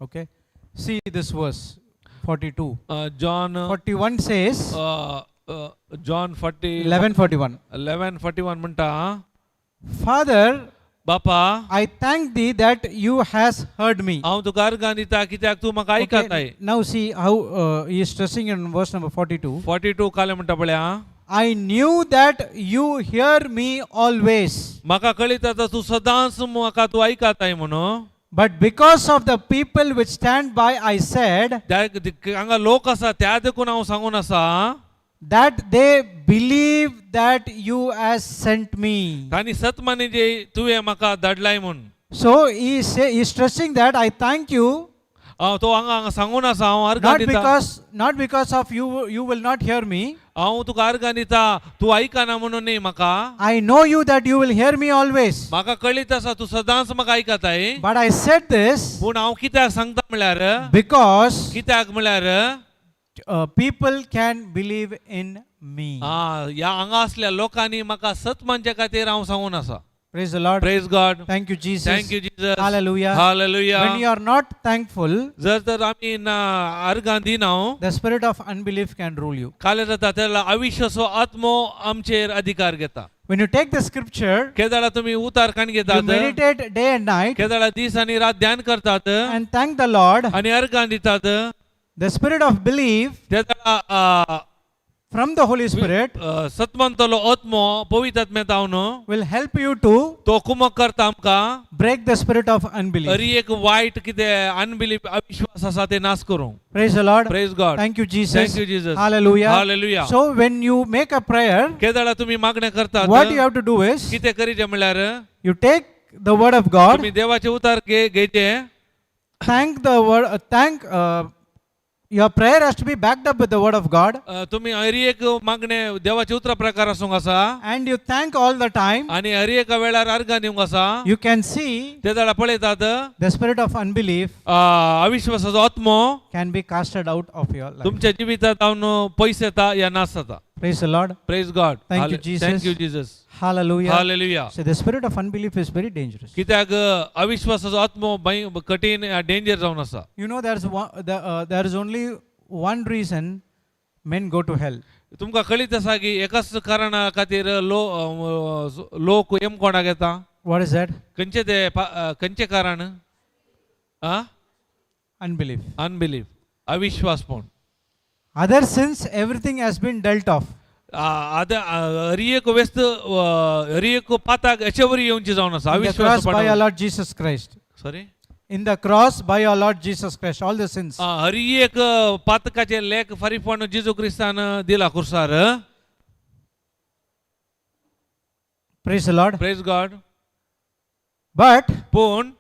Okay. See this verse 42. John 41 says, John 11:41. म्हणटा, Father, बापा I thank thee that you has heard me. हांव तुका अर्गां दिता कित्याक तूं म्हाका आयकताय. Okay, now see how he is stressing in verse number 42. 42 काले म्हणटा पळया, I knew that you hear me always, म्हाका कळीत आतां तूं सदांच म्हाका तूं आयकताय म्हणून. but because of the people which stand by I said, हांगा लोक आसा त्या देखून हांव सांगून आसा, that they believe that you has sent me. तांणी सत माने जे तुवें म्हाका धाडलाय म्हूण. So he is stressing that I thank you, तो हांगा सांगून आसा, हांव अर्गां दिता. not because of you will not hear me. हांव तुका अर्गां दिता, तूं आयकना म्हणून न्ही म्हाका. I know you that you will hear me always. म्हाका कळीत आसा तूं सदांच म्हाका आयकताय. But I said this पूण हांव कित्याक सांगता म्हळ्यार, because कित्याक म्हळ्यार people can believe in me. ह्या हांगा असल्या लोकांनी म्हाका सत मानचे खातीर हांव सांगून आसा. Praise the Lord. Praise God. Thank you, Jesus. Thank you Jesus. Hallelujah. Hallelujah. When you are not thankful, जर तर आमी अर्गां दिना, the spirit of unbelief can rule you. काले जाता त्याला अविश्वासो आत्मो आमचेर अधिकार घेता. When you take the scripture, केदाळा तुम्ही उतार काण you घेतात, meditate day and night केदाळा दीस आणि रात ध्यान करतात and thank the Lord. आणि अर्गां दितात, The spirit of belief तेदाळा from the Holy Spirit सत्मंतलो आत्मो पवित्र आत्म्यान will help you to तो कुमक करता आमकां break the spirit of unbelief. अरी एक वाईट कितें अनबिलीफ अविश्वास आसा ते नाश करूं. Praise the Lord. Praise God. Thank you, Jesus. Thank you, Jesus. Hallelujah. Hallelujah. So when you make a prayer, केदाळा तुम्ही मागण्या करतात, what you have to do is, कितें करीचे म्हळ्यार you take the word of God, तुम्ही देवाचे उतार घेचे. thank the word, your prayer has to be backed up with the word of God, तुम्ही हरी एक मागणे देवाचे उतरा प्रकार आसूंक आसा and you thank all the time. आणि हरी एका वेळार अर्गां दिवंक आसा. You can see ते जाल्यार पळयतात the spirit of unbelief अविश्वासाचो आत्मो can be casted out of your life. तुमच्या जिवितांत पयस येता या नाश जाता. Praise the Lord. Praise God. Thank you, Jesus. Thank you Jesus. Hallelujah. Hallelujah. So the spirit of unbelief is very dangerous. कित्याक अविश्वासाचो आत्मो कठीण डेंजर जावन आसा. You know there is only one reason men go to hell. तुमकां कळीत आसा की एकाच कारणा खातीर लोक येमकोंडाक येता. What is that? खंयचे कारण? Unbelief. अनबिलीफ, अविश्वासपण. Other sins, everything has been dealt off. हरी एक व्यस्त हरी एक पाताक याच्यावर येऊनची जाऊन असा In the cross by our अविश्वास Lord Jesus Christ. Sorry In the cross by our Lord Jesus Christ, all the sins. हरी एक पातकाचे लेख फरीपण जिजू ख्रिस्तान दिला खुर्सार Praise the Lord. Praise God But पण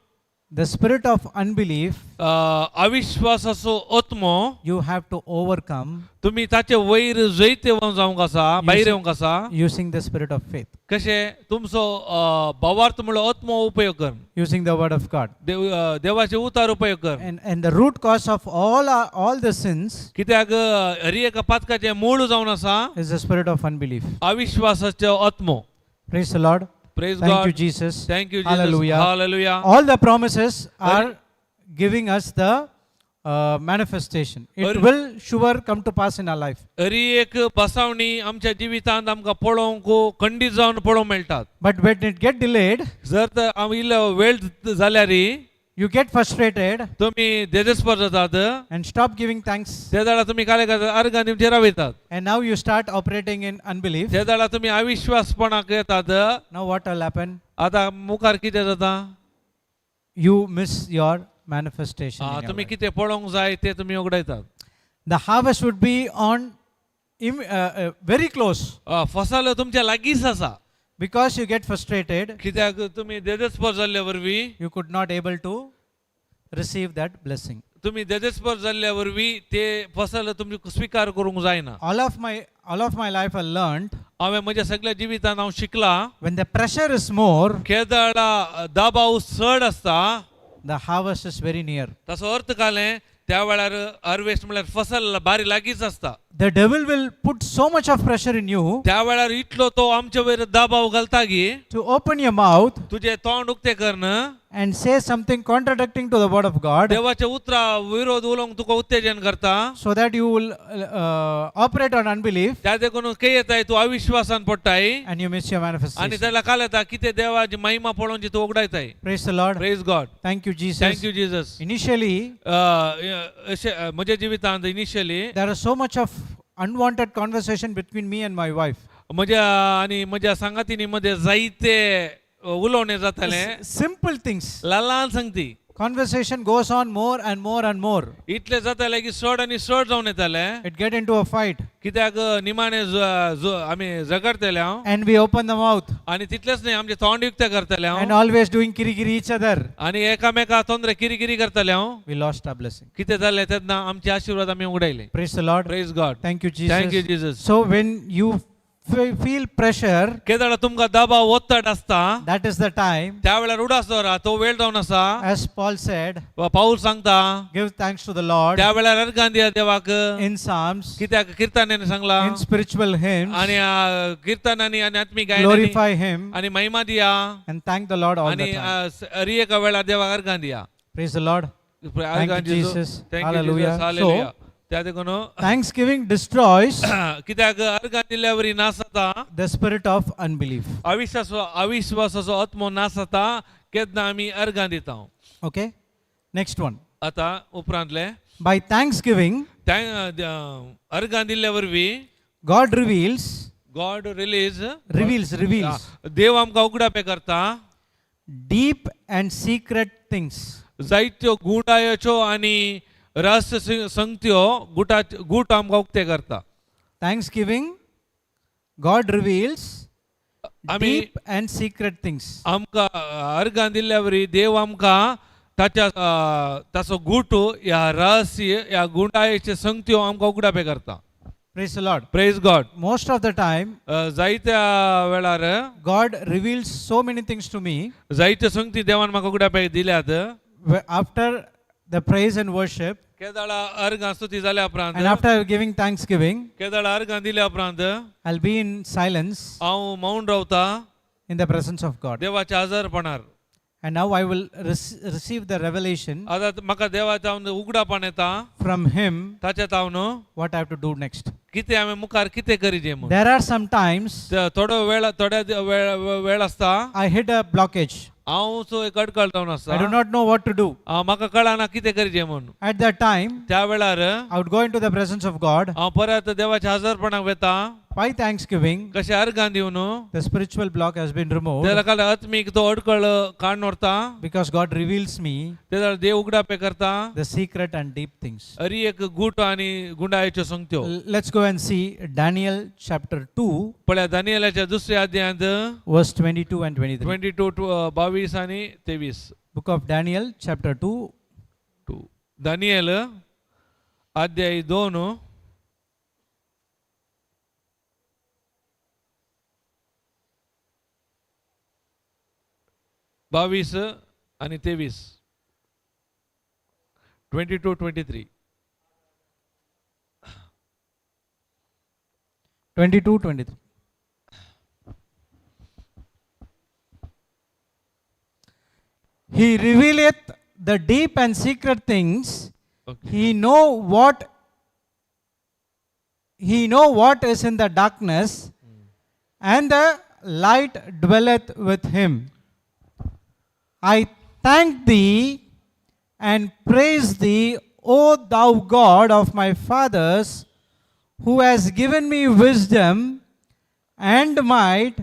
the spirit of unbelief, अविश्वासाचो आत्मो you have to overcome तुम्ही ताचे वयर जैते जावंक आसा भायर येवंक आसा using the spirit of faith, कशे तुमचो भावार्थ म्हणलो आत्मो उपयोग कर using the word of God. देवाचे उतार उपयोग कर And the root cause of all the sins कित्याक हरी एका पातकाचे मूळ जावन आसा is the spirit of unbelief. अविश्वासाचो आत्मो Praise the Lord. Praise Thank you, God Jesus. Thank you Hallelujah. Hallelujah All the promises are giving us the manifestation. It will sure come to pass in our life. हरी एक बसावणी आमच्या जिवितांत आमकां पळोवंक खंडीत जावन पळोवंक मेळटात But when it get delayed, जर तर इल्लो वेळ जाल्यार you get frustrated तुमी देजस्पर जातात and stop giving thanks. त्या दाडा तुमी काय करतात अर्गां तुमचे रावयतात And now you start operating in unbelief. त्या दाडा तुमी अविश्वासपणाक येतात Now what will happen? आता मुखार कितें जाता You miss your manifestation. in your तुमी life. कितें पळोवंक जाय ते तुमी उगडायतात The harvest would be on very close फसल तुमच्या लागींच आसा because you get frustrated. कित्याक तुमी देजस्पर जाल्ल्या वरवीं You could not able to receive that blessing. तुमी देजस्पर जाल्ल्या वरवीं ते फसल तुमची स्वीकार करूंक जायना All of my life I learned हांवें म्हज्या सगळ्या जिवितांत हांव शिकला when the pressure is more, केदाळा दबाव चड आसता the harvest is very near. ताचो अर्थ कालें त्या वेळार हार्वेस्ट म्हळ्यार फसल बारी लागींच आसता The devil will put so much of pressure in you त्या वेळार इतलो तो आमचे वयर दबाव घालता की to open your mouth तुझे तोंड उक्ते करन and say something contradicting to the word of God, देवाच्या उतरा विरोध उलोवंक तुका उत्तेजन करता so that you will operate on unbelief त्या देखून काय येताय तू अविश्वासान पडटाय and you miss your आणि manifestation. त्याला काल येता कितें देवाची महिमा पळोवनची तू उगडायताय Praise the Lord. Praise God Thank you, Jesus. Thank you Jesus Initially, म्हज्या जिवितांत initially there is so much of unwanted conversation between me and my wife. म्हज्या आनी म्हज्या सांगातिनी मध्ये जायते उलोवणे जाताले Simple things. ल्हान सांगती Conversation goes on more and more and more. इतले जाताले की चड आनी चड जावन येताले It get into a fight कित्याक निमाणे आमी झगडतले हांव and we open the mouth आनी तितलेच न्ही आमचे तोंड युक्त करतले and हांव always doing kiri each other. आनी एकामेका तोंदरे किरी करतले हांव We lost our blessing. कितें जालें तेन्ना आमचे आशीर्वाद आमी उगडायले Praise the Lord. Praise God Thank you, Jesus. Thank you Jesus So when you feel pressure, केदाळ तुमकां दबाव ओत्तड आसता that is the time, त्या वेळार उडास दवरा तो वेळ जावन आसा as Paul said, पाऊल सांगता give thanks to the Lord त्या वेळार अर्गां दिया देवाक in psalms, कित्याक किर्तनांनी सांगला in spiritual hymns, आणि किर्तनांनी आणि आत्मिक गायनांनी glorify Him आणि महिमा दिया and thank the Lord all the आणि time. हरी एका वेळार देवाक अर्गां दिया Praise the Lord. अर्गां you, Jesus. Thank you Hallelujah. Jesus hallelujah त्या देखून Thanksgiving destroys कित्याक अर्गां दिल्या वरी नास जाता the spirit of unbelief. अविश्वासाचो आत्मो नास जाता केन्ना आमी अर्गां दिता Okay? Next one. आता उपरांतले By thanksgiving, अर्गां दिल्या वरवीं God reveals, God release reveals देव आमकां उगडापे करता deep and secret things. जायत्यो गुटायोच्यो आनी रहस्य संगत्यो गुट आमकां उक्ते करता Thanksgiving, God reveals आमी deep and secret things. आमकां अर्गां दिल्ल्या वरी देव आमकां ताचो गुट ह्या रहस्य ह्या गुटायेचे संगत्यो आमकां उगडापे करता Praise the Lord. Praise God Most of the time, जायत्या वेळार God reveals so many things to me जायत्यो संगती देवान म्हाका उगडापे दिल्यात after the praise and worship केदाळा अर्गां स्तुती जाल्या उपरांत and after giving thanksgiving. केदाळा अर्गां दिल्या उपरांत I'll be in silence हांव मौन रावता in the presence of God. देवाच्या हजरपणार And now I will receive the revelation आता म्हाका देवाच्या उगडापण येता from Him ताच्या तावन what I have to do next. कितें हांवें मुखार कितें करीचें म्हूण There are some times थोड्या वेळ आसता I hit a blockage. हांव सो एक अडखळ जावन आसता I do not know what to do. म्हाका कळना कितें करीचें म्हूण At that time, त्या वेळार I would go into the presence of God, हांव परत देवाच्या हजरपणाक वेता by thanksgiving, कशें अर्गां दिवन the spiritual block has been removed तेला काल आत्मीक तो अडकळ काडून व्हरता because God reveals me तेला देव उगडापे करता the secret and deep things. अरी एक गुट आनी गुंडाळ्याच्यो संगत्यो Let's go and see Daniel chapter 2, पळया दानियेलाच्या दुसऱ्या अध्यायांत verse 22 and 23. 22 आणि 23 Book of Daniel chapter 2, Daniel अध्याय 2 22 आणि 23 22-23 22, 23. He revealeth the deep and secret things. Okay. He know what is in the darkness, and the light dwelleth with him. I thank thee and praise thee, O thou God of my fathers, who has given me wisdom and might,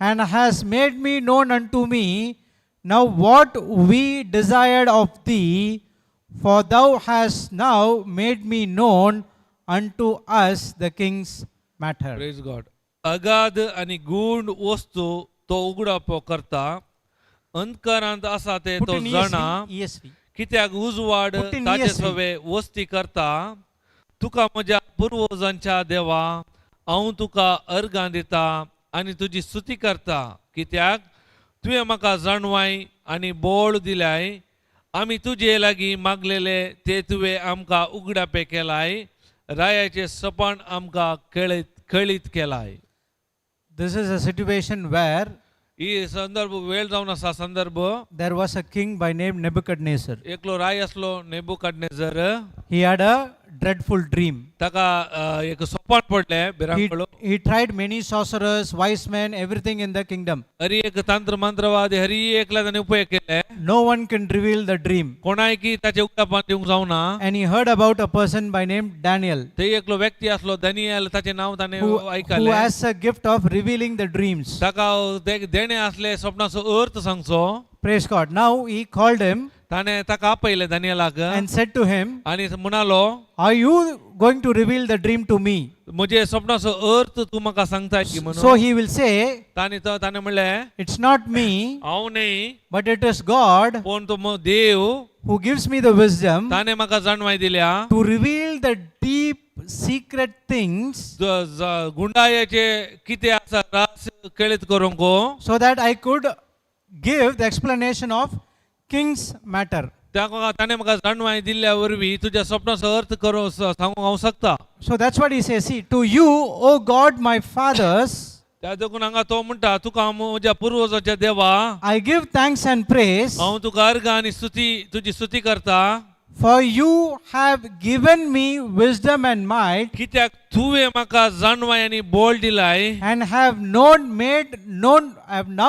and has made me known unto me now what we desired of thee, for thou hast now made me known unto us the king's matter. Praise God अगाध आणि गूढ वस्तू तो उगडाप करता अंधकारांत आसा ते Put तो in जाणा ESV. कित्याक उजवाड Put in ताचे ESV. सवे वस्ती करता तुका म्हज्या पुर्वजांच्या देवा हांव तुका अर्गां दिता आनी तुजी स्तुती करता कित्याक तुवें म्हाका जाणवाय आनी बोळ दिल्याय आमी तुजे लागीं मागलेले ते तुवें आमकां उगडापे केलाय रायाचे सपन आमकां कळीत केलाय. This is a situation where ही संदर्भ वेळ जावन आसा संदर्भ there was a king by name Nebuchadnezzar. एकलो राय असलो नेबुकदनेझर He had a dreadful dream. ताका एक सपन पडले भिरांकलो He tried many sorcerers, wise men, everything in the kingdom. हरी एक तंत्र मंत्रवादी हरी एकला ताणें उपाय केले No one can reveal the dream. कोणाय की ताचे उक्तापान दिवंक जावना. And he heard about a person by name Daniel, ते एकलो व्यक्ती असलो दानियेल ताचे नाव ताणें who ऐकले has a gift of revealing the dreams. ताका देणे असले स्वप्नाचो अर्थ सांगचो. Praise God. Now he called him ताणें ताका आपयले दानियेलाक and said to him, आनी म्हणालो are you going to reveal the dream to me? म्हजे स्वप्नाचो अर्थ तूं म्हाका सांगता की म्हणून. So he will say, ताणें म्हणलें it's not me, हांव न्ही but it is God पण तो देव who gives me the wisdom ताणें म्हाका जाणवाय दिल्या to reveal the deep secret things गुंडायाचे कितें आसा रास कळीत करूंक so that I could give the explanation of king's matter. ताणें म्हाका जाणवाय दिल्ल्या वरवीं तुज्या स्वप्नाचो अर्थ करूं सांगूंक हांव शकता. So that's what he says. See, to you, O God, my fathers, त्या देखून हांगा तो म्हणटा तुका हांव म्हज्या पुर्वजाच्या देवा I give thanks and praise, हांव तुका अर्गां आनी तुजी स्तुती करता for you have given me wisdom and might, कित्याक तुवें म्हाका जाणवाय आनी बोळ दिलाय and have now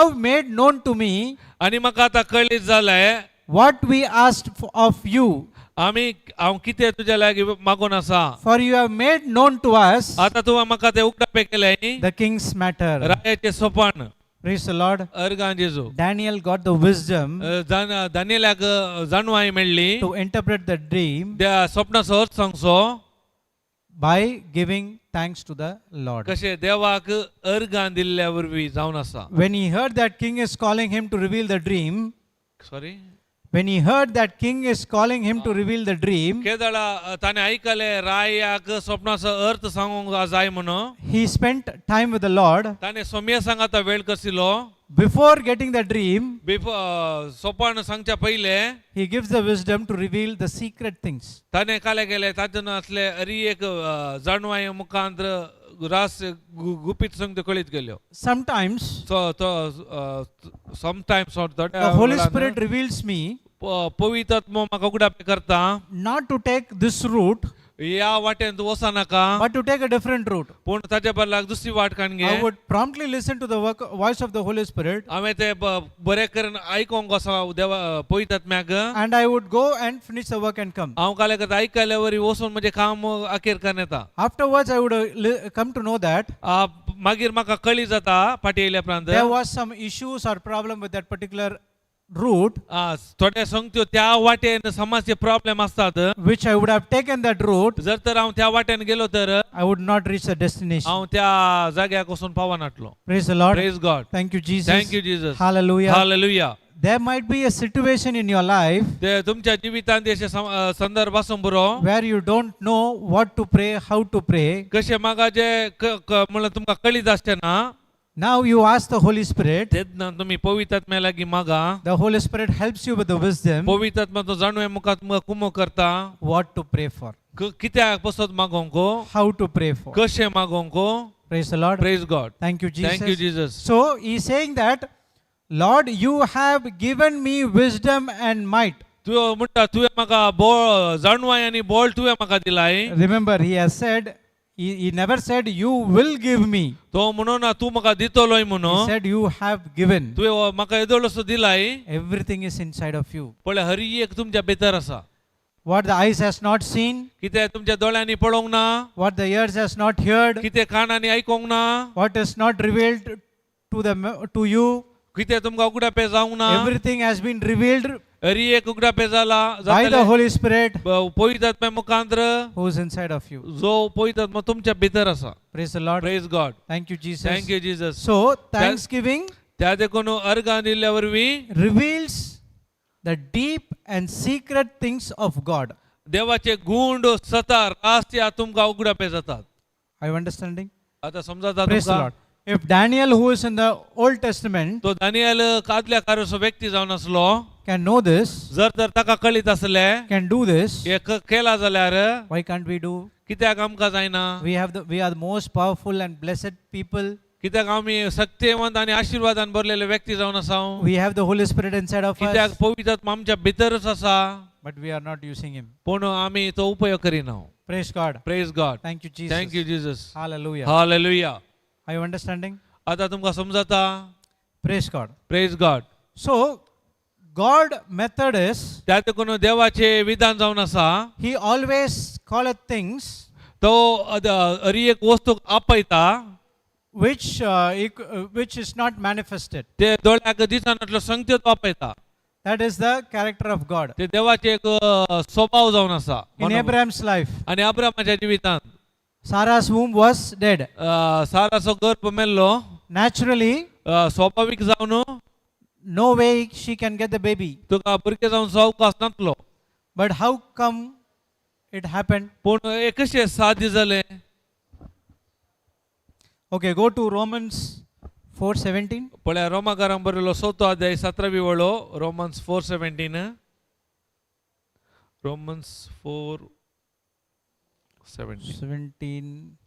made known to me आनी म्हाका आतां कळीत जालें what we asked of you. हांव कितें तुज्या लागीं मागून आसा. For you have made known to us आतां तुवें म्हाका तें उगडापे केलें the king's matter. रायाचें Sopan Praise the Lord. अर्गां Jeju. Daniel got the wisdom दानियेलाक जाणवाय मेळ्ळी to interpret the dream त्या स्वप्नाचो अर्थ सांगचो by giving thanks to the Lord. कशें देवाक अर्गां दिल्ल्या वरवीं जावन आसा. When he heard that king is calling him to reveal the dream, sorry when he heard that king is calling him to reveal the dream, केदळा ताणें आयकलें रायाक स्वप्नाचो अर्थ सांगूंक जाय म्हणून he spent time with the Lord. ताणें सोम्या सांगाता वेळ कसिलो. Before getting the dream, सोपन सांगच्या पयले he gives the wisdom to reveal the secret things. ताणें काले गेले तातून असले अरी एक जाणवाय मुखांतर रास गुपीत संगती कळीत गेल्यो. Sometimes sometimes the Holy Spirit reveals me पवित्र आत्मो म्हाका उगडापे करता not to take this route, या वाटेन तू वसा नाका but to take a different route. पूण ताच्या बदलाक दुसरी वाट काण घे I would promptly listen to the voice of the Holy Spirit, हांवें ते बरें करून आयकोंक वसा देवा पळयतात and I would go and finish the work and come. हांव काले करता आयकल्या वरी वचून म्हणजे काम अखेर करन येता Afterwards, I would come to know that मागीर म्हाका कळी जाता फाटी येयल्या उपरांत there was some issues or problem with that particular route, थोड्या संगत्यो त्या वाटेन समाजचे प्रॉब्लेम असतात which I would have taken that route, जर तर हांव त्या वाटेन गेलो तर I would not reach the destination. हांव त्या जाग्याक वचून पावनाटलो Praise the Lord. Praise God Thank you, Jesus. Thank you Jesus Hallelujah. Hallelujah There might be a situation in your life ते तुमच्या जिवितांत अशे संदर्भ आसूं बरो where you don't know what to pray, how to pray. कशे म्हाका जे म्हणल्यार तुमकां कळीत आसचें ना Now you ask the Holy Spirit. तेन्ना तुमी पवित्र आत्म्या लागीं मागा The Holy Spirit helps you with the wisdom पवित्र आत्मा तो जाणवे मुखार तुमकां कुमो करता what to pray for, कित्याक पसत मागोंको how to pray for. कशें मागोंको Praise the Lord. Praise God Thank you, Jesus. Thank you Jesus So he's saying that, Lord, you have given me wisdom and might. तू म्हणटा तुवें म्हाका बोळ जाणवाय आनी बोळ तुवें म्हाका दिलाय Remember, he has said, he never said, you will give me. तो म्हणून तू म्हाका दितलोय He म्हणून said, you have given. तुवें म्हाका येदोळसो दिलाय Everything is inside of you. पळय हर एक तुमच्या भितर आसा What the eyes has not seen, कितें तुमच्या दोळ्यांनी पळोवंक ना what the ears has not heard, कितें कानांनी आयकोंक ना what is not revealed to you, कितें तुमकां उगडापे जावंक ना everything has been revealed हर एक उगडापे जाला by the Holy Spirit पवित्र आत्म्या मुखांतर who is inside of you. जो पवित्र आत्मा तुमच्या भितर आसा Praise the Lord. Praise God Thank you, Jesus. Thank you Jesus So, thanksgiving त्या देखून अर्घां दिल्ल्या वरवीं reveals the deep and secret things of God. देवाचे गुंड सतार रहस्य तुमकां उगडापे जातात. Are you understanding? आता समजाता Praise the तुमकां Lord. If Daniel, who is in the Old Testament, तो दानियल आदल्या काळाचो व्यक्ती जावन आसलो can know this, जर तर ताका कळीत आसले can do this, हे केला जाल्यार why can't we do? कित्याक आमकां जायना We are the most powerful and blessed people. कित्याक आमी सत्यवंत आनी आशिर्वादान भरलेले व्यक्ती जावन आसा We have the Holy Spirit inside of कित्याक us, पवित्र आत्मा आमच्या भितरच आसा but we are not using Him. पूण आमी तो उपयोग करिना. Praise God. Praise God Thank you, Jesus. Thank you Jesus Hallelujah. Hallelujah. Are you understanding? आता तुमकां समजता. Praise God. Praise God. So, God method is, त्या देखून देवाचे विधान जावन आसा He always calleth things तो हर एक वस्तूक आपयता which is not manifested. ते दोळ्याक दिसनातलो संगत्यो तो आपयता. That is the character of God. ते देवाचे एक स्वभाव जावन आसा In Abraham's life, आनी अब्रामाच्या जिवितांत Sarah's womb was dead. साराचो गर्भ मेल्लो Naturally, स्वाभाविक जावन no way she can get the baby. तुका भुरगें जावन अवकाश नासलो. But how come it happened? पूण हे कशें साध्य जालें. Okay, go to Romans 4:17. पळय रोमाकारांक बरयलो 4 अध्याय 17वी वळो Romans 4:17. Romans 4:17. 17.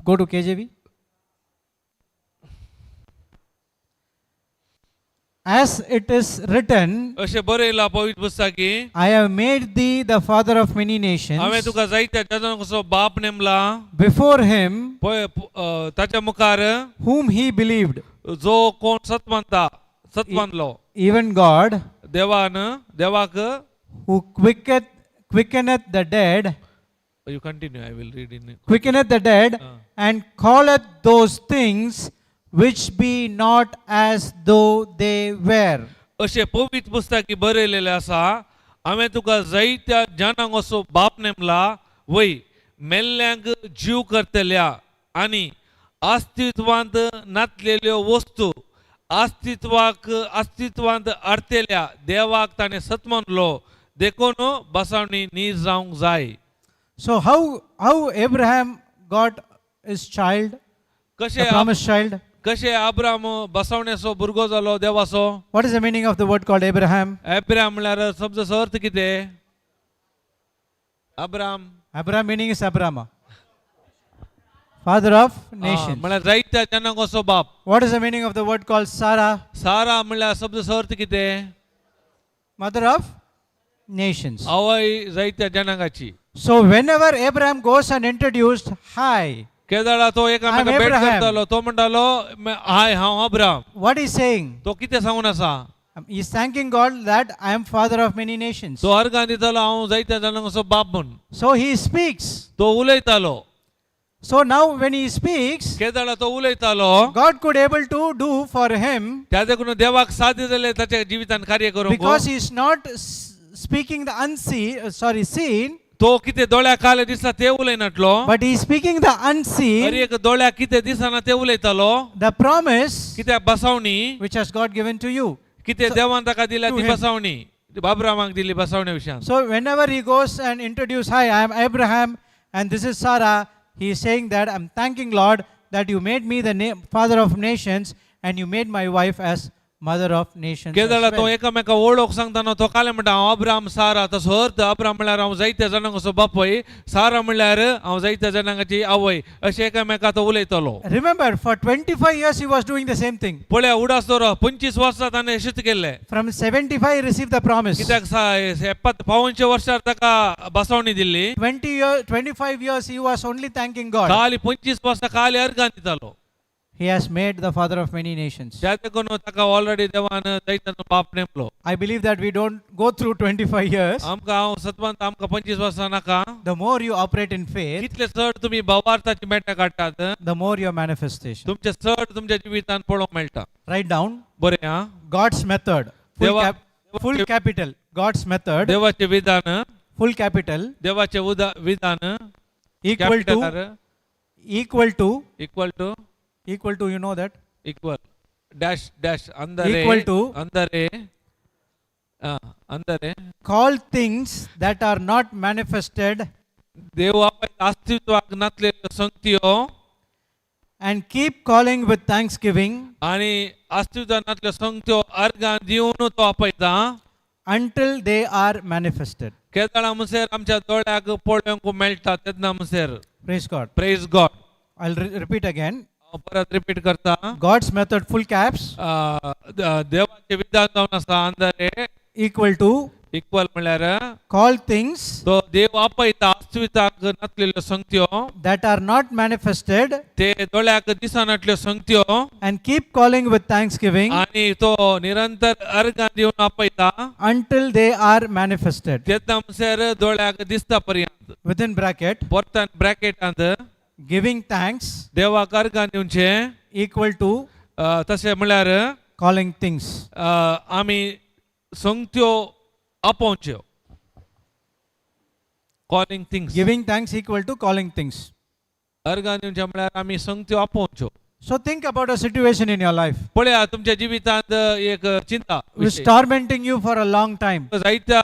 Go to KJV. As it is written, अशें बरयलां पवित्र पुस्तकी I have made thee the father of many हांवें nations. तुका जायत्या जनांक कसो बाप नेमला. Before him, पळय ताच्या मुखार whom he believed, जो कोण सत्मानलो even God, देवाक who quickeneth the dead, you continue, I will read in quickeneth the dead, and calleth those things which be not as though they were. अशें पवित्र पुस्तकी बरयलेलें आसा. हांवें तुका जायत्या जनांक असो बाप नेमला वय मेल्ल्यांक जीव करतल्या आनी अस्तित्वांत नातलेल्यो वस्तू अस्तित्वांत हाडटल्या देवाक ताणें सत्मानलो देखून बसावणी नीर जावंक जाय. So how Abraham got his child, the कशें promised child? कशें अब्राम बसवण्याचो भुरगो जालो देवाचो. What is the meaning of the word called Abraham? Abram म्हळ्यार शब्दाचो अर्थ कितें. Abram Abraham meaning is Abraham. father of nations. म्हळ्यार जायत्या जनांक असो बाप. What is the meaning of the word called Sarah? सारा म्हळ्यार शब्दाचो अर्थ कितें? Mother of nations. आवय जायत्या जनांकाची. So whenever Abraham goes and introduced, hi, केदाळा तो एकामेका I'm भेट Abraham. करतालो. तो म्हणटालो हाय हांव अब्राम. what he's saying? तो कितें सांगून आसा? He's thanking God that I am father of many nations. तो अर्गां दितालो हांव जायत्या जनांक असो बाप म्हूण. So he speaks. तो उलयतालो. So now when he speaks, केदाळा तो उलयतालो. God could able to do for him त्या देखून देवाक साध्य जालें ताच्या जिवितांत कार्य करूंक. because he's not speaking the seen, तो कितें दोळ्याक काले दिसता ते उलयनाटलो. but he's speaking the अरे unseen, एक दोळ्याक कितें दिसना ते उलयतालो. the promise कित्याक बसावणी which has God given to you. कितें देवान ताका दिल्या to ती him. बसावणी अब्रामाक दिली बसावणे विशयान. So whenever he goes and introduce, hi, I am Abraham and this is Sarah, he is saying that I'm thanking Lord that you made me the father of nations and you made my wife as mother of nations. as केदाळा तो well. एकामेका वळोवक सांगताना तो काले म्हणटा हांव Abram सारा. तसो अर्थ Abram म्हळ्यार हांव जायत्या जनांक असो बापूय. सारा म्हळ्यार हांव जायत्या जनांकाची आवय. अशें एकामेका तो उलयतलो. Remember, for 25 years he was doing the same thing. पळया उडास दवर 25 वर्सां ताणें अशेंच केल्लें. From 75 he received the promise. कित्याक 55 वर्सार ताका बसावणी Delhi. 25 years he was only thanking God. खाली 25 वर्सां खाली अर्गां दितालो. He has made the father of many nations. त्या देखून ताका ऑलरेडी देवान दैत्याचो बाप नेमलो. I believe that we don't go through 25 years. आमकां हांव सत्वांत आमकां 25 वर्सां नाका. The more you operate in faith, कितले चड तुमी भावार्थाची मेट्या काडटात the more your manifestation. तुमचे चड तुमच्या जिवितांत पळोवंक मेळटा. Write down बरें आं. God's method. Full capital. God's method. देवाचे विधान. Full capital. देवाचे विधान. Equal to. Equal to, you know that? Equal. Dash. Andare. Equal to. Andare. Call things that are not manifested देवा अस्तित्वाक नातलेल्यो संगत्यो and keep calling with thanksgiving आणि अस्तित्वाक नातल्यो संगत्यो अर्गां दिवन तो आपयता until they are manifested. केदाळा म्हणसर आमच्या दोळ्याक पळोवंक मेळटा तेन्ना म्हणसर. Praise God. Praise God. I'll repeat again. परत रिपीट करता. God's method, full caps, देवाचे विधान जावन आसा अंदरे. equal to इक्वल म्हळ्यार call things तो देव आपयता अस्तित्वाक नातलेल्यो संगत्यो that are not manifested ते दोळ्याक दिसनातल्यो संगत्यो and keep calling with thanksgiving आणि तो निरंतर अर्गां दिवन आपयता until they are manifested. तेन्ना म्हणसर दोळ्याक दिसता पर्यंत. Within bracket, परतान ब्रॅकेटांत giving thanks देवाक अर्गां दिवचे equal to तशें म्हळ्यार calling things. आमी संगत्यो आपोवच्यो. Calling things. Giving thanks equal to calling things. अर्गां दिवचे म्हळ्यार आमी संगत्यो आपोवच्यो. So think about a situation in your life पळया तुमच्या जिवितांत एक चिंता which is tormenting you for a long time. जायत्या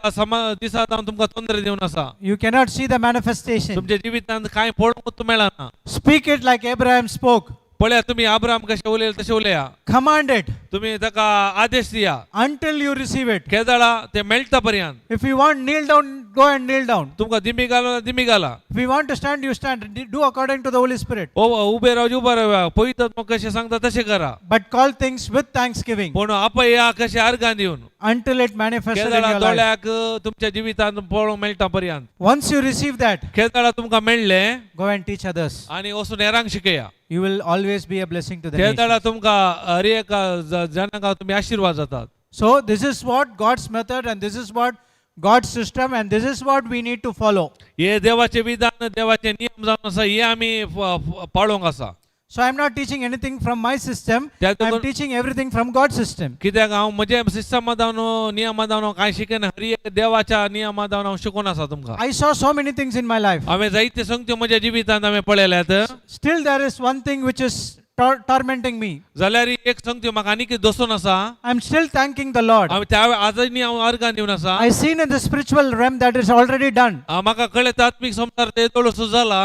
दिसांत हांव तुमकां तोंदरे दिवन आसा. You cannot see the manifestation. तुमच्या जिवितांत कांय पळोवंक मेळना. Speak it like Abraham spoke. पळया तुम्ही अब्राम कशें उलयले तशें उलया. Command it तुम्ही ताका आदेश दिया. until you receive it. केदाळा ते मेळटा पर्यंत. If you want kneel down, go and kneel down. तुमकां दिमी घालो दिमी घाला. If you want to stand, you stand. Do according to the Holy Spirit. Ube रावचे उबा रावया. पवित्र आत्मा कशें सांगता तशें करा. But call things with thanksgiving पूण आपया कशें अर्गां दिवन. until it manifested in केदाळा your life. दोळ्याक तुमच्या जिवितांत पळोवंक मेळटा पर्यंत. Once you receive that, केदाळा तुमकां मेळ्ळे go and teach others. आनी वचून हेरांक शिकया. You will always be a blessing to the केदाळा nations. तुमकां हर एका जनांक तुमी आशीर्वाद जातात. So this is what God's method and this is what God's system and this is what we need to follow. हे देवाचे विधान देवाचे नियम जावन आसा हे आमी पाळोवंक आसा. So I'm not teaching anything from my system. त्या I'm दोन- teaching everything from God's system. कित्याक हांव म्हज्या सिस्टमांत नियमांत हांव कांय शिकना. हर एक देवाच्या नियमांत हांव शिकून आसा तुमकां. I saw so many things in my life. हांवें जायते संगत्यो म्हज्या जिवितांत हांवें पळयल्यात. Still there is one thing which is tormenting me. जाल्यार एक संगत्यो म्हाका आनी कितें दोसून आसा. I'm still thanking the Lord. हांवें त्या आजूय हांव अर्गां दिवन आसा. I seen in the spiritual realm that is already done. म्हाका कळ्ळें आत्मीक संवसार ते दोळसो जाला.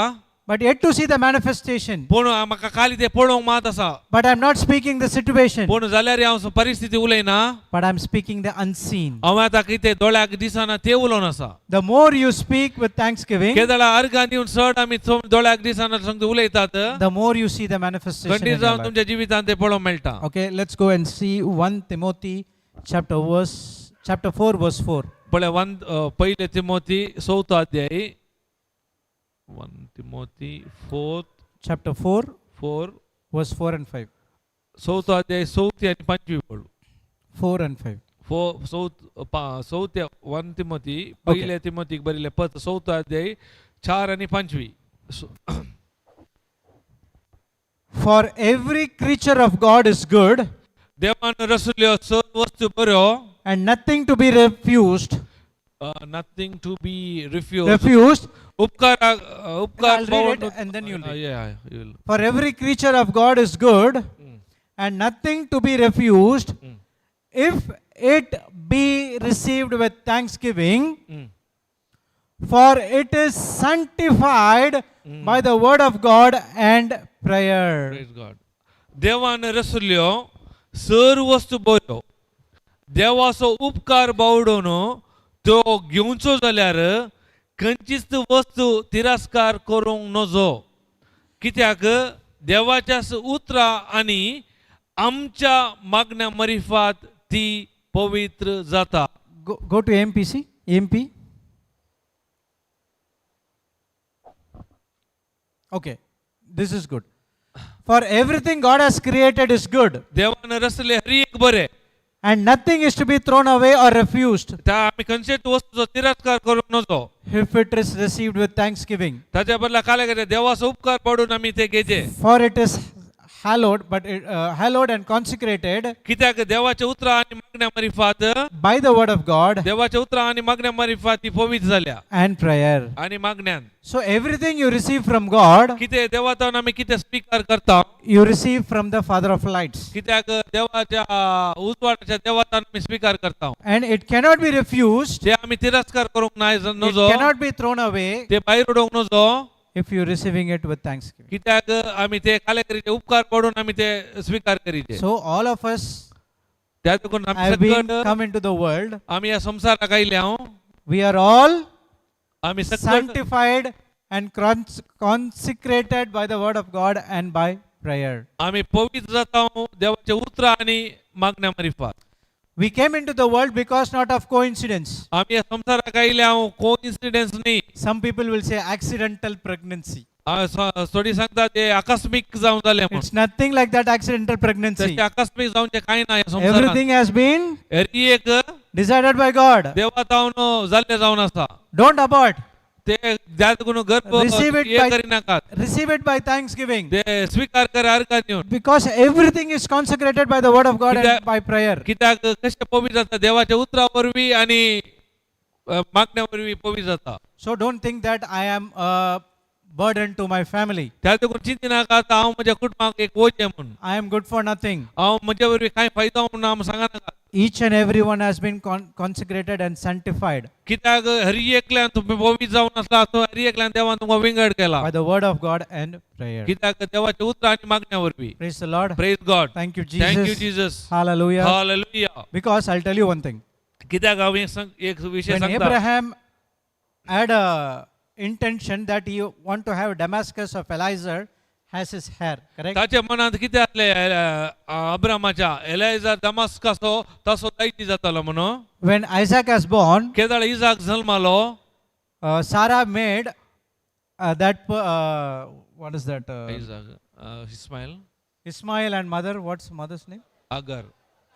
but yet to see the manifestation. पूण म्हाका खाली ते पळोवंक मात आसा But I'm not speaking the situation, पूण जाल्यार हांव परिस्थिती उलयना but I'm speaking the unseen. हांव आतां कितें दोळ्याक दिसना ते उलोवन आसा The more you speak with thanksgiving, केदळा अर्घां दिवन चड आमी दोळ्याक दिसना संगती उलयतात the more you see the manifestation. खंडीत In your जावन life. तुमच्या जिवितांत ते पळोवंक मेळटा Okay, let's go and see 1 Timothy chapter 4 verse 4. पळय पहिले तिमोथी 4 अध्याय 1 Timothy 4 Chapter 4 verse 4 and 5. 4 अध्याय 4 आणि 5 पळू 4 and 5. 1 तिमोथी पहिले तिमोथीक बरिल्ले पत्र 4 अध्याय 4 आणि 5 For every creature of God is good, देवान रचल्यो सर्व वस्तू बऱ्यो and nothing to be refused. nothing to be refused. Refused. उपकार I'll read it and then you'll read. yeah, you will. For every creature of God is good, and nothing to be refused, if it be received with thanksgiving, for it is sanctified by the word of God and prayer. Praise God. देवान रचल्यो सर्व वस्तू बऱ्यो देवाचो उपकार बावडून त्यो घेवचो जाल्यार खंयचीच वस्तू तिरस्कार करूंक नजो कित्याक देवाच्या उतरां आनी आमच्या मागण्या मरिफात ती पवित्र जाता. Go to AMPC. AMP. Okay, this is good. For everything God has created is good, देवान रचले हर एक बरें and nothing is to be thrown away or refused त्या आमी खंयचेच वस्तूचो तिरस्कार करूंक नजो if it is received with thanksgiving. ताच्या बदला काय कितें देवाचो उपकार पडून आमी ते घेजे For it is hallowed, hallowed and consecrated कित्याक देवाच्या उतरां आनी मागण्या मरिफात by the word of God देवाच्या उतरां आनी मागण्या मरिफात ती पवित्र जाल्या and prayer. आनी मागण्यान So everything you receive from God, कितें देवातावन आमी कितें स्वीकार करता you receive from the Father of lights. कित्याक देवाच्या उजवाडाच्या देवातावन आमी स्वीकार करता And it cannot be refused, ते आमी तिरस्कार करूंक it नजो cannot be thrown away ते भायर उडोवंक नजो if you receiving it with thanksgiving. कित्याक आमी ते खाले करीचे उपकार पडून आमी ते स्वीकार करीचे So all of us त्या देखून आमी have been Sakat come into the world. आमी ह्या संवसाराक आयल्या We are all आमी सकट sanctified and consecrated by the word of God and by prayer. आमी पवित्र जाता देवाचे उतरां आनी मागण्या मरिफात We came into the world because not of coincidence. आमी ह्या संवसाराक आयल्या कोइन्सिडेंस न्ही Some people will say accidental pregnancy. थोडी सांगतात ते आकस्मिक जावन जाले म्हणून It's nothing like that accidental pregnancy. तशें आकस्मिक जावचे कांय ना ह्या संवसारांत Everything has been हर एक decided by God. देवातावन जाल्ले जावन आसा Don't abort. ते ज्या देखून गर्भ Receive it hey by- करिनाकात Receive it by thanksgiving. ते स्वीकार कर अर्घां दिवन Because everything is consecrated by the word of God and by prayer. कित्याक कशें पवित्र जाता देवाच्या उतरां वरवीं आनी मागण्या वरवीं पवित्र जाता So don't think that I am a burden to my family. त्या देखून चिंती नाकात हांव म्हज्या कुटुंबाक एक वोजे म्हणून I am good for nothing. हांव म्हजे वरवीं कांय फायदो म्हणून हांव सांगनाका Each and every one has been consecrated and sanctified कित्याक हर एकल्यान तुमी पवित्र जावन आसला तो हर एकल्यान देवान तुमकां विंगड केला by the word of God and prayer. कित्याक देवाच्या उतरां आनी मागण्या वरवीं Praise the Lord. Praise God Thank you, thank you Jesus. Jesus Hallelujah. Hallelujah Because I'll tell you one thing. कित्याक हांव एक विशय When सांगता Abraham had a intention that he want to have Damascus of Eliezer has his hair, correct? ताच्या मनांत कितें आसलें अब्रामाच्या एलायजार दमास्काचो तसो दैती जातालो म्हणून When Isaac was born, केदाळ Ijak जल्मालो Sarah made what is that? Ijak Ismail Ismail and mother, what's mother's name? Agar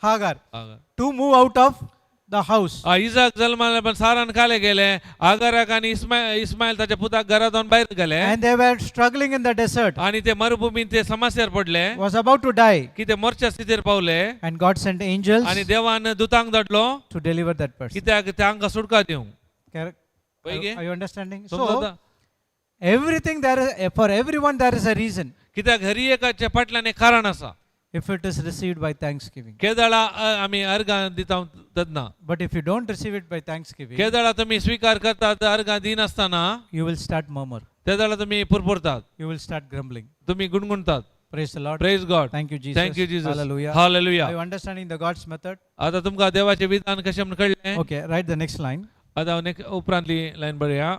Hagar. Agar To move out of the house. Ijak जल्माले पण सारान काले गेले आगाराक आनी इस्माईल ताच्या पुताक घरातून भायर गेले And they were struggling in the desert. आणि ते मरुभूमीन ते समस्यार पडले Was about to die. की ते मोर्च्या स्थितीर Pawle And God sent angels आणि देवान दुतांक धाडलो to deliver that person. कित्याक ते हांकां सुटका दिवंक Correct? पळय Are you understanding? So, समजता everything there is, for everyone there is a reason. कित्याक हर एकाच्या फाटल्यान एक कारण आसा If it is received by thanksgiving. केदाळा आमी अर्घां दिता तेन्ना But if you don't receive it by thanksgiving, केदाळा तुमी स्वीकार करतात अर्घां दिनासतना you will start murmur. त्या वेळेला तुम्ही पुरपुरतात, You will start grumbling. तुम्ही गुणगुणतात. Praise the Lord. Praise God. Thank you, Jesus. Thank you Jesus. Hallelujah. Hallelujah. Are you understanding the God's method? आता तुमका देवाचे विधान कशे म्हणून कळले. Okay, write the next line. आता उपरांतली लाईन बघूया.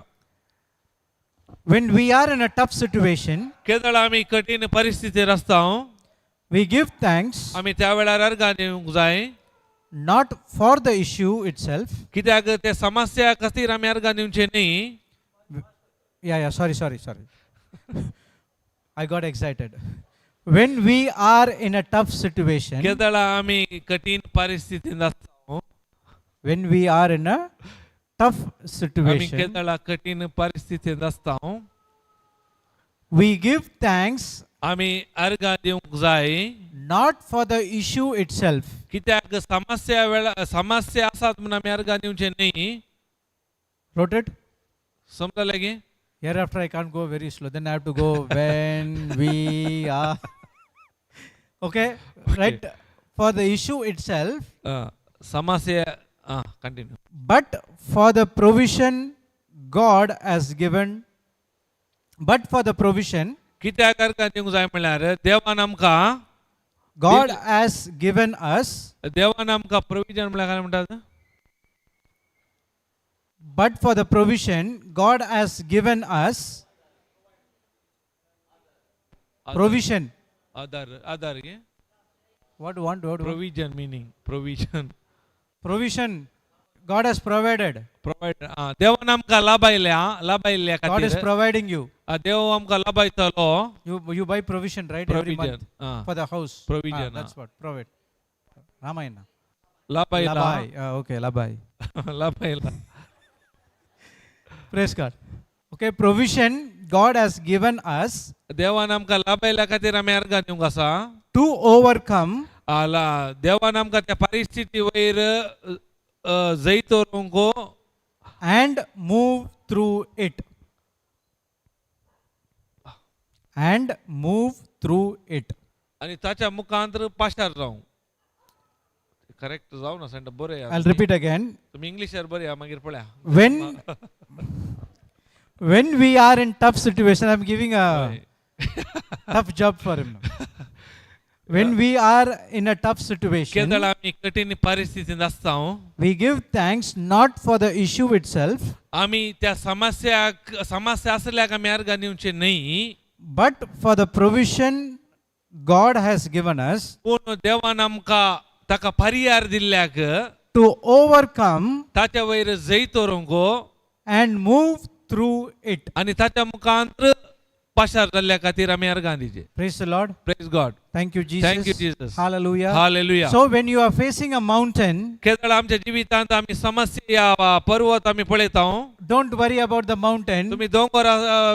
When we are in a tough situation, केदळा आम्ही कठीण परिस्थितीत असताव, we give thanks आम्ही त्या वेळार अर्घा दिवंक जाय. not for the issue itself. कित्याक ते समस्या खातीर आमी अर्घा दिवचे न्ही. Yeah, sorry. I got excited. When we are in a tough situation, केदळा आम्ही कठीण परिस्थितीत असताव, when we are in a tough आम्ही situation, केदळा कठीण परिस्थितीत असताव, we give thanks आम्ही अर्घा दिवंक जाय. not for the issue itself. कित्याक समस्या आसात म्हणून आमी अर्घा दिवचे न्ही. Wrote it? समजले की. Hereafter I can't go very slow. Then I have to go when we are. Okay, right? For the issue itself, समस्या continue. but for the provision God has given. But for the provision कित्याक अर्घा दिवंक जाय म्हणल्यार देवान आमकां God has given us. देवान आमकां provision म्हणल्यार काय म्हणटात. But for the provision God has given us. Provision. आधार गे. What do you want? Provision meaning provision. Provision. God has provided. Provide. देवान आमकां लाभायल्या God is खातीर providing you. देव आमकां लाभायतलो. You buy provision, right? Every Provision. month for the house. Provision, That's what. Provide. Ramayana. लाभायला. Labai. Okay, labai. लाभायला. Praise God. Okay, provision God has given us देवान आमकां लाभायल्या खातीर आमी अर्घा दिवंक आसा. to overcome देवान आमकां त्या परिस्थिती वयर जैत दवरूंक and move through it. And move through it. आणि ताच्या मुखांतर पाशार जावं. करेक्ट जाऊ ना सेंटर बरे. I'll repeat again. तुम्ही इंग्लिशार बरे या मागीर पळया. When we are in tough situation, I'm giving a tough job for him now. When we are in a tough situation, केदळ आम्ही कठीण परिस्थितीत असताव, we give thanks not for the issue itself, आम्ही त्या समस्या असल्याक आम्ही अर्घा दिवचे न्ही, but for the provision God has given us पूण देवान आमकां ताका पर्याय दिल्ल्याक to overcome ताच्या वयर जैत दवरूंक and move through it. आणि ताच्या मुखांतर पाशार जाल्ल्या खातीर आमी अर्घा दिवचे. Praise the Lord. Praise God. Thank you, Jesus. Thank you, Jesus. Hallelujah. Hallelujah. So when you are facing a mountain, केदळ आमच्या जिवितांत आमी समस्या पर्वत आमी पळयताव, don't worry about the mountain. तुम्ही दोंगर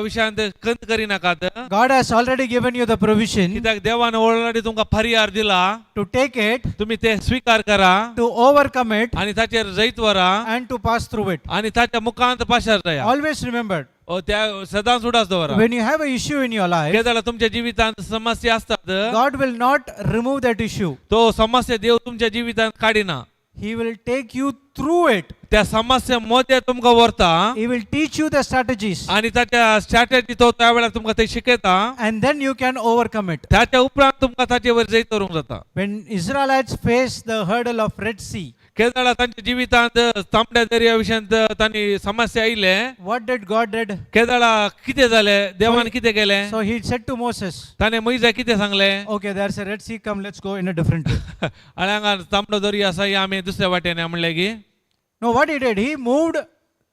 विशयांत खंत करी नाकात. God has already given you the provision कित्याक देवान ऑलरेडी तुमकां पर्याय दिला. to take it, तुम्ही ते स्वीकार करा to overcome it, आणि ताचेर जैत वरा and to pass through it. आणि ताच्या मुखांत पाशार जाया. Always remember, त्या सदांच उडास दवरा. when you have an issue in your life, केदळ तुमच्या जिवितांत समस्या असतात, God will not remove that issue. तो समस्या देव तुमच्या जिवितांत काढिना. He will take you through it. त्या समस्या मध्ये तुमकां व्हरता He will teach you the strategies, आणि ताच्या स्ट्रॅटेजी तो त्या वेळार तुमकां ते शिकयता. and then you can overcome it. त्याच्या उपरांत तुमकां ताचे वयर जैत दवरूंक जाता. When Israelites faced the hurdle of Red Sea, केदळ तांच्या जिवितांत तांबड्या दर्या विशयांत तांणी समस्या आयले. what did God did? केदळ कितें जालें, देवान कितें केलें. So he said to Moses, ताणें मोइजा कितें सांगलें, okay, there's a Red Sea, come, let's go in a different way. आनी हांगा तांबडो दर्या आसा, या आमी दुसऱ्या वाटेन या म्हणलें की. No, what he did, he moved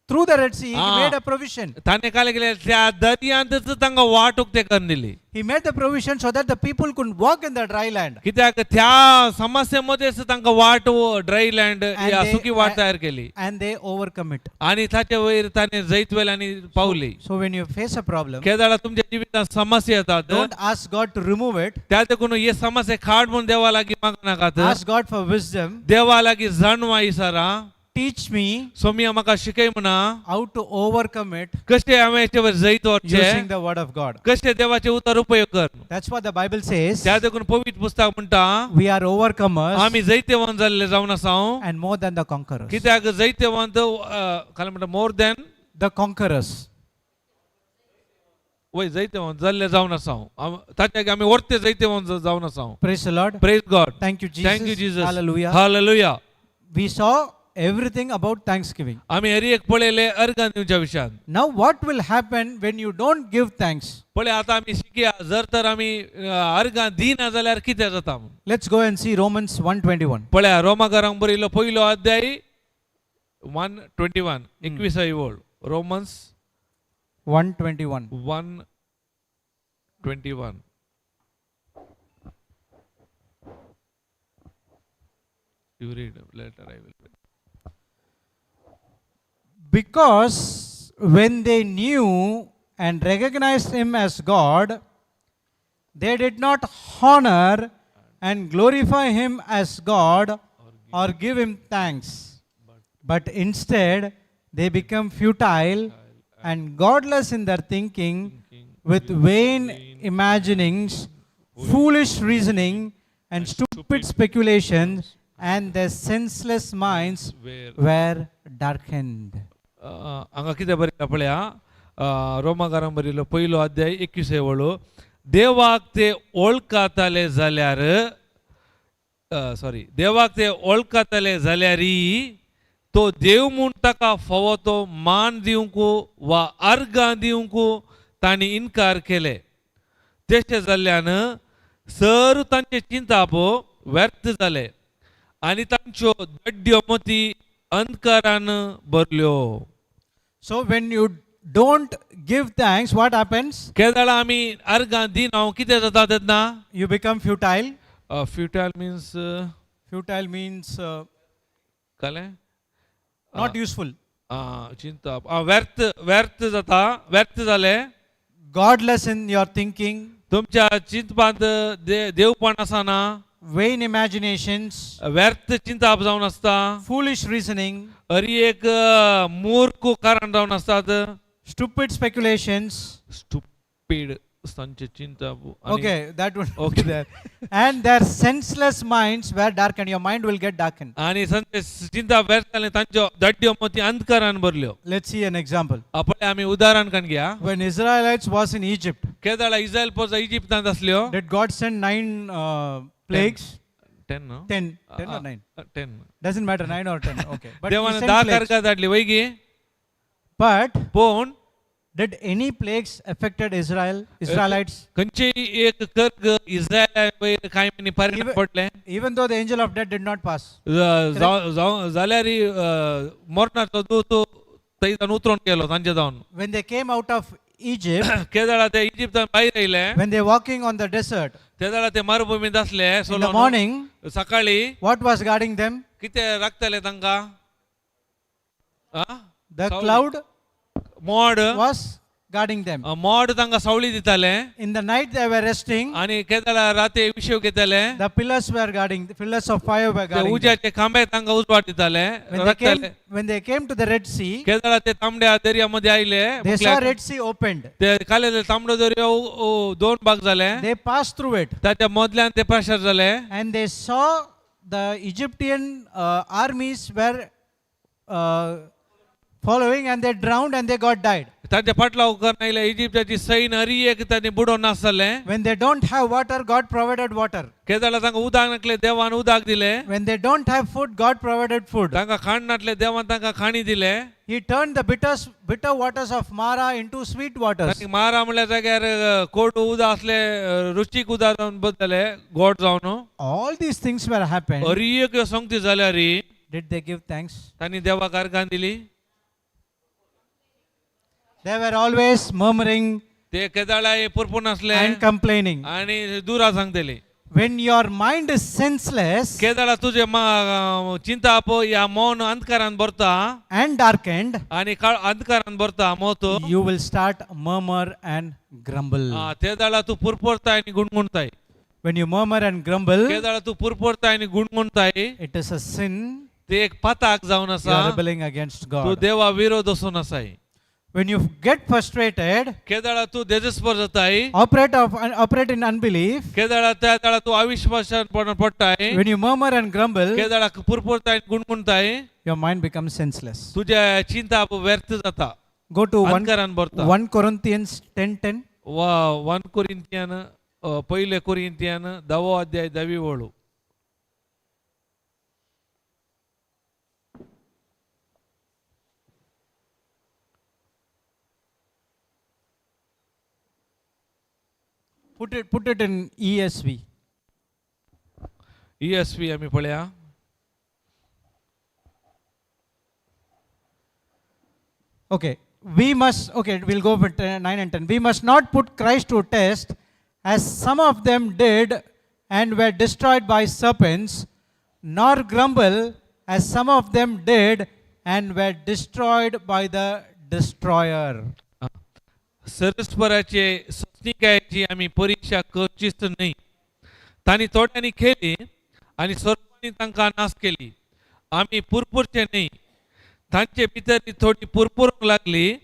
through the Red Sea. He Ah. made a provision. ताणें काय केलें, त्या दर्यांतच तांकां वाटूक ते करून दिली. He made the provision so that the people could walk in the dry land. कित्याक त्या समस्ये मध्येच तांकां वाट ड्राय लँड या सुकी वाट तयार केली And they overcome it. आणि ताचे वयर ताणें जैत वेलांनी पावली. So when you face a problem, केदळ तुमच्या जिवितांत समस्या येतात, don't ask God to remove it. त्या देखून हे समस्या काड म्हणून देवा लागीं मागू नाकात. Ask God for wisdom. देवा लागीं जाणवा इसारा. Teach me सोमी म्हाका शिकय म्हणा how to overcome it कशें हांवें हेचे वयर जैत using व्हरचें, the word of God. कशें देवाचे उतर उपयोग कर. That's what the Bible says. त्या देखून पवित्र पुस्तक म्हणटा We are overcomers आमी जैतेवंत जाल्ले जावन आसाव. and more than the conquerors. कित्याक जैतेवंत काय म्हणटा मोर दॅन The conquerors. वय जायते म्हणून जाल्ले जावन आसा हांव ताच्या आमी व्हरते जायते म्हणून जावन आसा हांव. Praise the Lord. Praise God. Thank you, Jesus. Thank you Jesus. Hallelujah. Hallelujah. We saw everything about thanksgiving. आमी हर एक पळयले अर्घां दिवच्या विशयान. Now, what will happen when you don't give thanks? पळय आतां आमी शिकया जर तर आमी अर्घां दिना जाल्यार कितें जाता म्हणून. Let's go and see Romans 1:21. पळया रोमाकारांक बरयलो पयलो अध्याय 1:21 21 ओळ. Romans 1:21. 1:21. You read later, I will read. Because when they knew and recognized him as God, they did not honor and glorify him as God or give him thanks, but instead they become futile and godless in their thinking, with vain imaginings, foolish reasoning, and stupid speculations, and their senseless minds were darkened. हांगा कितें बरयला पळया रोमाकारांक बरयलो पयलो अध्याय 21 ओळो. देवाक ते वळखताले जाल्यार देवाक ते वळखताले जाल्यारी तो देव म्हूण ताका फावो तो मान दिवंकू वा अर्घां दिवंकू तांणी इन्कार केले. तशें जाल्ल्यान सर तांचे चिंताप व्यर्थ जाले आनी तांच्यो दड्ड्यो मती अंधकारान भरल्यो. So when you don't give thanks, what happens? केदाळा आमी अर्घां दिना कितें जाता तेन्ना You become futile. Futile means Futile means कळ्ळें not useful. चिंता व्यर्थ व्यर्थ जाता व्यर्थ जाले. Godless in your thinking. तुमच्या चिंतपांत देवपण आसना. Vain imaginations. व्यर्थ चिंताप जावन आसता. Foolish reasoning. हरी एक मूर्ख कारण जावन आसतात. Stupid speculations. स्टुपीड तांचे चिंताप. Okay, that would Okay. be there. And their senseless minds were darkened. Your mind will get darkened. आणि तांचे चिंता व्यर्थ जाले तांच्यो दड्ड्यो मती अंधकारान भरल्यो. Let's see an example. आपण आमी उदाहरण काण घ्या. When Israelites was in Egypt, केदाळा Israel पोजा इजिप्तांत आसल्यो. did God send 9 plagues? 10 no 10 or 9? 10. Doesn't matter, 9 or 10. Okay. But he देवान sent 10 plagues. कारका धाडली वैगी. But पूण did any plagues affected Israelites? खंयची एक कर्ग इस्रायला कांय मनी परिणाम पडले. Even though the angel of death did not pass. जाल्यार मरणाचो दूत थंयच्यान उतरून गेलो तांचे जावन. When they came out of Egypt, केदाळा ते इजिप्तान भायर येयले. when they walking on the desert, केदाळा ते मरुभुमीत आसले. in the morning, सकाळी what was guarding them? कितें राखतले तांकां. The cloud mode was guarding them. Mode तांकां सावळी दिताले. In the night they were resting. आनी केदाळा राती विशव घेताले. The pillars were guarding. The pillars of fire were guarding them. उज्याचे खांबे तांकां उजवाड दिताले. When they came to the Red Sea, केदाळा ते तांबड्या दर्यामध्ये आयले. they saw Red Sea opened. ते काले तांबडो दर्यो दोन भाग जाले. They passed through it. ताच्या मदल्यान ते प्रसार जाले. And they saw the Egyptian armies were following, and they drowned and they got died. ताच्या फाटला उपकरण आयले. इजिप्ताची सैन्य हरी एक तांणी बुडोवन नासले. When they don't have water, God provided water. केदाळा तांकां उदक नासले. देवान उदक दिले. When they don't have food, God provided food. तांकां खाण नासले. देवान तांकां खाणी दिले. He turned the bitter waters of Mara into sweet waters. मारा म्हणल्या जाग्यार कोरडू उदक असले रुचीक उदक जावन बदलले गोड जावन. All these things were happened. हरी एक संगती जाल्यार Did they give thanks? तांणी देवाक अर्घां दिली. They were always murmuring ते केदाळा पुरपून असले and complaining. आणि दुरा सांगतले. When your mind is senseless केदाळा तुझे चिंता या मौन अंधकारान भरता and darkened, आणि अंधकारान भरता मोतो. you will start murmur and grumble. केदाळा तू पुरपोरताय आणि गुणगुणताय. When you murmur and grumble, केदाळा तू पुरपोरताय आणि गुणगुणताय. it is a sin. ते एक पाताक जावन You आसा. are rebelling against तू God. देवा विरोध असून आसाय. When you get frustrated, केदाळा तू देजस्पर जाताय. operate in unbelief. केदाळा त्या तू अविश्वासान पडताय. When you murmur and grumble, केदाळा पुरपोरताय गुणगुणताय. your mind becomes senseless. तुझ्या चिंता व्यर्थ जाता. Go to अंधकारान भरता. 1 Corinthians 10:10. वन कोरिंथियन पहिले कोरिंथियन 10 अध्याय 10 ओळू. Put it in ESV. ESV आम्ही पळया. Okay, we must, okay, we'll go with 9 and 10. We must not put Christ to test, as some of them did and were destroyed by serpents, nor grumble, as some of them did and were destroyed by the destroyer. सरस्वराचे सस्निकायची आम्ही परीक्षा करचीच नाही. तांणी तोट्यांनी केली आणि सर्वांनी तांकां नाश केली. आम्ही पुरपुरचे नाही. तांचे भितर थोडी पुरपुरूंक लागली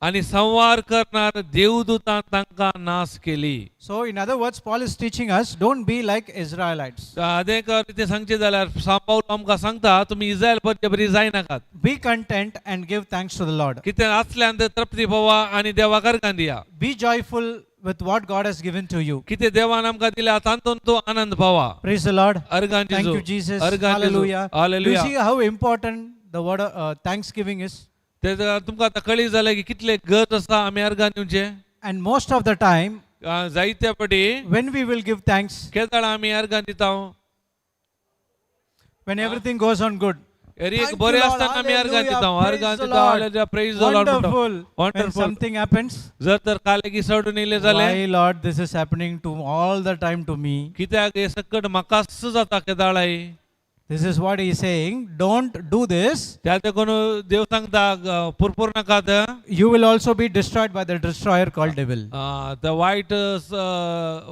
आणि संवार करणार देवदूतां तांकां नाश केली. So, in other words, Paul is teaching us, don't be like Israelites. अदेक रीते सांगचे जाल्यार पाऊल आमकां सांगता तुम्ही इस्रायल पद्दे बरी जाय नाकात. Be content and give thanks to the Lord. कितें आसल्यान तृप्ती भोवा आणि देवाक अर्घां दिया. Be joyful with what God has given to you. कितें देवान आमकां दिल्या तातूंत तूं आनंद पावा. Praise the Lord. अर्घां Thank you, Jesus. Hallelujah. Do you hallelujah. see how important the word thanksgiving is? ते तुमकां आतां कळी जालें की कितले गरज आसा आमी अर्घां दिवचे. And most of the time, जायत्या पटी when we will give thanks, केदाळ आमी अर्घां दिता. when everything goes on good. एक Thank बरें you, Lord. आसतना आमी अर्घां Hallelujah. दिता. Praise अर्घां the दिता. Lord. Hallelujah. Praise the Lord. Wonderful. When wonderful. something happens, जर तर कालेगी सडून येयले जाले why Lord, this is happening to all the time to me. कित्याक हे सकट म्हाकाच जाता केदाळाई. This is what he is saying. Don't do this. त्या देखून देव सांगता पुरपूर नाकात. You will also be destroyed by the destroyer called devil. तर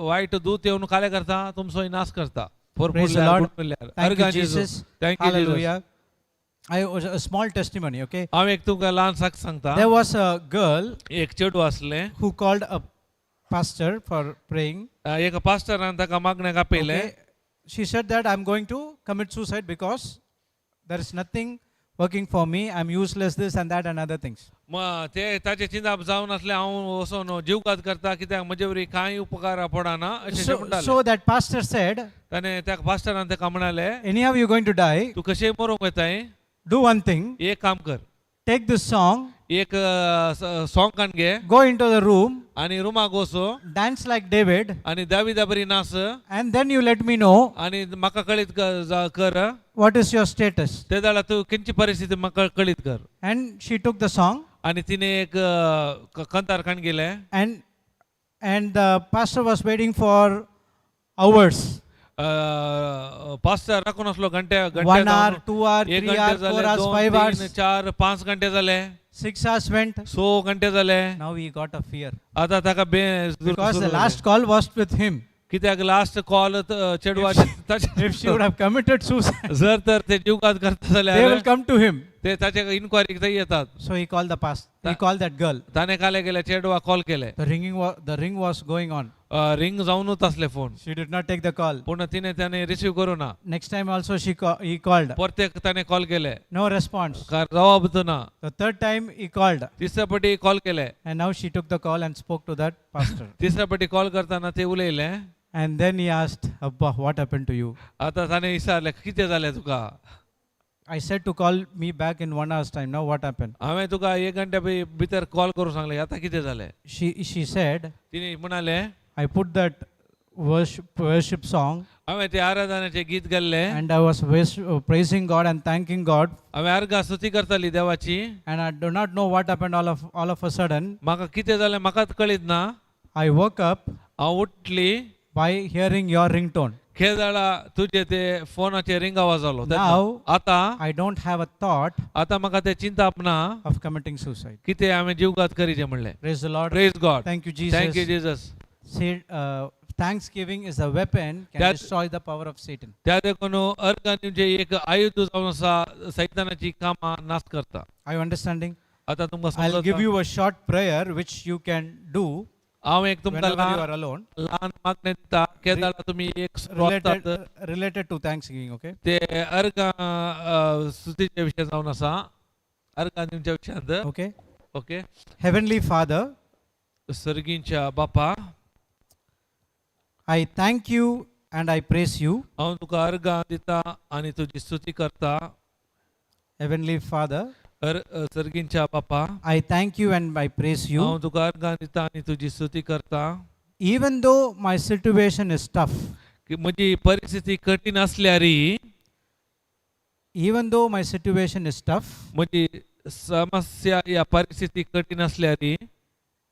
वाईट दूत येऊन काय करता तुमचो नाश करता. Praise the Lord. Thank you, Jesus. Thank you. Hallelujah. I was a small testimony, okay? हांव एक तुमकां ल्हान साक सांगता. There was a girl एक चेडू आसलें. who called a pastor for praying. एक पास्टरान ताका मागणेक आपयलें. Okay. She said that I'm going to commit suicide because there is nothing working for me. I'm useless, this and that and other things. मग ते ताचे चिंता जावन आसले हांव वचोन जीवघात करता कित्याक म्हजे वरी कांय उपकार पडना अशें म्हणटाले. So that pastor said, ताणें त्या पास्टरान ताका म्हणाले anyhow you're going to die. तूं कशेंय मरूंक वताय. Do one thing. एक काम कर. Take this song. एक सॉंग कान घे Go into the room. आणि रुमाक वचो Dance like David. आणि दाविदा बरी नाच And then you let me know आणि म्हाका कळीत कर. what is your status. ते जाल्यार तूं खंयची परिस्थिती म्हाका कळीत कर. And she took the song. आणि तिने एक कंतार कान गेले. And the pastor was waiting for hours. Pastor राखून असलो घंटे 1 hour, 2 hour, 3 घंटे hour, 4 जाले, hours, 2, 5 hours, 3, 4, 5 घंटे जाले, 6 hours went. 6 घंटे जाले. Now he got a fear. आता ताका Because the last call was with him. कित्याक लास्ट कॉल चेडवाचे If she would have committed suicide, जर तर ते जीवघात करता they will जाल्यार come to him. ते ताचे इन्क्वायरीक थंय येतात. So he called the pastor. He called that girl. ताणे काले गेले चेडवा कॉल केले. The ring was going on. Ring जाऊनच असले phone. She did not take the call. पूण तिने त्याने रिसीव करू ना. Next time also he called. परतेक ताणे कॉल केले. No response. जवाब ना. The third time he called. तिसऱ्या पटी कॉल केले. And now she took the call and spoke to that pastor. तिसऱ्या पटी कॉल करताना ते उलयले. And then he asked, Abba, what happened to you? आता ताणे विचारले कितें जालें तुका. I said to call me back in 1 hour's time. Now what happened? हांवें तुका 1 घंटे भितर कॉल करूंक सांगले. आता कितें जालें. She said, तिने म्हणाले I put that worship song हांवें ते आराधनाचे गीत गायले. and I was praising God and thanking God. हांवें अर्घा स्तुती करताली देवाची. And I do not know what happened all of a sudden. म्हाका कितें जालें म्हाकाच कळीत ना. I woke up हांव उठली by hearing your ringtone. खेदाळा तुजे ते फोनाचे रिंग आवाज जालो. Now आता I don't have a thought आता म्हाका ते चिंता ना of committing suicide. कितें हांवें जीवघात करीचे म्हणलें. Praise the Lord. Praise God. Thank you, Jesus. Thank you Jesus. See, thanksgiving is a weapon can That- destroy the power of Satan. त्या देखून अर्घान जे एक आयुध जावन आसा सैतानाची कामां नाश करता. Are you understanding? आता तुमकां I'll give समजता. you a short prayer which you can do हांव एक तुमकां whenever you ल्हान are alone. मागणें दिता. केदाळा तुम्ही एक Related to thanksgiving, okay? ते अर्घा स्तुतीचे विशय जावन आसा. अर्घान तुमच्या विशयांत. Okay. ओके. Heavenly Father, सर्गींच्या बापा I thank you and I praise you, हांव तुका अर्गां दिता आनी तुजी स्तुती करता. Heavenly Father. सर्गींच्या बापा I thank you and I praise you. हांव तुका अर्गां दिता आनी तुजी स्तुती करता. Even though my situation is tough, की म्हजी परिस्थिती कठीण असल्यारी, even though my situation is tough, म्हजी समस्या या परिस्थिती कठीण असल्यारी,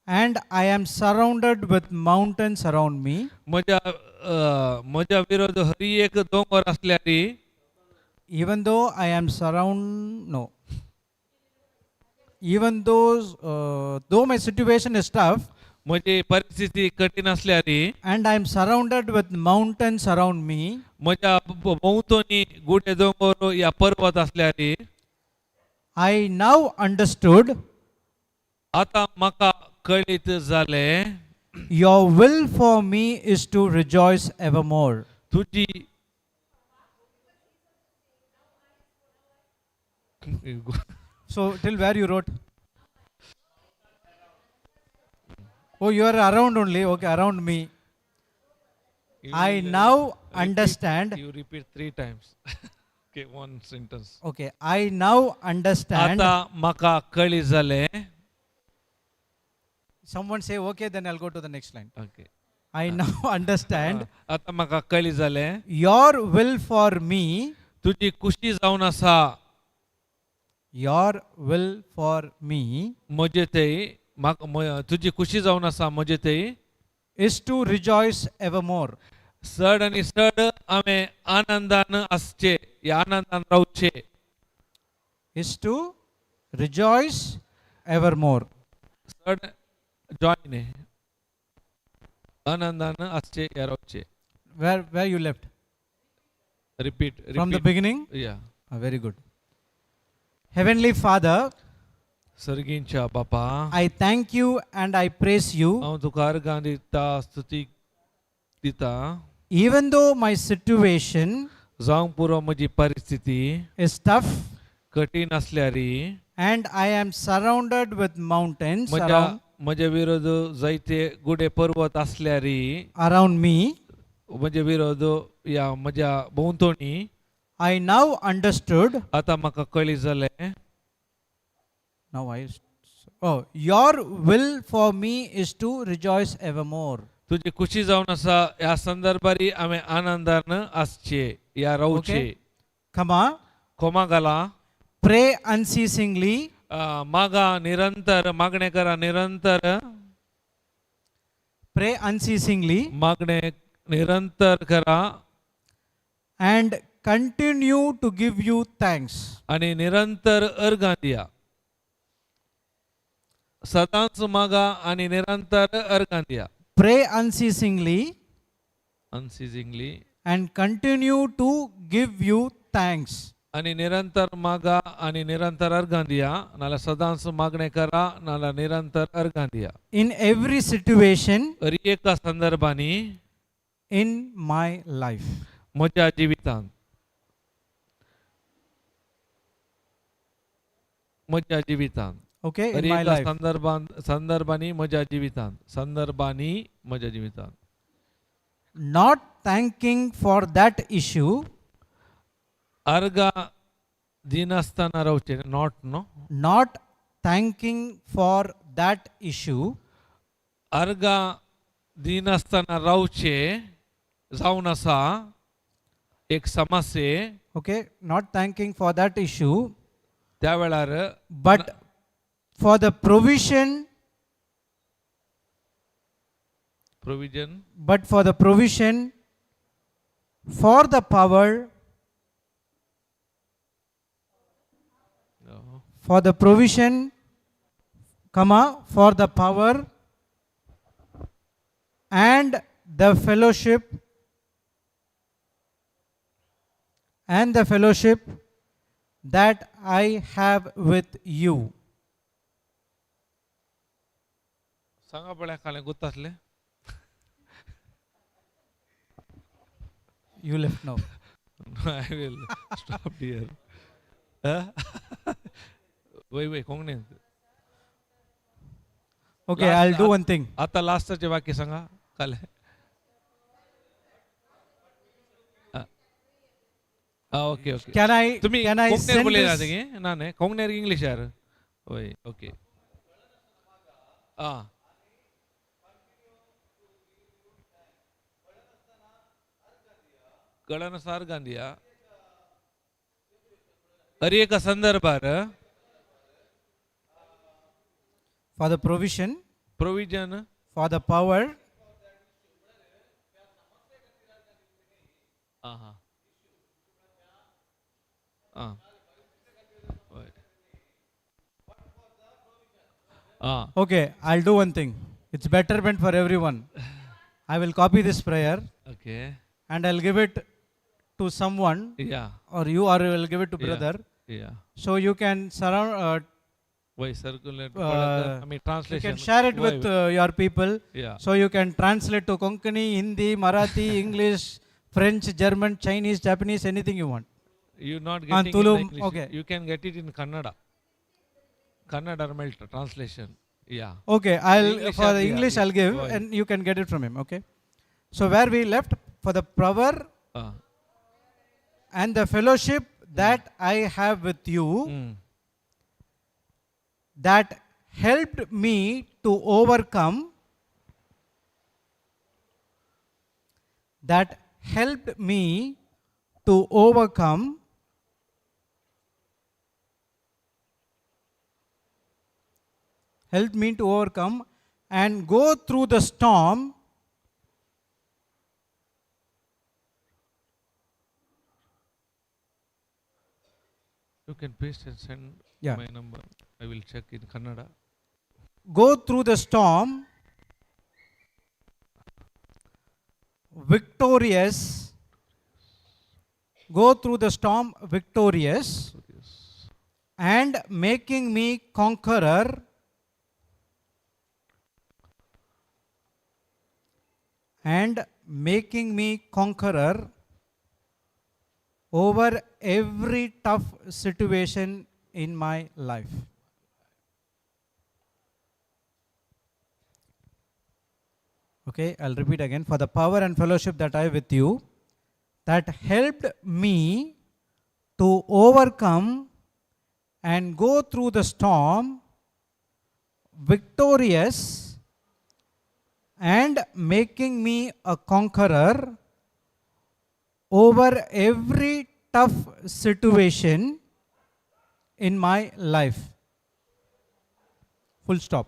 and I am surrounded with mountains around me, म्हज्या विरोध हरी एक दोंगर असल्यारी, even though I am even though my situation is tough, म्हजी परिस्थिती कठीण असल्यारी, and I am surrounded with mountains around me, म्हज्या भोंवतणी गुडे दोंगर या पर्वत असल्यारी, I now understood आता म्हाका कळीत जाले your will for me is to rejoice evermore. तुजी So till where you wrote? Oh, you are around only. Okay, around me. I now understand. You repeat 3 times. Okay, one sentence. Okay, I now understand. आता म्हाका कळीत जाले. Someone say okay, then I'll go to the next line. Okay. I now understand आता म्हाका कळीत जाले your will for me, तुजी खुशी जावन आसा your will for me म्हजे थंय, तुजी खुशी जावन आसा म्हजे थंय, is to rejoice evermore. चड आनी चड हांवें आनंदान आसचे, या आनंदान रावचे. Is to rejoice evermore. चड जॉयन आनंदान आसचे या रावचे. Where you left? Repeat. From the beginning? Yeah. Very good. Heavenly Father, सर्गींच्या बापा I thank you and I praise you. हांव तुका अर्गां दिता, स्तुती दिता. Even though my situation जावंक पुरो म्हजी परिस्थिती is tough कठीण असल्यारी, and I am surrounded with mountains म्हजे विरोध जायते गुडे पर्वत असल्यारी, around me, म्हजे विरोध या म्हज्या भोंवतणी, I now understood. आता म्हाका कळीत जालें Now your will for me is to rejoice evermore. तुजी खुशी जावन आसा ह्या संदर्भारी हांवें आनंदान आसचे या रावचे. Okay. Come on. खोमा घाला, Pray unceasingly. मागा निरंतर, मागणे करा निरंतर, Pray unceasingly मागणे निरंतर करा and continue to give you thanks. आणि निरंतर अर्गां दिया. सदांच मागा आणि निरंतर अर्गां दिया. Pray unceasingly अनसिजिंगली and continue to give you thanks. आणि निरंतर मागा आणि निरंतर अर्गां दिया, नाल्या सदांच मागणे करा, नाल्या निरंतर अर्गां दिया. In every situation हर एका संदर्भांनी in my life. म्हज्या जिवितांत, म्हज्या जिवितांत, Okay, हर in my एका life. संदर्भांनी म्हज्या जिवितांत, संदर्भांनी म्हज्या जिवितांत. Not thanking for that issue, अर्गां दिनासतना रावचे. Not know not thanking for that issue, अर्गां दिनासतना रावचे जावन आसा एक समस्ये. okay, not thanking for that issue, त्या वेळार but for the provision, provision, but for the provision, for the power, for the provision, for the power and the fellowship that I have with you. सांगा पळय खालें गुत्तासलें. You left now. I will stop here. Wait, कोंकणीन. Okay, I'll do one thing. आता लास्टचे वाक्य सांगा काल okay okay Can I तुम्ही can I कोंकणीर send उलयनात this? गे ना न्ही कोंकणीर इंग्लीश यार ओय ओके कळनसार गांधिया अरेक संदर्भार For the provision, provision for the power, हां हां okay, I'll do one thing. It's betterment for everyone. I will copy this prayer okay and I'll give it to someone, या or you, or you will give it to Yeah. brother. या So you can surround, वही circulate Uh, आम्ही you translation can share it with your people. या So you can translate to Konkani, Hindi, Marathi, English, French, German, Chinese, Japanese, anything you want. you not And getting Tulu, in English okay. you can get it in kannada melt translation yeah Okay, I'll English for I'll the give, English yeah. I'll give, Go ahead. and you can get it from him. Okay. So where we left, for the power uh, and the fellowship that I have with you, that helped me to overcome, that helped me to overcome helped me to overcome and go through the storm you can paste and send Yeah. my number I will check in kannada go through the storm victorious, go through the storm victorious, and making me conqueror, and making me conqueror over every tough situation in my life. Okay, I'll repeat again. For the power and fellowship that I have with you, that helped me to overcome and go through the storm victorious, and making me a conqueror over every tough situation in my life. Full stop.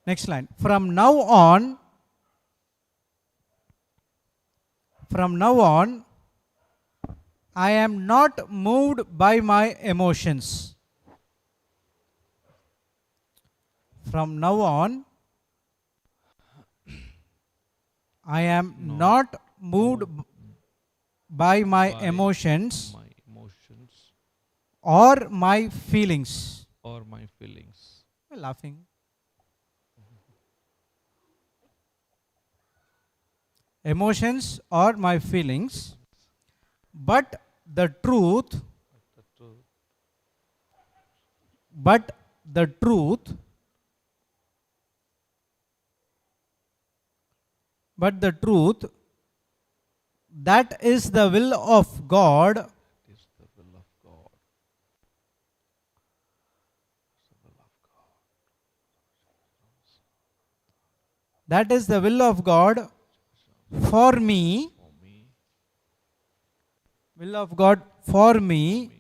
Next line. From now on, I am not moved by my emotions. From now on, I am not moved by my emotions my emotions or my feelings. or my feelings Laughing. Emotions or my feelings, but the truth, but the truth, but the truth, that is the will of God, is the will of God that is the will of God for me, for me will of God for me,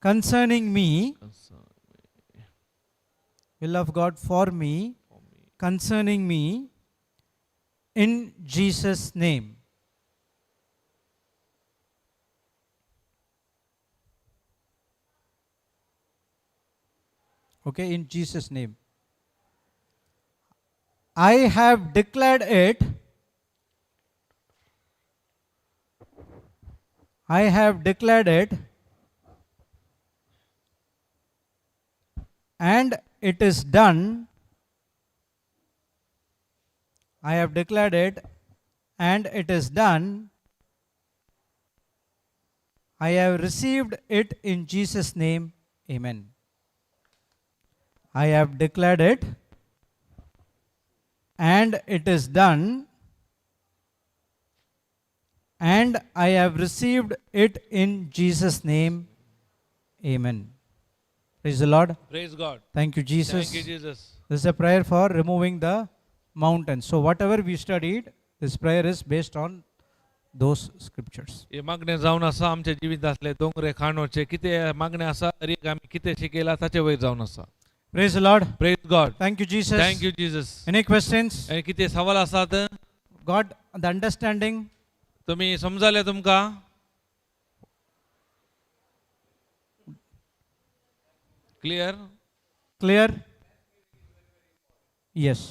concerning me, concern will of God for me, for me concerning me, in Jesus' name. Okay, in Jesus' name. I have declared it. I have declared it, and it is done. I have declared it, and it is done. I have received it in Jesus' name. Amen. I have declared it, and it is done, and I have received it in Jesus' name. Amen. Praise the Lord. Praise God. Thank you, Jesus. Thank you, Jesus. This is a prayer for removing the mountain. So, whatever we studied, this prayer is based on those scriptures. हे मागणे जावन आसा आमच्या जिवितांतले दोंगरे खाणोचे कितें मागणे आसा तरी आमी कितें शिकयला ताचे वयर जावन आसा. Praise the Lord. Praise God. Thank you, Jesus. Thank you Jesus. Any questions? कितें सवाल आसात? Got the understanding? तुम्ही समजाले तुमकां? Clear? Clear? Yes.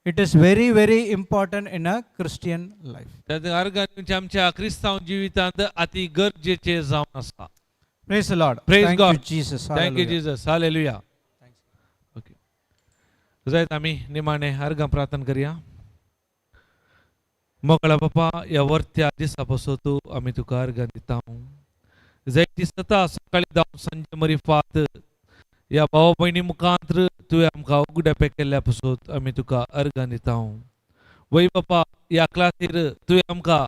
It is very, very important in a Christian life. त्या अर्गांचे आमच्या क्रिस्तांव जिवितांत अति गरजेचे जावन आसा. Praise the Lord. Praise Thank God. you, Jesus. Thank you Hallelujah. Jesus. Hallelujah. Okay. जायत आमी निमाणे अर्गां प्रार्थना करया. मोकळा बापा या वर्त्या दिसा पासून तू आमी तुका अर्गां दिता. जायती सता सकाळी जावन सांजे मरी फात या भाव भयणी मुखांतर तुवें आमकां उगड्यापे केल्ल्या पासून आमी तुका अर्गां दिता. वै बापा या क्लासीर तुवें आमकां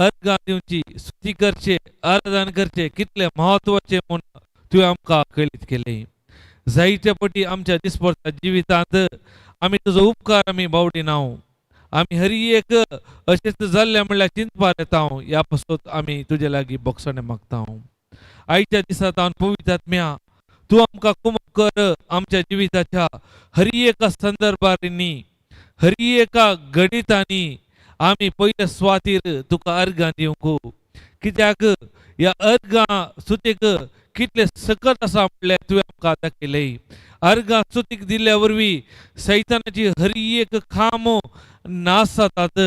अर्गां दिवची, स्तुती करचे, आराधना करचे कितले म्हत्वाचे म्हूण तुवें आमकां कळीत केलें. जायते पटी आमच्या दिसपरच्या जिवितांत आमी तुजो उपकार आमी बावडिना. आमी हर एक अशेंच जाल्लें म्हणल्यार चिंतपार येता. ह्या पासून आमी तुजे लागीं बोगसणे मागता. आयच्या दिसांत हांव पवित्र आत्म्या तूं आमकां कुमक कर. आमच्या जिविताच्या हर एका संदर्भांनी हर एका घडितांनी आमी पयल्या सुवातेर तुका अर्गां दिवंक. कित्याक ह्या अर्गां स्तुतीक कितले सकत आसा म्हणल्यार तुवें आमकां दाखयलें. अर्गां स्तुतीक दिल्ल्या वरवीं सैतानाची हर एक खाम नाश जातात.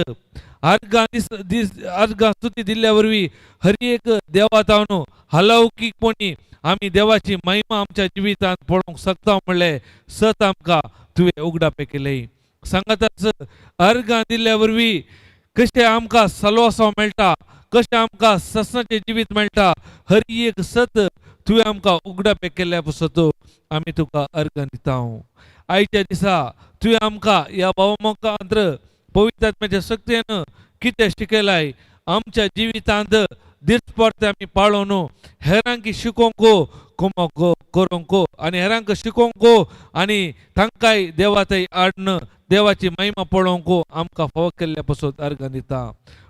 अर्गां स्तुती दिल्ल्या वरवीं हर एक देवातावन हलौकीकपणी आमी देवाची महिमा आमच्या जिवितांत पळोवंक शकता म्हणलें सत आमकां तुवें उगडापे केलें. सांगाताच अर्गां दिल्ल्या वरवीं कशें आमकां सलवासाव मेळटा, कशें आमकां ससनाचें जिवीत मेळटा, हर एक सत तुवें आमकां उगडापे केल्ल्या पासून आमी तुका अर्गां दिता. आयच्या दिसा तुवें आमकां ह्या भावमुखांतर पवित्र आत्म्याच्या शक्तीन कितें शिकयलाय आमच्या जिवितांत दिसपरते आमी पाळोवन हेरांक शिकोवंक कुमक करूंक आनी हेरांक शिकोवंक आनी तांकांय देवा थंय हाडून देवाची महिमा पळोवंक आमकां फावो केल्ल्या पासून अर्गां दिता.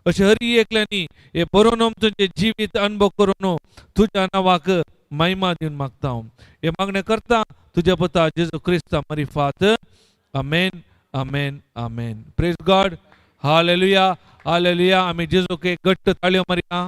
अशें हर एकल्यांनी हे बरोवन तुजें जिवीत अनुभव करून तुज्या नांवाक महिमा दिवन मागता. हे मागणें करता तुज्या पुता जेजू क्रिस्ता मरी फात. आमेन, आमेन, आमेन. Praise God. हालेलुया, हालेलुया. आमी जेजूक एक घट्ट ताळयो मारया.